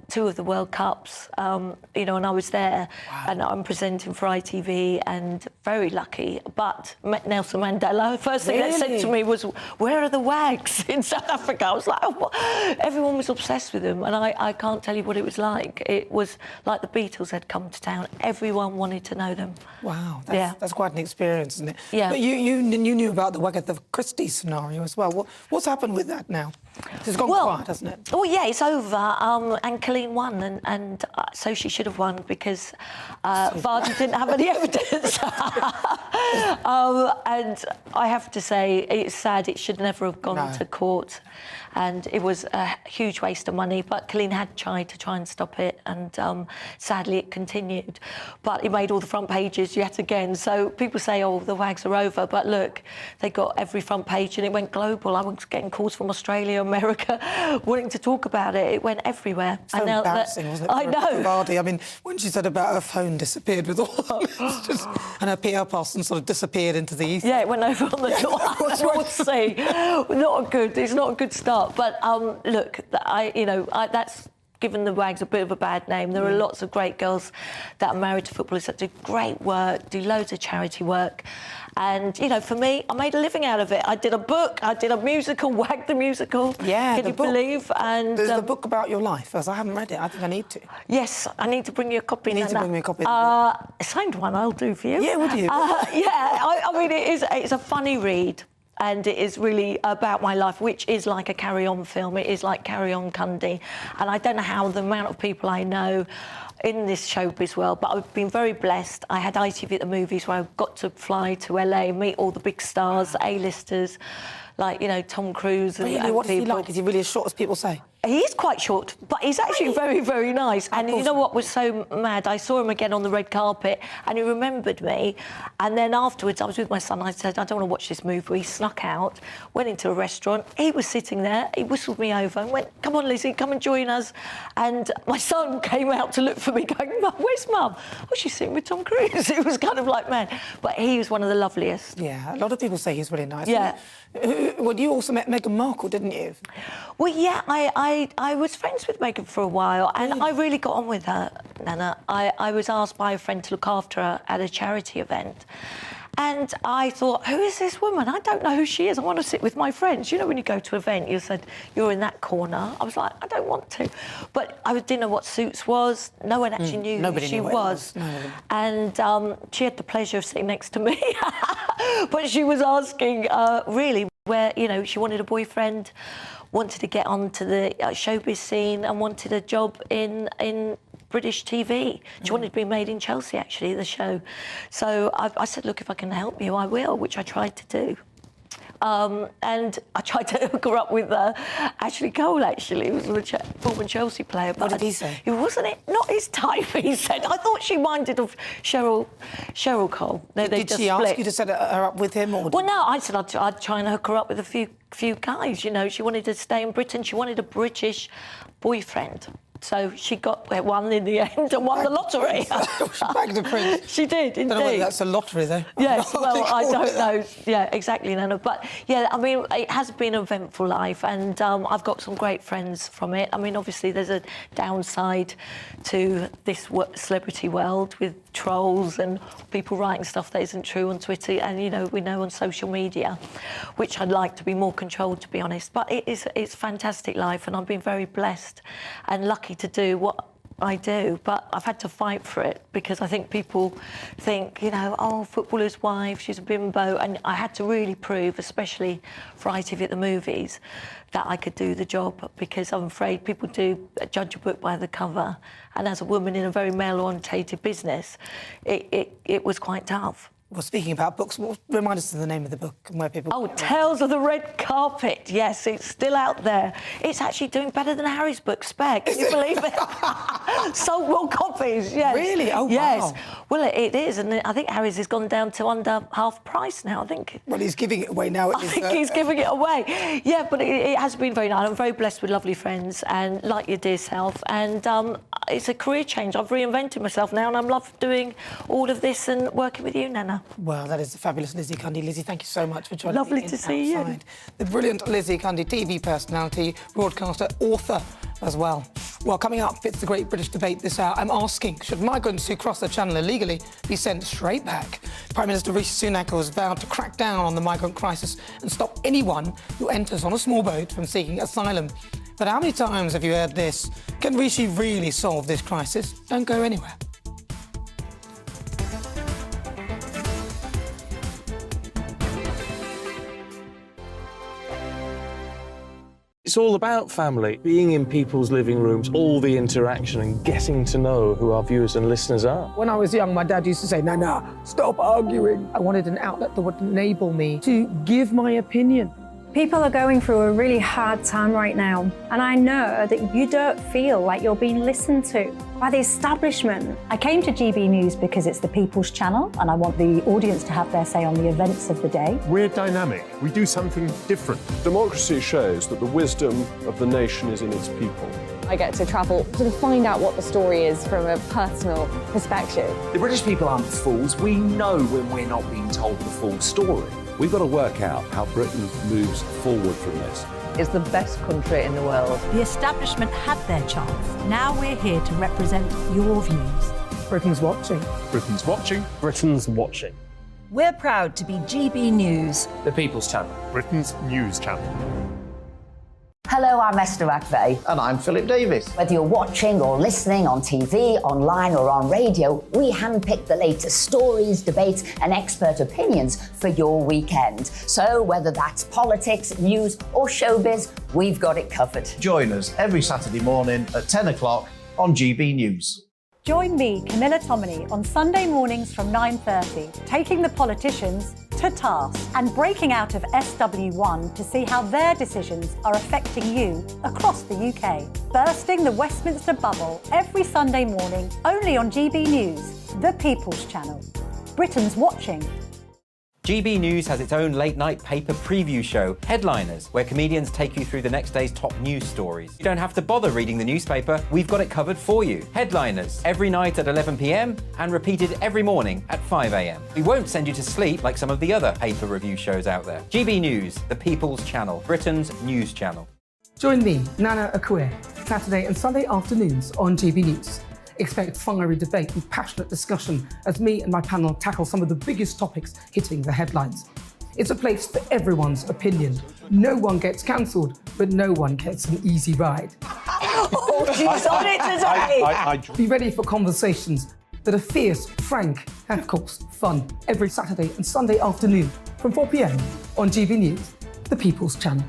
2 of the World Cups, and I was there. Wow. And I'm presenting for ITV, and very lucky. But met Nelson Mandela. First thing they said to me was, where are the wags in South Africa? I was like, oh, everyone was obsessed with him. And I can't tell you what it was like. It was like the Beatles had come to town. Everyone wanted to know them. Wow. That's quite an experience, isn't it? Yeah. But you knew about the Wagatha Christie scenario as well. What's happened with that now? It's gone quiet, hasn't it? Oh, yeah, it's over. And Colleen won, and so she should have won, because Vardy didn't have any evidence. And I have to say, it's sad. It should never have gone to court. And it was a huge waste of money, but Colleen had tried to stop it, and sadly it continued. But it made all the front pages yet again. So people say, oh, the wags are over, but look, they got every front page, and it went global. I was getting calls from Australia, America, wanting to talk about it. It went everywhere. So embarrassing, wasn't it? I know. Vardy. I mean, when she said about her phone disappeared with all and her PR person sort of disappeared into the ether. Yeah, it went over on the North Sea. It's not a good start. But look, that's given the wags a bit of a bad name. There are lots of great girls that are married to footballers that do great work, do loads of charity work. And, for me, I made a living out of it. I did a book, I did a musical, Wag the Musical. Yeah, Can you believe? And there's a book about your life, as I haven't read it. I think I need to. Yes, I need to bring you a copy. You need to bring me a copy. A signed one, I'll do for you. Yeah, would you? I mean, it's a funny read. and it is really about my life, which is like a carry-on film. It is like Carry On Cundy, and I don't know how the amount of people I know in this showbiz world, but I've been very blessed. I had ITV at the movies where I got to fly to LA, meet all the big stars, A-listers, like, you know, Tom Cruise and, Really? What is he people. like? Is he really as short as people say? He is quite short, but he's actually very, very nice. And you know what was so mad? I saw him again on the red carpet, and he remembered me. And then afterwards, I was with my son. I said, I don't want to watch this movie. He snuck out, went into a restaurant. He was sitting there. He whistled me over and went, "Come on, Lizzie, come and join us." And my son came out to look for me, going, "Mum, where's Mum?" "Oh, she's sitting with Tom Cruise." It was kind of like, man. But he was one of the loveliest. Yeah, a lot of people say he's really nice. Yeah. Well, you also met Meghan Markle, didn't you? Well, yeah, I was friends with Meghan for a while, and I really got on with her, Nana. I was asked by a friend to look after her at a charity event. And I thought, who is this woman? I don't know who she is. I want to sit with my friends. You know, when you go to an event, you said, you're in that corner. I was like, I don't want to. But I didn't know what Suits was. No one actually knew who she was. And she had the pleasure of sitting next to me. But she was asking, really, where, you know, she wanted a boyfriend, wanted to get onto the showbiz scene and wanted a job in British TV. She wanted to be made in Chelsea, actually, the show. So I said, look, if I can help you, I will, which I tried to do. And I tried to hook her up with Ashley Cole, actually, who was a former Chelsea player. But what did he say? It wasn't not his type, he said. I thought she minded of Cheryl Cole. Did she ask you to set her up with him? Or well, no, I said I'd try and hook her up with a few guys, you know. She wanted to stay in Britain. She wanted a British boyfriend. So she got one in the end and won the lottery. She bagged a prince. She did, indeed. I don't know whether that's a lottery, though. Yes, well, I don't know. Yeah, exactly, Nana. But, yeah, I mean, it has been an eventful life, and I've got some great friends from it. I mean, obviously, there's a downside to this celebrity world with trolls and people writing stuff that isn't true on Twitter, and, you know, we know on social media, which I'd like to be more controlled, to be honest. But it's a fantastic life, and I've been very blessed and lucky to do what I do, but I've had to fight for it because I think people think, you know, oh, footballer's wife, she's a bimbo, and I had to really prove, especially for ITV at the movies, that I could do the job, because I'm afraid people do judge a book by the cover, and as a woman in a very male-orientated business, it was quite tough. Well, speaking about books, remind us of the name of the book and where people... Oh, Tales of the Red Carpet. Yes, it's still out there. It's actually doing better than Harry's book, Spare. Can you believe it? Sold more copies, yes. Really? Oh, yes. wow. Well, it is, and I think Harry's has gone down to under half price now, I think. Well, he's giving it away now. I think he's giving it away. Yeah, but it has been very nice. I'm very blessed with lovely friends, and like your dear self, and it's a career change. I've reinvented myself now, and I love doing all of this and working with you, Nana. Well, that is the fabulous Lizzie Cundy. Lizzie, thank you so much for joining Lovely me. to see you. The brilliant Lizzie Cundy, TV personality, broadcaster, author as well. Well, coming up, it's the Great British Debate this hour. I'm asking, should migrants who cross the channel illegally be sent straight back? Prime Minister Rishi Sunak has vowed to crack down on the migrant crisis and stop anyone who enters on a small boat from seeking asylum. But how many times have you heard this? Can Rishi really solve this crisis? Don't go anywhere. It's all about family, being in people's living rooms, all the interaction and getting to know who our viewers and listeners are. When I was young, my dad used to say, Nana, stop arguing. I wanted an outlet that would enable me to give my opinion. People are going through a really hard time right now, and I know that you don't feel like you're being listened to by the establishment. I came to GB News because it's the People's Channel, and I want the audience to have their say on the events of the day. We're dynamic. We do something different. Democracy shows that the wisdom of the nation is in its people. I get to travel to find out what the story is from a personal perspective. The British people aren't fools. We know when we're not being told the full story. We've got to work out how Britain moves forward from this. It's the best country in the world. The establishment had their chance. Now we're here to represent your views. Britain's watching. Britain's watching. Britain's watching. We're proud to be GB News. The People's Channel. Britain's news channel. Hello, I'm Esther McVeigh. And I'm Philip Davis. Whether you're watching or listening on TV, online or on radio, we handpick the latest stories, debates and expert opinions for your weekend. So whether that's politics, news or showbiz, we've got it covered. Join us every Saturday morning at 10 o'clock on GB News. Join me, Camilla Tominey, on Sunday mornings from 9:30, taking the politicians to task and breaking out of SW1 to see how their decisions are affecting you across the UK. Bursting the Westminster bubble every Sunday morning, only on GB News, the People's Channel. Britain's watching. GB News has its own late-night paper preview show, Headliners, where comedians take you through the next day's top news stories. You don't have to bother reading the newspaper, we've got it covered for you. Headliners, every night at 11 p.m. and repeated every morning at 5 a.m. We won't send you to sleep like some of the other paper review shows out there. GB News, the People's Channel, Britain's news channel. Join me, Nana Akua, Saturday and Sunday afternoons on GB News. Expect fiery debate and passionate discussion as me and my panel tackle some of the biggest topics hitting the headlines. It's a place for everyone's opinion. No one gets cancelled, but no one gets an easy ride. Oh, she's on it today! Be ready for conversations that are fierce, frank, and of course, fun. Every Saturday and Sunday afternoon from 4 p.m. on GB News, the People's Channel.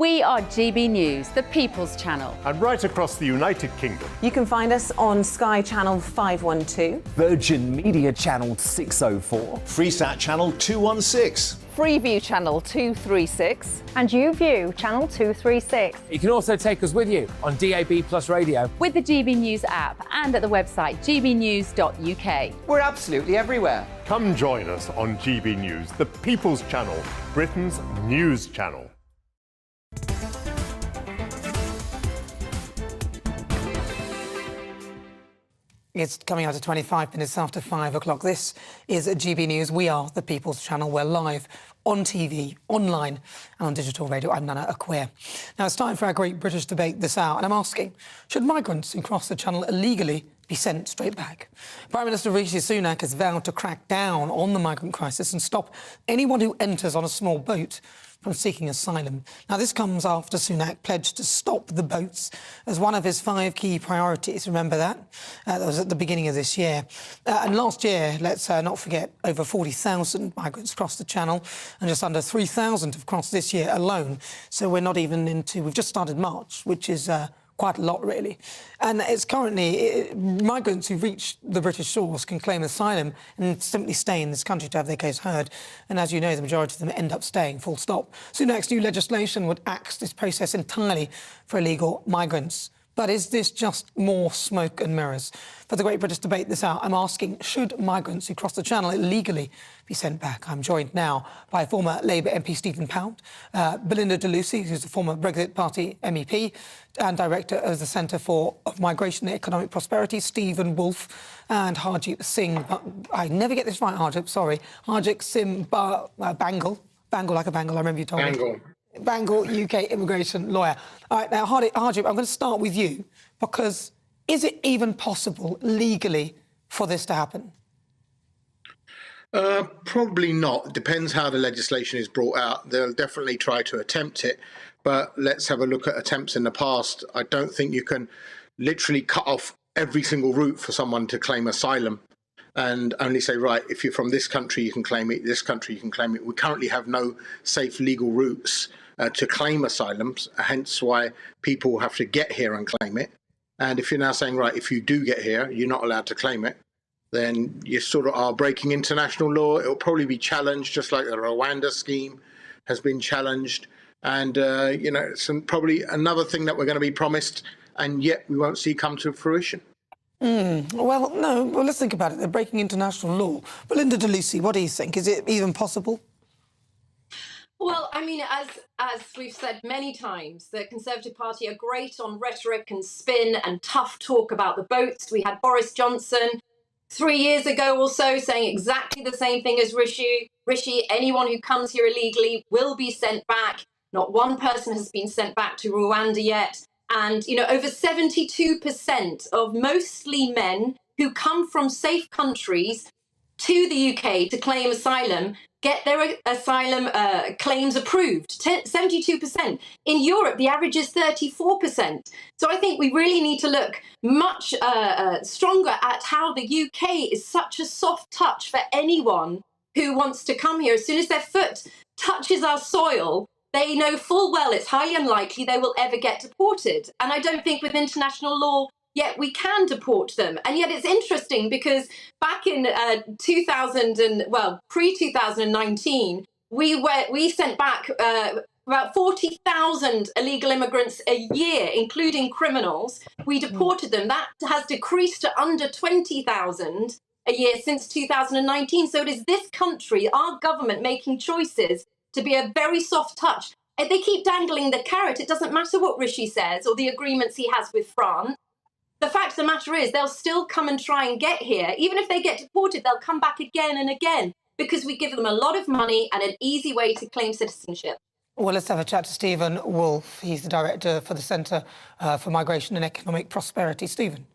We are GB News, the People's Channel. And right across the United Kingdom. You can find us on Sky Channel 512. Virgin Media Channel 604. Freesat Channel 216. Freeview Channel 236. And YouView Channel 236. You can also take us with you on DAB Plus Radio. With the GB News app and at the website gbnews.uk. We're absolutely everywhere. Come join us on GB News, the People's Channel, Britain's news channel. It's coming out at 25 minutes after 5 o'clock. This is GB News. We are the People's Channel. We're live on TV, online and on digital radio. I'm Nana Akua. Now, it's time for our great British debate this hour, and I'm asking, should migrants who cross the Channel illegally be sent straight back? Prime Minister Rishi Sunak has vowed to crack down on the migrant crisis and stop anyone who enters on a small boat from seeking asylum. Now, this comes after Sunak pledged to stop the boats as one of his 5 key priorities. Remember that? That was at the beginning of this year. And last year, let's not forget, over 40,000 migrants crossed the Channel, and just under 3,000 have crossed this year alone. So we're not even into... We've just started March, which is... quite a lot, really. And it's currently migrants who reach the British shores can claim asylum and simply stay in this country to have their case heard. And as you know, the majority of them end up staying, full stop. Sunak's new legislation would axe this process entirely for illegal migrants. But is this just more smoke and mirrors? For the Great British Debate this hour, I'm asking, should migrants who cross the Channel illegally be sent back? I'm joined now by former Labour MP Stephen Pound, Belinda de Lucy, who's a former Brexit Party MEP and Director of the Centre for Migration and Economic Prosperity, Stephen Wolfe, and Harjit Singh. I never get this right, Harjit, sorry. Harjit Singh Bangle. Bangle like a bangle, I remember you told me. Bangle, UK immigration lawyer. All right, now, Harjit, I'm going to start with you, because is it even possible legally for this to happen? Probably not. It depends how the legislation is brought out. They'll definitely try to attempt it, but let's have a look at attempts in the past. I don't think you can literally cut off every single route for someone to claim asylum and only say, right, if you're from this country, you can claim it, this country, you can claim it. We currently have no safe legal routes to claim asylums, hence why people have to get here and claim it. And if you're now saying, right, if you do get here, you're not allowed to claim it, then you sort of are breaking international law. It'll probably be challenged, just like the Rwanda scheme has been challenged. And, you know, it's probably another thing that we're going to be promised, and yet we won't see come to fruition. Well, no, well, let's think about it. They're breaking international law. Belinda de Lucy, what do you think? Is it even possible? Well, I mean, as we've said many times, the Conservative Party are great on rhetoric and spin and tough talk about the boats. We had Boris Johnson 3 years ago or so saying exactly the same thing as Rishi. Anyone who comes here illegally will be sent back. Not one person has been sent back to Rwanda yet. And, you know, over 72% of mostly men who come from safe countries to the UK to claim asylum get their asylum claims approved, 72%. In Europe, the average is 34%. So I think we really need to look much stronger at how the UK is such a soft touch for anyone who wants to come here. As soon as their foot touches our soil, they know full well it's highly unlikely they will ever get deported. And I don't think with international law, yet we can deport them. And yet it's interesting because back in pre-2019, we sent back about 40,000 illegal immigrants a year, including criminals. We deported them. That has decreased to under 20,000 a year since 2019. So it is this country, our government, making choices to be a very soft touch. And they keep dangling the carrot. It doesn't matter what Rishi says or the agreements he has with France. The fact of the matter is they'll still come and try and get here. Even if they get deported, they'll come back again and again because we give them a lot of money and an easy way to claim citizenship. Well, let's have a chat to Stephen Wolfe. He's the director for the Centre for Migration and Economic Prosperity. Stephen.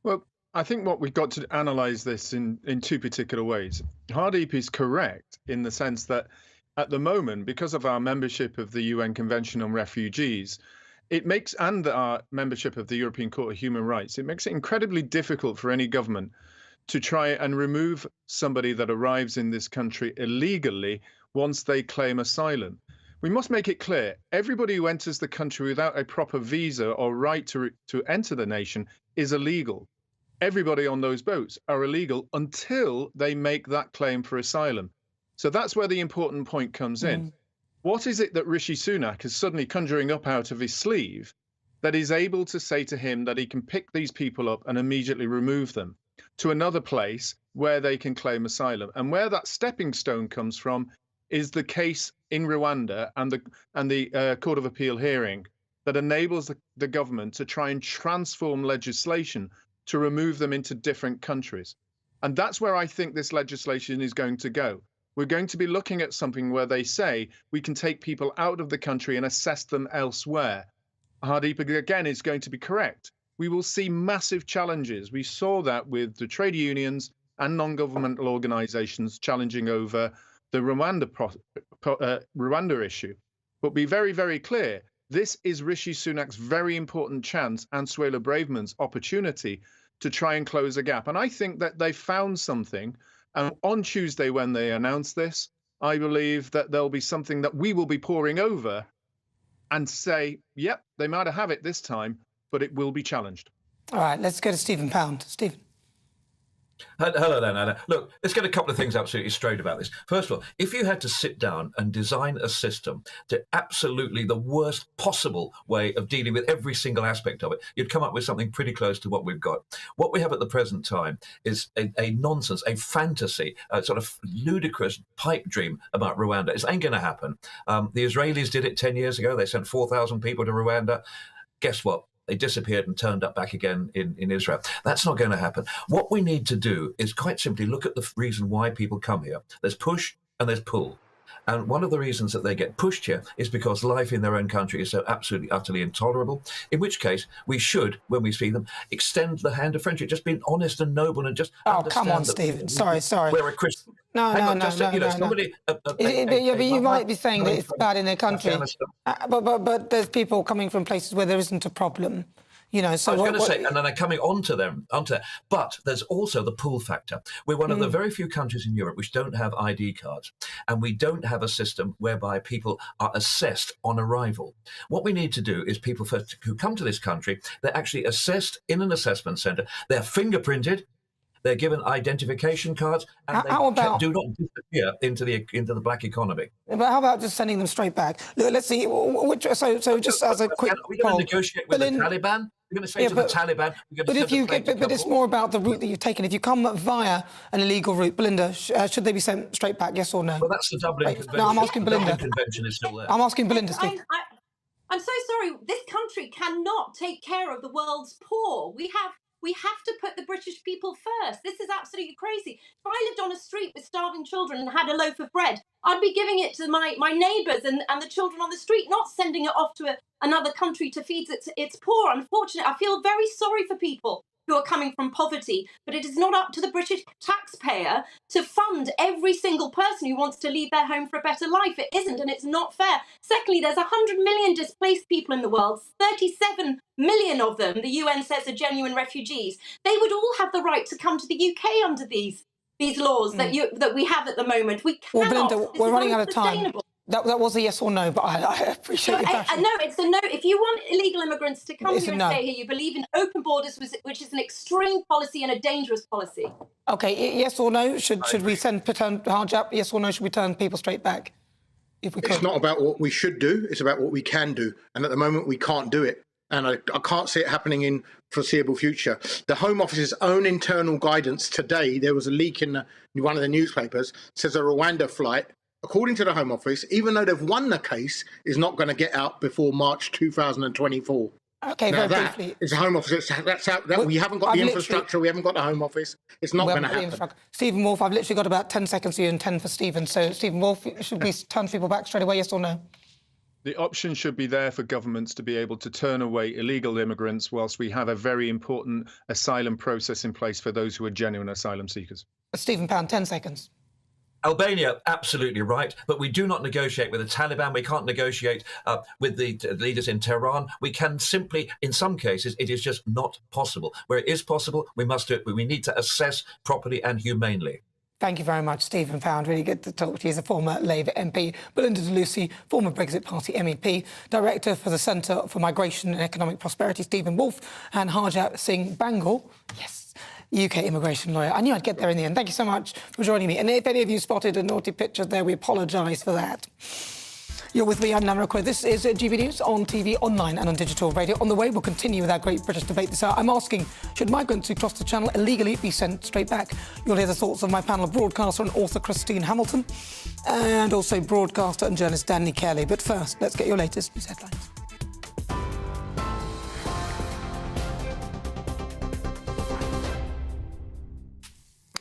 Well, I think what we've got to analyse this in two particular ways. Hardeep is correct in the sense that at the moment, because of our membership of the UN Convention on Refugees, it makes, and our membership of the European Court of Human Rights, it makes it incredibly difficult for any government to try and remove somebody that arrives in this country illegally once they claim asylum. We must make it clear, everybody who enters the country without a proper visa or right to enter the nation is illegal. Everybody on those boats are illegal until they make that claim for asylum. So that's where the important point comes in. What is it that Rishi Sunak is suddenly conjuring up out of his sleeve that is able to say to him that he can pick these people up and immediately remove them to another place where they can claim asylum? And where that stepping stone comes from is the case in Rwanda and the Court of Appeal hearing that enables the government to try and transform legislation to remove them into different countries. And that's where I think this legislation is going to go. We're going to be looking at something where they say we can take people out of the country and assess them elsewhere. Hardeep, again, is going to be correct. We will see massive challenges. We saw that with the trade unions and non-governmental organisations challenging over the Rwanda issue. But be very, very clear, this is Rishi Sunak's very important chance and Suella Braverman's opportunity to try and close a gap. And I think that they found something. And on Tuesday, when they announce this, I believe that there'll be something that we will be poring over and say, yep, they might have it this time, but it will be challenged. All right, let's go to Stephen Pound. Stephen. Hello there, Nana. Look, let's get a couple of things absolutely straight about this. First of all, if you had to sit down and design a system to absolutely the worst possible way of dealing with every single aspect of it, you'd come up with something pretty close to what we've got. What we have at the present time is a nonsense, a fantasy, a sort of ludicrous pipe dream about Rwanda. It ain't going to happen. The Israelis did it 10 years ago. They sent 4,000 people to Rwanda. Guess what? They disappeared and turned up back again in Israel. That's not going to happen. What we need to do is quite simply look at the reason why people come here. There's push and there's pull. And one of the reasons that they get pushed here is because life in their own country is so absolutely, utterly intolerable, in which case we should, when we see them, extend the hand of friendship, just being honest and noble and just understand. Come on, Stephen. Sorry. We're a Christian. No. But you might be saying that it's bad in their country. But there's people coming from places where there isn't a problem. So I was going to say, and then they're coming onto them. But there's also the pull factor. We're one of the very few countries in Europe which don't have ID cards, and we don't have a system whereby people are assessed on arrival. What we need to do is people first who come to this country, they're actually assessed in an assessment centre. They're fingerprinted. They're given identification cards, and they do not disappear into the black economy. But how about just sending them straight back? Let's see. So just as a quick poll, are we going to negotiate with the Taliban? We're going to say to the Taliban. But it's more about the route that you've taken. If you come via an illegal route, Belinda, should they be sent straight back? Yes or no? Well, that's the Dublin Convention. No, I'm asking Belinda. The Dublin Convention is still there. I'm asking Belinda. I'm so sorry. This country cannot take care of the world's poor. We have to put the British people first. This is absolutely crazy. If I lived on a street with starving children and had a loaf of bread, I'd be giving it to my neighbours and the children on the street, not sending it off to another country to feed its poor. Unfortunately, I feel very sorry for people who are coming from poverty. But it is not up to the British taxpayer to fund every single person who wants to leave their home for a better life. It isn't, and it's not fair. Secondly, there's 100 million displaced people in the world. 37 million of them, the UN says, are genuine refugees. They would all have the right to come to the UK under these laws that we have at the moment. We cannot. Well, Belinda, we're running out of time. That was a yes or no, but I appreciate your passion. No, it's a no. If you want illegal immigrants to come here and stay here, you believe in open borders, which is an extreme policy and a dangerous policy. Okay, yes or no? Should we turn Harjap? Yes or no? Should we turn people straight back? If we could. It's not about what we should do. It's about what we can do. And at the moment, we can't do it. And I can't see it happening in foreseeable future. The Home Office's own internal guidance today, there was a leak in one of the newspapers, says a Rwanda flight, according to the Home Office, even though they've won the case, is not going to get out before March 2024. Okay, now very that briefly. is a Home Office. That's how we haven't got the infrastructure. We haven't got the Home Office. It's not going to happen. Stephen Wolf, I've literally got about 10 seconds for you and 10 for Stephen. So, Stephen Wolf, should we turn people back straight away? Yes or no? The option should be there for governments to be able to turn away illegal immigrants whilst we have a very important asylum process in place for those who are genuine asylum seekers. Stephen Pound, 10 seconds. Albania, absolutely right, but we do not negotiate with the Taliban. We can't negotiate with the leaders in Tehran. We can simply, in some cases, it is just not possible. Where it is possible, we must do it, but we need to assess properly and humanely. Thank you very much, Stephen Pound. Really good to talk to you. He's a former Labour MP. Belinda de Lucy, former Brexit Party MEP, Director for the Centre for Migration and Economic Prosperity, Stephen Wolf, and Harjap Singh Bangal. Yes. UK immigration lawyer. I knew I'd get there in the end. Thank you so much for joining me. And if any of you spotted a naughty picture there, we apologise for that. You're with me, I'm Nana Akua. This is GB News on TV, online and on digital radio. On the way, we'll continue with our great British debate this hour. I'm asking, should migrants who cross the channel illegally be sent straight back? You'll hear the thoughts of my panel of broadcaster and author Christine Hamilton, and also broadcaster and journalist Danny Kelly. But first, let's get your latest news headlines.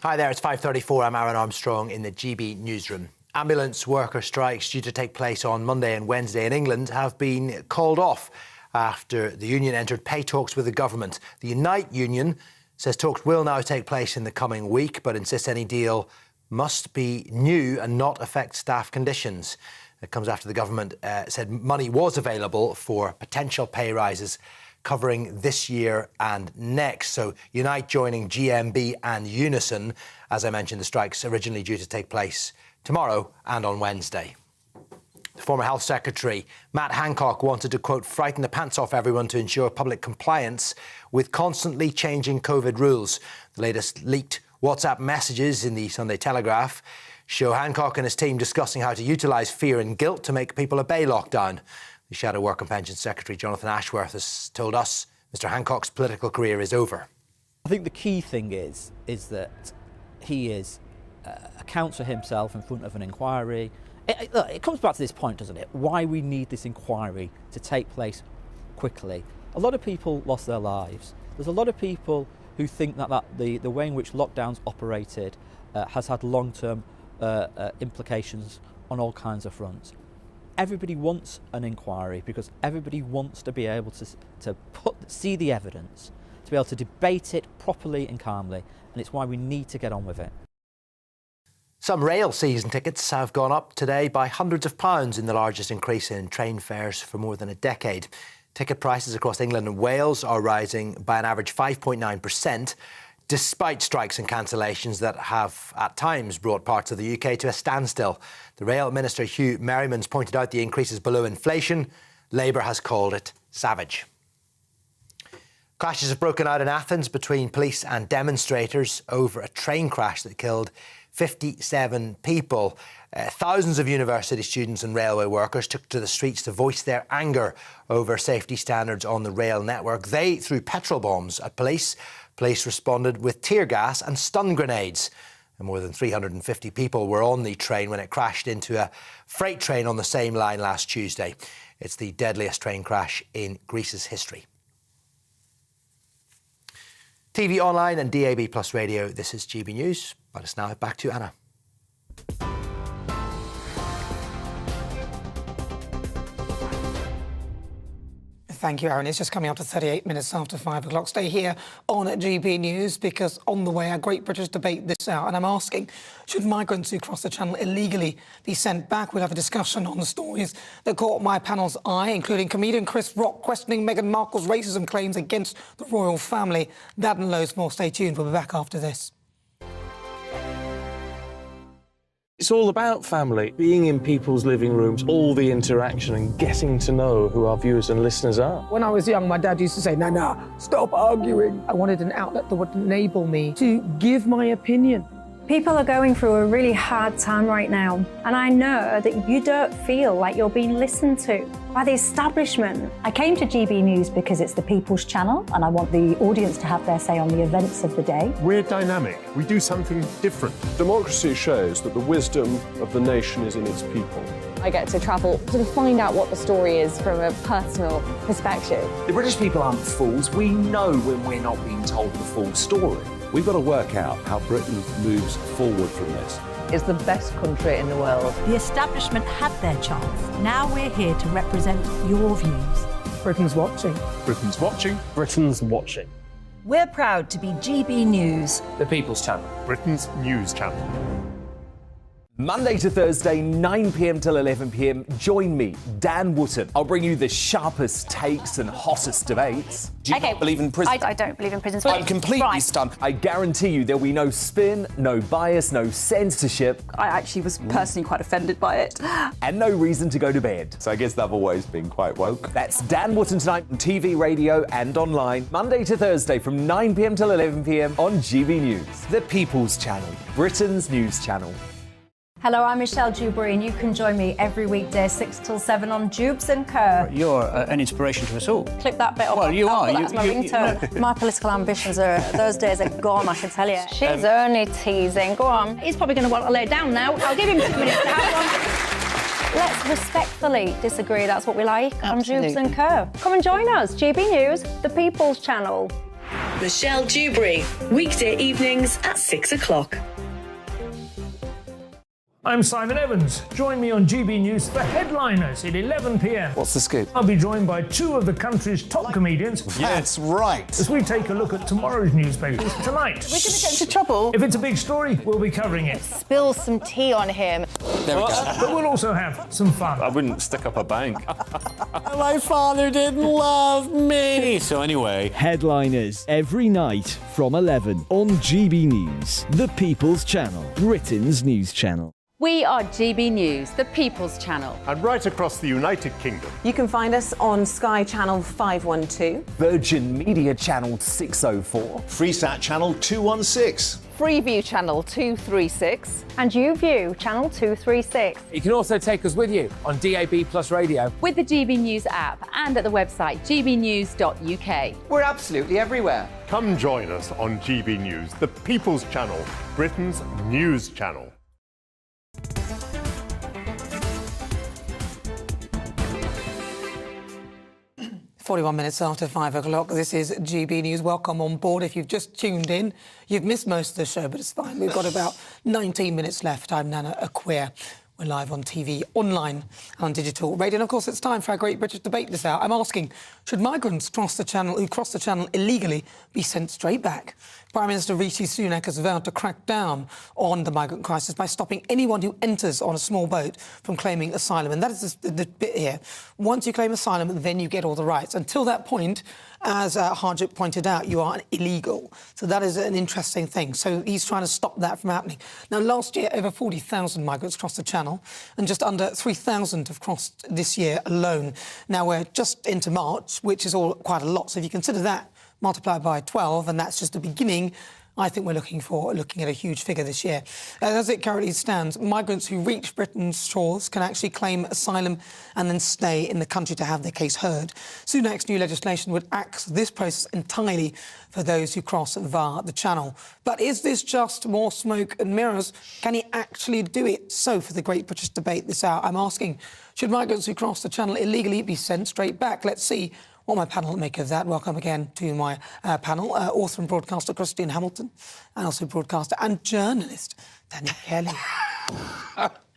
Hi there, it's 5:34. I'm Aaron Armstrong in the GB newsroom. Ambulance worker strikes due to take place on Monday and Wednesday in England have been called off after the union entered pay talks with the government. The Unite union says talks will now take place in the coming week, but insists any deal must be new and not affect staff conditions. It comes after the government said money was available for potential pay rises covering this year and next. So Unite joining GMB and Unison. As I mentioned, the strike's originally due to take place tomorrow and on Wednesday. The former Health Secretary, Matt Hancock, wanted to, quote, frighten the pants off everyone to ensure public compliance with constantly changing COVID rules. The latest leaked WhatsApp messages in the Sunday Telegraph show Hancock and his team discussing how to utilise fear and guilt to make people obey lockdown. The Shadow Work and Pensions Secretary, Jonathan Ashworth, has told us Mr Hancock's political career is over. I think the key thing is that he accounts for himself in front of an inquiry. It comes back to this point, doesn't it? Why we need this inquiry to take place quickly. A lot of people lost their lives. There's a lot of people who think that the way in which lockdowns operated has had long-term implications on all kinds of fronts. Everybody wants an inquiry because everybody wants to be able to see the evidence, to be able to debate it properly and calmly, and it's why we need to get on with it. Some rail season tickets have gone up today by hundreds of pounds in the largest increase in train fares for more than a decade. Ticket prices across England and Wales are rising by an average 5.9%, despite strikes and cancellations that have at times brought parts of the UK to a standstill. The Rail Minister Hugh Merriman's pointed out the increase is below inflation. Labour has called it savage. Clashes have broken out in Athens between police and demonstrators over a train crash that killed 57 people. Thousands of university students and railway workers took to the streets to voice their anger over safety standards on the rail network. They threw petrol bombs at police. Police responded with tear gas and stun grenades. And more than 350 people were on the train when it crashed into a freight train on the same line last Tuesday. It's the deadliest train crash in Greece's history. TV, online and DAB+ radio, this is GB News. But it's now back to Anna. Thank you, Aaron. It's just coming up to 38 minutes after 5 o'clock. Stay here on GB News because on the way, our Great British Debate this hour. And I'm asking, should migrants who cross the channel illegally be sent back? We'll have a discussion on the stories that caught my panel's eye, including comedian Chris Rock questioning Meghan Markle's racism claims against the royal family. That and loads more. Stay tuned. We'll be back after this. It's all about family, being in people's living rooms, all the interaction and getting to know who our viewers and listeners are. When I was young, my dad used to say, Nana, stop arguing. I wanted an outlet that would enable me to give my opinion. People are going through a really hard time right now, and I know that you don't feel like you're being listened to by the establishment. I came to GB News because it's the People's Channel, and I want the audience to have their say on the events of the day. We're dynamic. We do something different. Democracy shows that the wisdom of the nation is in its people. I get to travel to find out what the story is from a personal perspective. The British people aren't fools. We know when we're not being told the full story. We've got to work out how Britain moves forward from this. It's the best country in the world. The establishment had their chance. Now we're here to represent your views. Britain's watching. Britain's watching. Britain's watching. We're proud to be GB News. The People's Channel. Britain's news channel. Monday to Thursday, 9 p.m. till 11 p.m. Join me, Dan Wootton. I'll bring you the sharpest takes and hottest debates. Do you not believe in prison? I don't believe in prisons. I'm completely stunned. I guarantee you there'll be no spin, no bias, no censorship. I actually was personally quite offended by it. And no reason to go to bed. So I guess they've always been quite woke. That's Dan Wootton tonight on TV, radio and online. Monday to Thursday from 9 p.m. till 11 p.m. on GB News. The People's Channel, Britain's news channel. Hello, I'm Michelle Dewberry, and you can join me every weekday 6 till 7 on Jubes and Kerr. You're an inspiration to us all. Clip that bit up. Well, you are. That's my ringtone. My political ambitions are, those days are gone, I can tell you. She's only teasing. Go on. He's probably going to want to lay down now. I'll give him 2 minutes to have one. Let's respectfully disagree. That's what we like on Jubes and Kerr. Come and join us. GB News, the People's Channel. Michelle Dewberry, weekday evenings at 6 o'clock. I'm Simon Evans. Join me on GB News for Headliners at 11 p.m. What's the scoop? I'll be joined by 2 of the country's top comedians. That's right. As we take a look at tomorrow's newspapers tonight. We're going to get into trouble. If it's a big story, we'll be covering it. Spill some tea on him. There we go. But we'll also have some fun. I wouldn't stick up a bank. My father didn't love me. So anyway. Headliners every night from 11 on GB News, the People's Channel, Britain's news channel. We are GB News, the People's Channel. And right across the United Kingdom. You can find us on Sky Channel 512. Virgin Media Channel 604. Freesat Channel 216. Freeview Channel 236. And YouView Channel 236. You can also take us with you on DAB Plus Radio. With the GB News app and at the website gbnews.uk. We're absolutely everywhere. Come join us on GB News, the People's Channel, Britain's news channel. 41 minutes after 5 o'clock. This is GB News. Welcome on board. If you've just tuned in, you've missed most of the show, but it's fine. We've got about 19 minutes left. I'm Nana Akua. We're live on TV, online, and on digital radio. And of course, it's time for our Great British Debate this hour. I'm asking, should migrants who cross the channel illegally be sent straight back? Prime Minister Rishi Sunak has vowed to crack down on the migrant crisis by stopping anyone who enters on a small boat from claiming asylum. And that is the bit here. Once you claim asylum, then you get all the rights. Until that point, as Harjit pointed out, you are illegal. So that is an interesting thing. So he's trying to stop that from happening. Now, last year, over 40,000 migrants crossed the channel, and just under 3,000 have crossed this year alone. Now, we're just into March, which is all quite a lot. So if you consider that multiplied by 12, and that's just the beginning, I think we're looking at a huge figure this year. As it currently stands, migrants who reach Britain's shores can actually claim asylum and then stay in the country to have their case heard. Sunak's new legislation would axe this process entirely for those who cross via the channel. But is this just more smoke and mirrors? Can he actually do it? So for the Great British Debate this hour, I'm asking, should migrants who cross the channel illegally be sent straight back? Let's see what my panel make of that. Welcome again to my panel, author and broadcaster Christine Hamilton, and also broadcaster and journalist Daniel Kelly.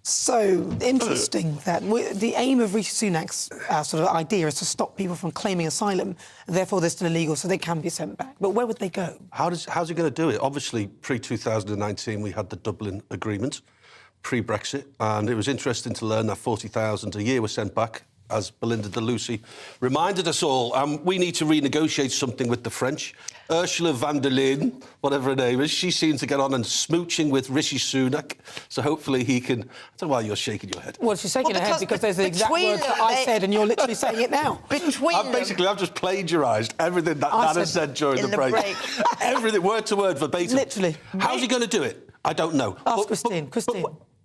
So interesting that the aim of Rishi Sunak's sort of idea is to stop people from claiming asylum, and therefore they're still illegal, so they can be sent back. But where would they go? How's he going to do it? Obviously, pre-2019, we had the Dublin Agreement, pre-Brexit, and it was interesting to learn that 40,000 a year were sent back, as Belinda de Lucy reminded us all. We need to renegotiate something with the French. Ursula von der Leyen, whatever her name is, she seems to get on and smooching with Rishi Sunak, so hopefully he can... I don't know why you're shaking your head. Well, she's shaking her head because there's the exact words that I said, and you're literally saying it now. I've just plagiarised everything that Nana said during the break. Everything, word to word, verbatim. Literally. How's he going to do it? I don't know. Ask Christine.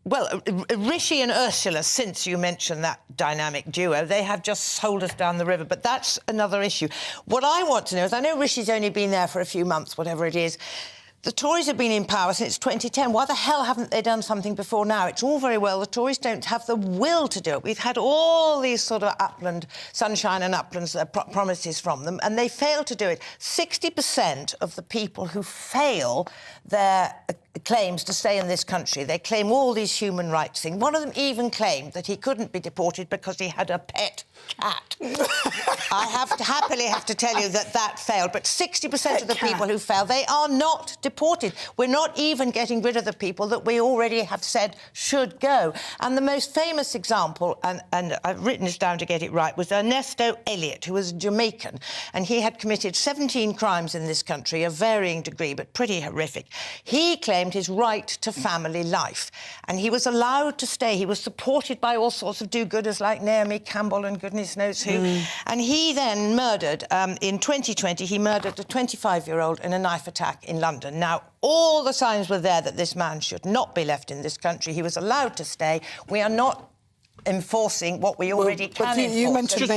Well, Rishi and Ursula, since you mentioned that dynamic duo, they have just sold us down the river, but that's another issue. What I want to know is, I know Rishi's only been there for a few months, whatever it is. The Tories have been in power since 2010. Why the hell haven't they done something before now? It's all very well. The Tories don't have the will to do it. We've had all these sort of upland, sunshine and uplands promises from them, and they fail to do it. 60% of the people who fail their claims to stay in this country, they claim all these human rights things. One of them even claimed that he couldn't be deported because he had a pet cat. I happily have to tell you that failed, but 60% of the people who fail, they are not deported. We're not even getting rid of the people that we already have said should go. And the most famous example, and I've written this down to get it right, was Ernesto Elliott, who was Jamaican, and he had committed 17 crimes in this country, of varying degree, but pretty horrific. He claimed his right to family life, and he was allowed to stay. He was supported by all sorts of do-gooders like Naomi Campbell and goodness knows who. And he then murdered, in 2020, he murdered a 25-year-old in a knife attack in London. Now, all the signs were there that this man should not be left in this country. He was allowed to stay. We are not enforcing what we already can enforce. You mentioned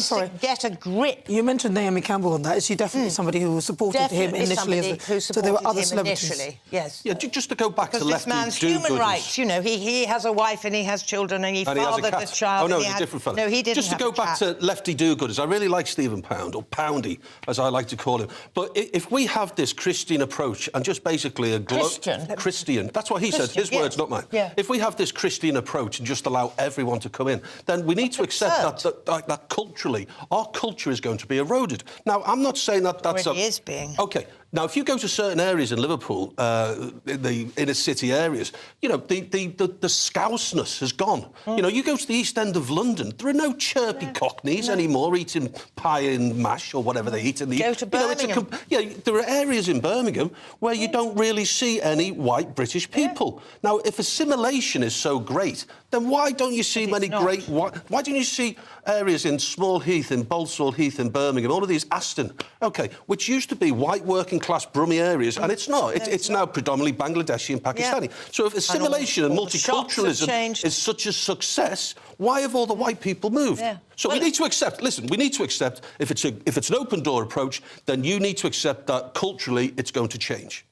to get a grip. You mentioned Naomi Campbell on that. Is she definitely somebody who supported him initially? So there were other celebrities. Initially, yes. Yeah, just to go back to lefty this man's do-gooders. human rights, you know, he has a wife and he has children and he fathered the child. Oh, no, he's a different fellow. No, he didn't. Just to go back to lefty do-gooders, I really like Stephen Pound, or Poundy, as I like to call him. But if we have this Christian approach and just basically a... Christian. That's what he said. His words, not mine. Yeah. If we have this Christian approach and just allow everyone to come in, then we need to accept that culturally, our culture is going to be eroded. Now, I'm not saying that's... Already is being. OK. Now, if you go to certain areas in Liverpool, in the inner-city areas, you know, the Scouseness has gone. You know, you go to the East End of London, there are no chirpy cockneys anymore eating pie and mash or whatever they eat in the... Go to Birmingham. There are areas in Birmingham where you don't really see any white British people. Now, if assimilation is so great, then why don't you see many great... Why don't you see areas in Small Heath, in Balsall Heath, in Birmingham, all of these, Aston, OK, which used to be white working-class Brummie areas, and it's not. It's now predominantly Bangladeshi and Pakistani. So if assimilation and multiculturalism is such a success, why have all the white people moved? So we need to accept... Listen, we need to accept, if it's an open-door approach, then you need to accept that culturally it's going to change.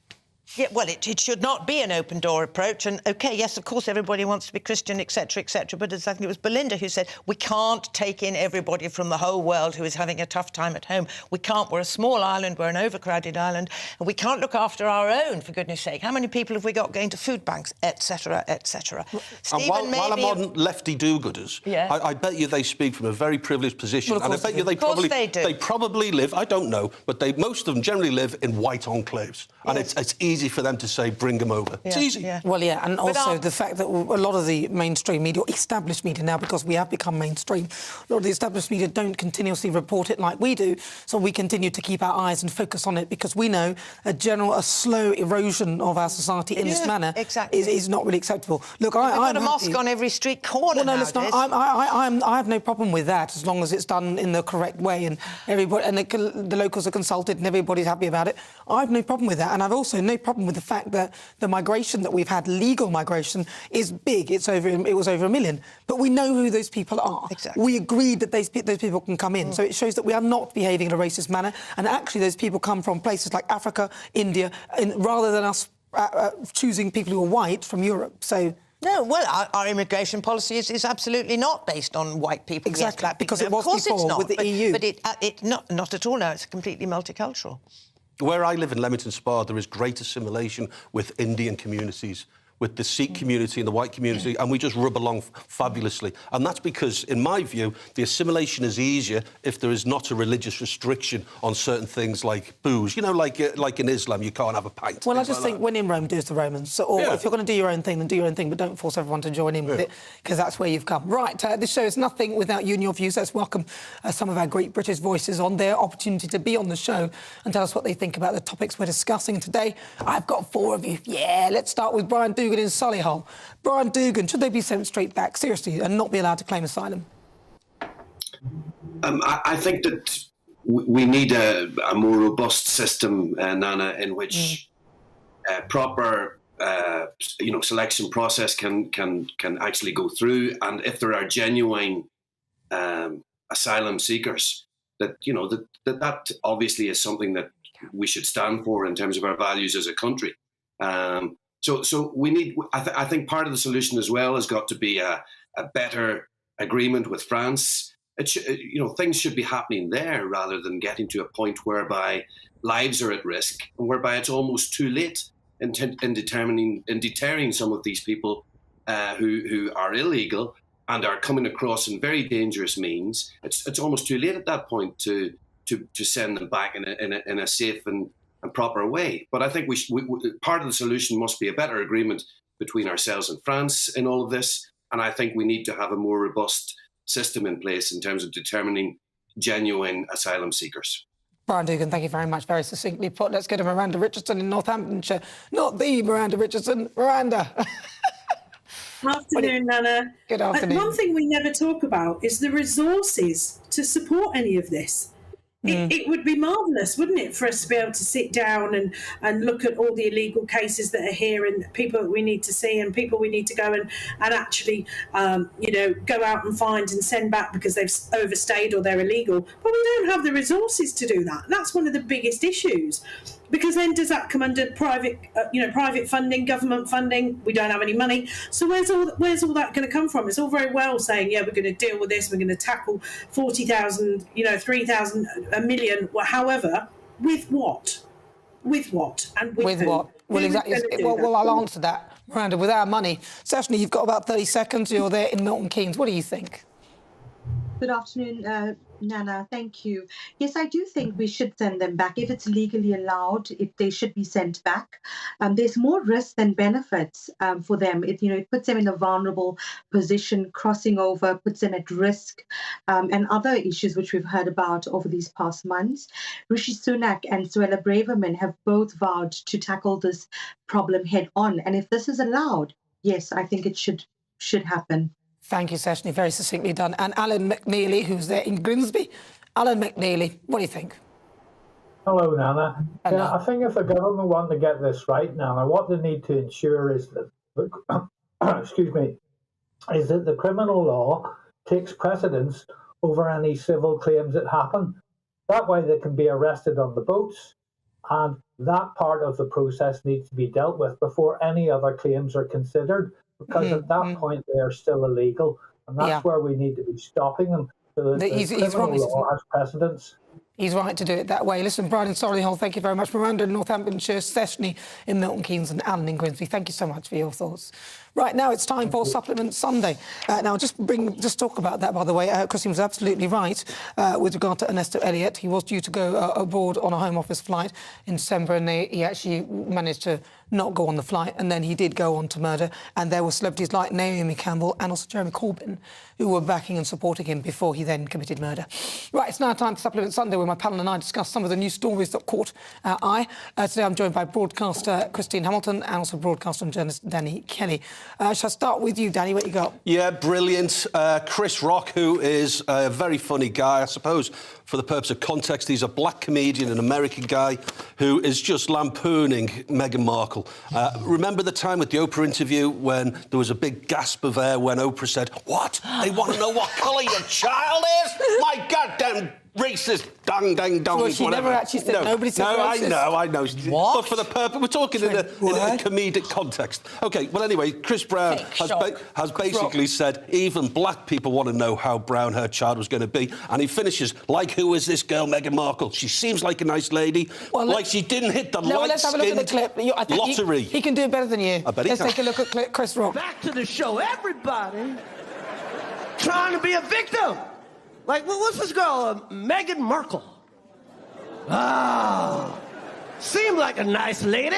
Yeah, well, it should not be an open-door approach. And, OK, yes, of course, everybody wants to be Christian, etc., but I think it was Belinda who said, we can't take in everybody from the whole world who is having a tough time at home. We can't. We're a small island. We're an overcrowded island. And we can't look after our own, for goodness sake. How many people have we got going to food banks, etc., etc.? And while I'm on lefty do-gooders, I bet you they speak from a very privileged position. And I bet you they probably live, I don't know, but most of them generally live in white enclaves. And it's easy for them to say, bring them over. It's easy. Well, yeah, and also the fact that a lot of the mainstream media, or established media now, because we have become mainstream, a lot of the established media don't continuously report it like we do, so we continue to keep our eyes and focus on it because we know a slow erosion of our society in this manner is not really acceptable. Look, We've got a mosque on every street corner nowadays. I have no problem with that as long as it's done in the correct way and everybody and the locals are consulted and everybody's happy about it. I have no problem with that, and I've also no problem with the fact that the migration that we've had, legal migration, is big. It was over 1 million. But we know who those people are. We agreed that those people can come in. So it shows that we are not behaving in a racist manner. And actually, those people come from places like Africa, India, rather than us choosing people who are white from Europe. So... No, well, our immigration policy is absolutely not based on white people. Exactly, Yes, because people. it was before with the EU. But it's not at all now. It's completely multicultural. Where I live in Leamington Spa, there is great assimilation with Indian communities, with the Sikh community and the white community, and we just rub along fabulously. And that's because, in my view, the assimilation is easier if there is not a religious restriction on certain things like booze. You know, like in Islam, you can't have a pint. Well, I just think when in Rome, do as the Romans. So, or if you're going to do your own thing, then do your own thing, but don't force everyone to join in with it, because that's where you've come. Right, this show is nothing without you and your views. Let's welcome some of our great British voices on their opportunity to be on the show and tell us what they think about the topics we're discussing today. I've got 4 of you. Yeah, let's start with Brian Dugan in Solihull. Brian Dugan, should they be sent straight back, seriously, and not be allowed to claim asylum? I think that we need a more robust system, Nana, in which proper selection process can actually go through, and if there are genuine asylum seekers, that obviously is something that we should stand for in terms of our values as a country. So we need. I think part of the solution as well has got to be a better agreement with France. Things should be happening there rather than getting to a point whereby lives are at risk and whereby it's almost too late in deterring some of these people who are illegal and are coming across in very dangerous means. It's almost too late at that point to send them back in a safe and proper way. But I think we part of the solution must be a better agreement between ourselves and France in all of this. And I think we need to have a more robust system in place in terms of determining genuine asylum seekers. Brian Dugan, thank you very much. Very succinctly put. Let's go to Miranda Richardson in Northamptonshire. Not the Miranda Richardson, Miranda. Afternoon, Nana. Good afternoon. One thing we never talk about is the resources to support any of this. It would be marvellous, wouldn't it, for us to be able to sit down and look at all the illegal cases that are here and people that we need to see and people we need to go and actually, go out and find and send back because they've overstayed or they're illegal. But we don't have the resources to do that. That's one of the biggest issues. Because then does that come under private funding, government funding? We don't have any money. So where's all that going to come from? It's all very well saying, we're going to deal with this, we're going to tackle 40,000, 3,000, a million, however, with what? With what? And with who? What? Well, exactly. Well, I'll answer that, Miranda, with our money. Seshni, you've got about 30 seconds. You're there in Milton Keynes. What do you think? Good afternoon, Nana. Thank you. Yes, I do think we should send them back. If it's legally allowed, they should be sent back. There's more risk than benefits for them. It puts them in a vulnerable position, crossing over, puts them at risk, and other issues which we've heard about over these past months. Rishi Sunak and Suella Braverman have both vowed to tackle this problem head on. And if this is allowed, yes, I think it should happen. Thank you, Seshni. Very succinctly done. And Alan McNeely, who's there in Grimsby. Alan McNeely, what do you think? Hello, Nana. Hello. Yeah, I think if the government want to get this right, Nana, what they need to ensure is that, is that the criminal law takes precedence over any civil claims that happen. That way they can be arrested on the boats, and that part of the process needs to be dealt with before any other claims are considered. Because at that point they are still illegal, and that's where we need to be stopping them. So that the criminal law has precedence. He's right to do it that way. Listen, Brian in Solihull, thank you very much. Miranda in Northamptonshire, Seshni in Milton Keynes and Alan in Grimsby. Thank you so much for your thoughts. Right, now it's time for Supplement Sunday. Now, just talk about that, by the way. Christine was absolutely right with regard to Ernesto Elliott. He was due to go abroad on a Home Office flight in December, and he actually managed to not go on the flight, and then he did go on to murder. And there were celebrities like Naomi Campbell and also Jeremy Corbyn who were backing and supporting him before he then committed murder. Right, it's now time for Supplement Sunday, where my panel and I discuss some of the news stories that caught our eye. Today I'm joined by broadcaster Christine Hamilton and also broadcaster and journalist Danny Kelly. Shall I start with you, Danny? What you got? Yeah, brilliant. Chris Rock, who is a very funny guy, I suppose, for the purpose of context. He's a black comedian, an American guy who is just lampooning Meghan Markle. Remember the time with the Oprah interview when there was a big gasp of air when Oprah said, "What? They want to know what colour your child is? My goddamn racist, dang, dang, dong. Well, she whatever. never actually said nobody said racist. I know. What? But for the purpose, we're talking in a comedic context. OK, well, anyway, Chris Brown has basically said even black people want to know how brown her child was going to be. And he finishes, like, who is this girl, Meghan Markle? She seems like a nice lady, like she didn't hit the let's have a look at the clip. I think lottery. He can do it better than you. I bet he Let's can. take a look at Chris Rock. Back to the show. Everybody trying to be a victim. Like, what's this girl, Meghan Markle? Ah, seemed like a nice lady.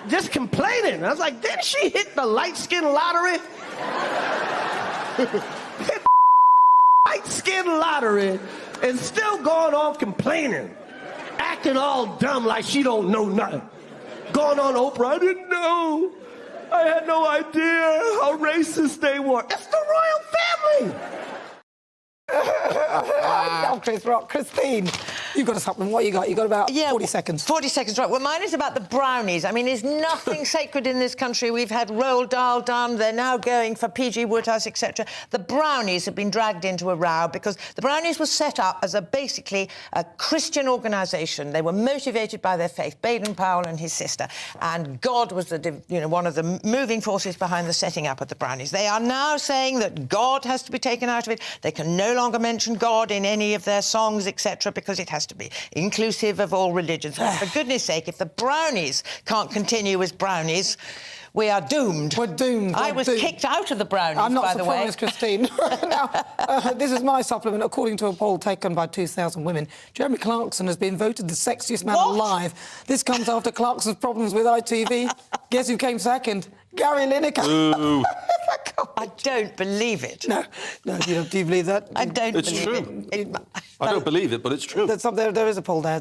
Just complaining. I was like, didn't she hit the light skin lottery? Hit light skin lottery and still going on complaining. Acting all dumb like she don't know nothing. Going on Oprah, I didn't know. I had no idea how racist they were. It's the royal family. Oh, Chris Rock. Christine, you've got a supplement. What you got? You got about 40 seconds. 40 seconds, right. Well, mine is about the brownies. I mean, there's nothing sacred in this country. We've had Roald Dahl done. They're now going for P.G. Woodhouse, etc. The brownies have been dragged into a row because the brownies were set up as basically a Christian organisation. They were motivated by their faith, Baden-Powell and his sister. And God was one of the moving forces behind the setting up of the brownies. They are now saying that God has to be taken out of it. They can no longer mention God in any of their songs, etc., because it has to be inclusive of all religions. For goodness sake, if the brownies can't continue as brownies, we are doomed. We're doomed. I was kicked out of the brownies, I'm not by the way. surprised, Christine. Now, this is my supplement. According to a poll taken by 2,000 women, Jeremy Clarkson has been voted the sexiest man alive. This comes after Clarkson's problems with ITV. Guess who came second? Gary Lineker. Ooh. I don't believe it. No, do you believe that? I don't It's believe it. true. I don't believe it, but it's true. There is a poll there.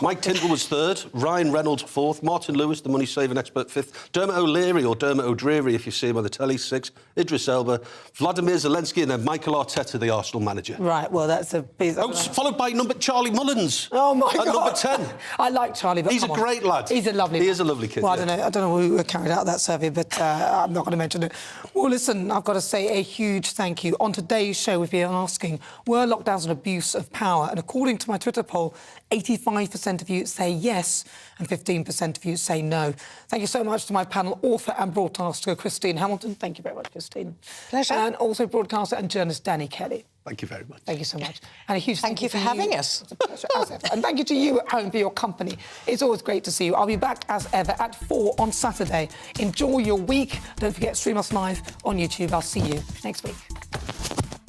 Mike Tindall was third, Ryan Reynolds fourth, Martin Lewis, the money-saving expert, fifth, Dermot O'Leary, or Dermot O'Dreary, if you see him on the telly, sixth, Idris Elba, Vladimir Zelensky, and then Michael Arteta, the Arsenal manager. Right, well, that's a piece. Followed by Charlie Mullins. Oh, my at God. number 10. I like Charlie, but he's a great lad. He's a lovely He is a lovely kid, Well, yeah. I don't know who carried out that survey, but I'm not going to mention it. Well, listen, I've got to say a huge thank you. On today's show, we've been asking, were lockdowns an abuse of power? And according to my Twitter poll, 85% of you say yes and 15% of you say no. Thank you so much to my panel, author and broadcaster Christine Hamilton. Thank you very much, Christine. Pleasure. And also broadcaster and journalist Danny Kelly. Thank you very much. Thank you so much. And a huge thank you for having us. It's a pleasure, as ever. And thank you to you at home for your company. It's always great to see you. I'll be back as ever at 4 on Saturday. Enjoy your week. Don't forget, stream us live on YouTube. I'll see you next week.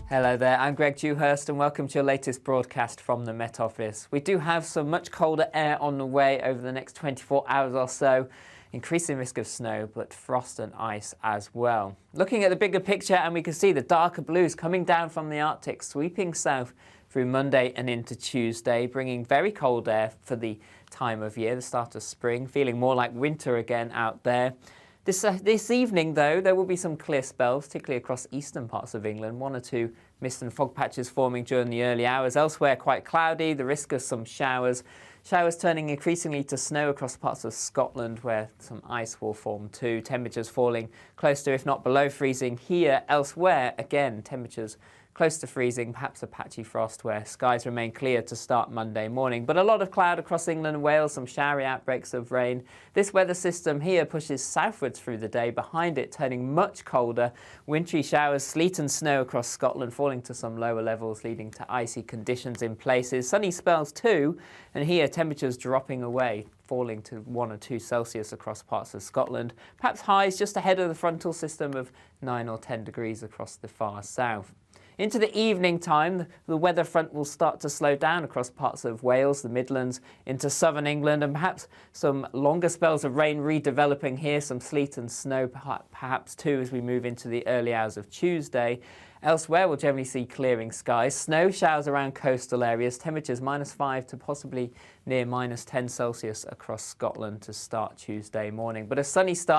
Hello there, I'm Greg Dewhurst and welcome to your latest broadcast from the Met Office. We do have some much colder air on the way over the next 24 hours or so. Increasing risk of snow, but frost and ice as well. Looking at the bigger picture, and we can see the darker blues coming down from the Arctic, sweeping south through Monday and into Tuesday, bringing very cold air for the time of year, the start of spring, feeling more like winter again out there. This evening, though, there will be some clear spells, particularly across eastern parts of England. 1 or 2 mist and fog patches forming during the early hours. Elsewhere, quite cloudy, the risk of some showers. Showers turning increasingly to snow across parts of Scotland, where some ice will form too. Temperatures falling close to, if not below, freezing here. Elsewhere, again, temperatures close to freezing, perhaps a patchy frost where skies remain clear to start Monday morning. But a lot of cloud across England and Wales, some showery outbreaks of rain. This weather system here pushes southwards through the day, behind it turning much colder. Wintry showers, sleet and snow across Scotland, falling to some lower levels, leading to icy conditions in places. Sunny spells too, and here temperatures dropping away, falling to 1 or 2 Celsius across parts of Scotland. Perhaps highs just ahead of the frontal system of 9 or 10 degrees across the far south. Into the evening time, the weather front will start to slow down across parts of Wales, the Midlands, into southern England, and perhaps some longer spells of rain redeveloping here, some sleet and snow perhaps too as we move into the early hours of Tuesday. Elsewhere, we'll generally see clearing skies. Snow showers around coastal areas, temperatures -5 to possibly near -10 Celsius across Scotland to start Tuesday morning. But a sunny start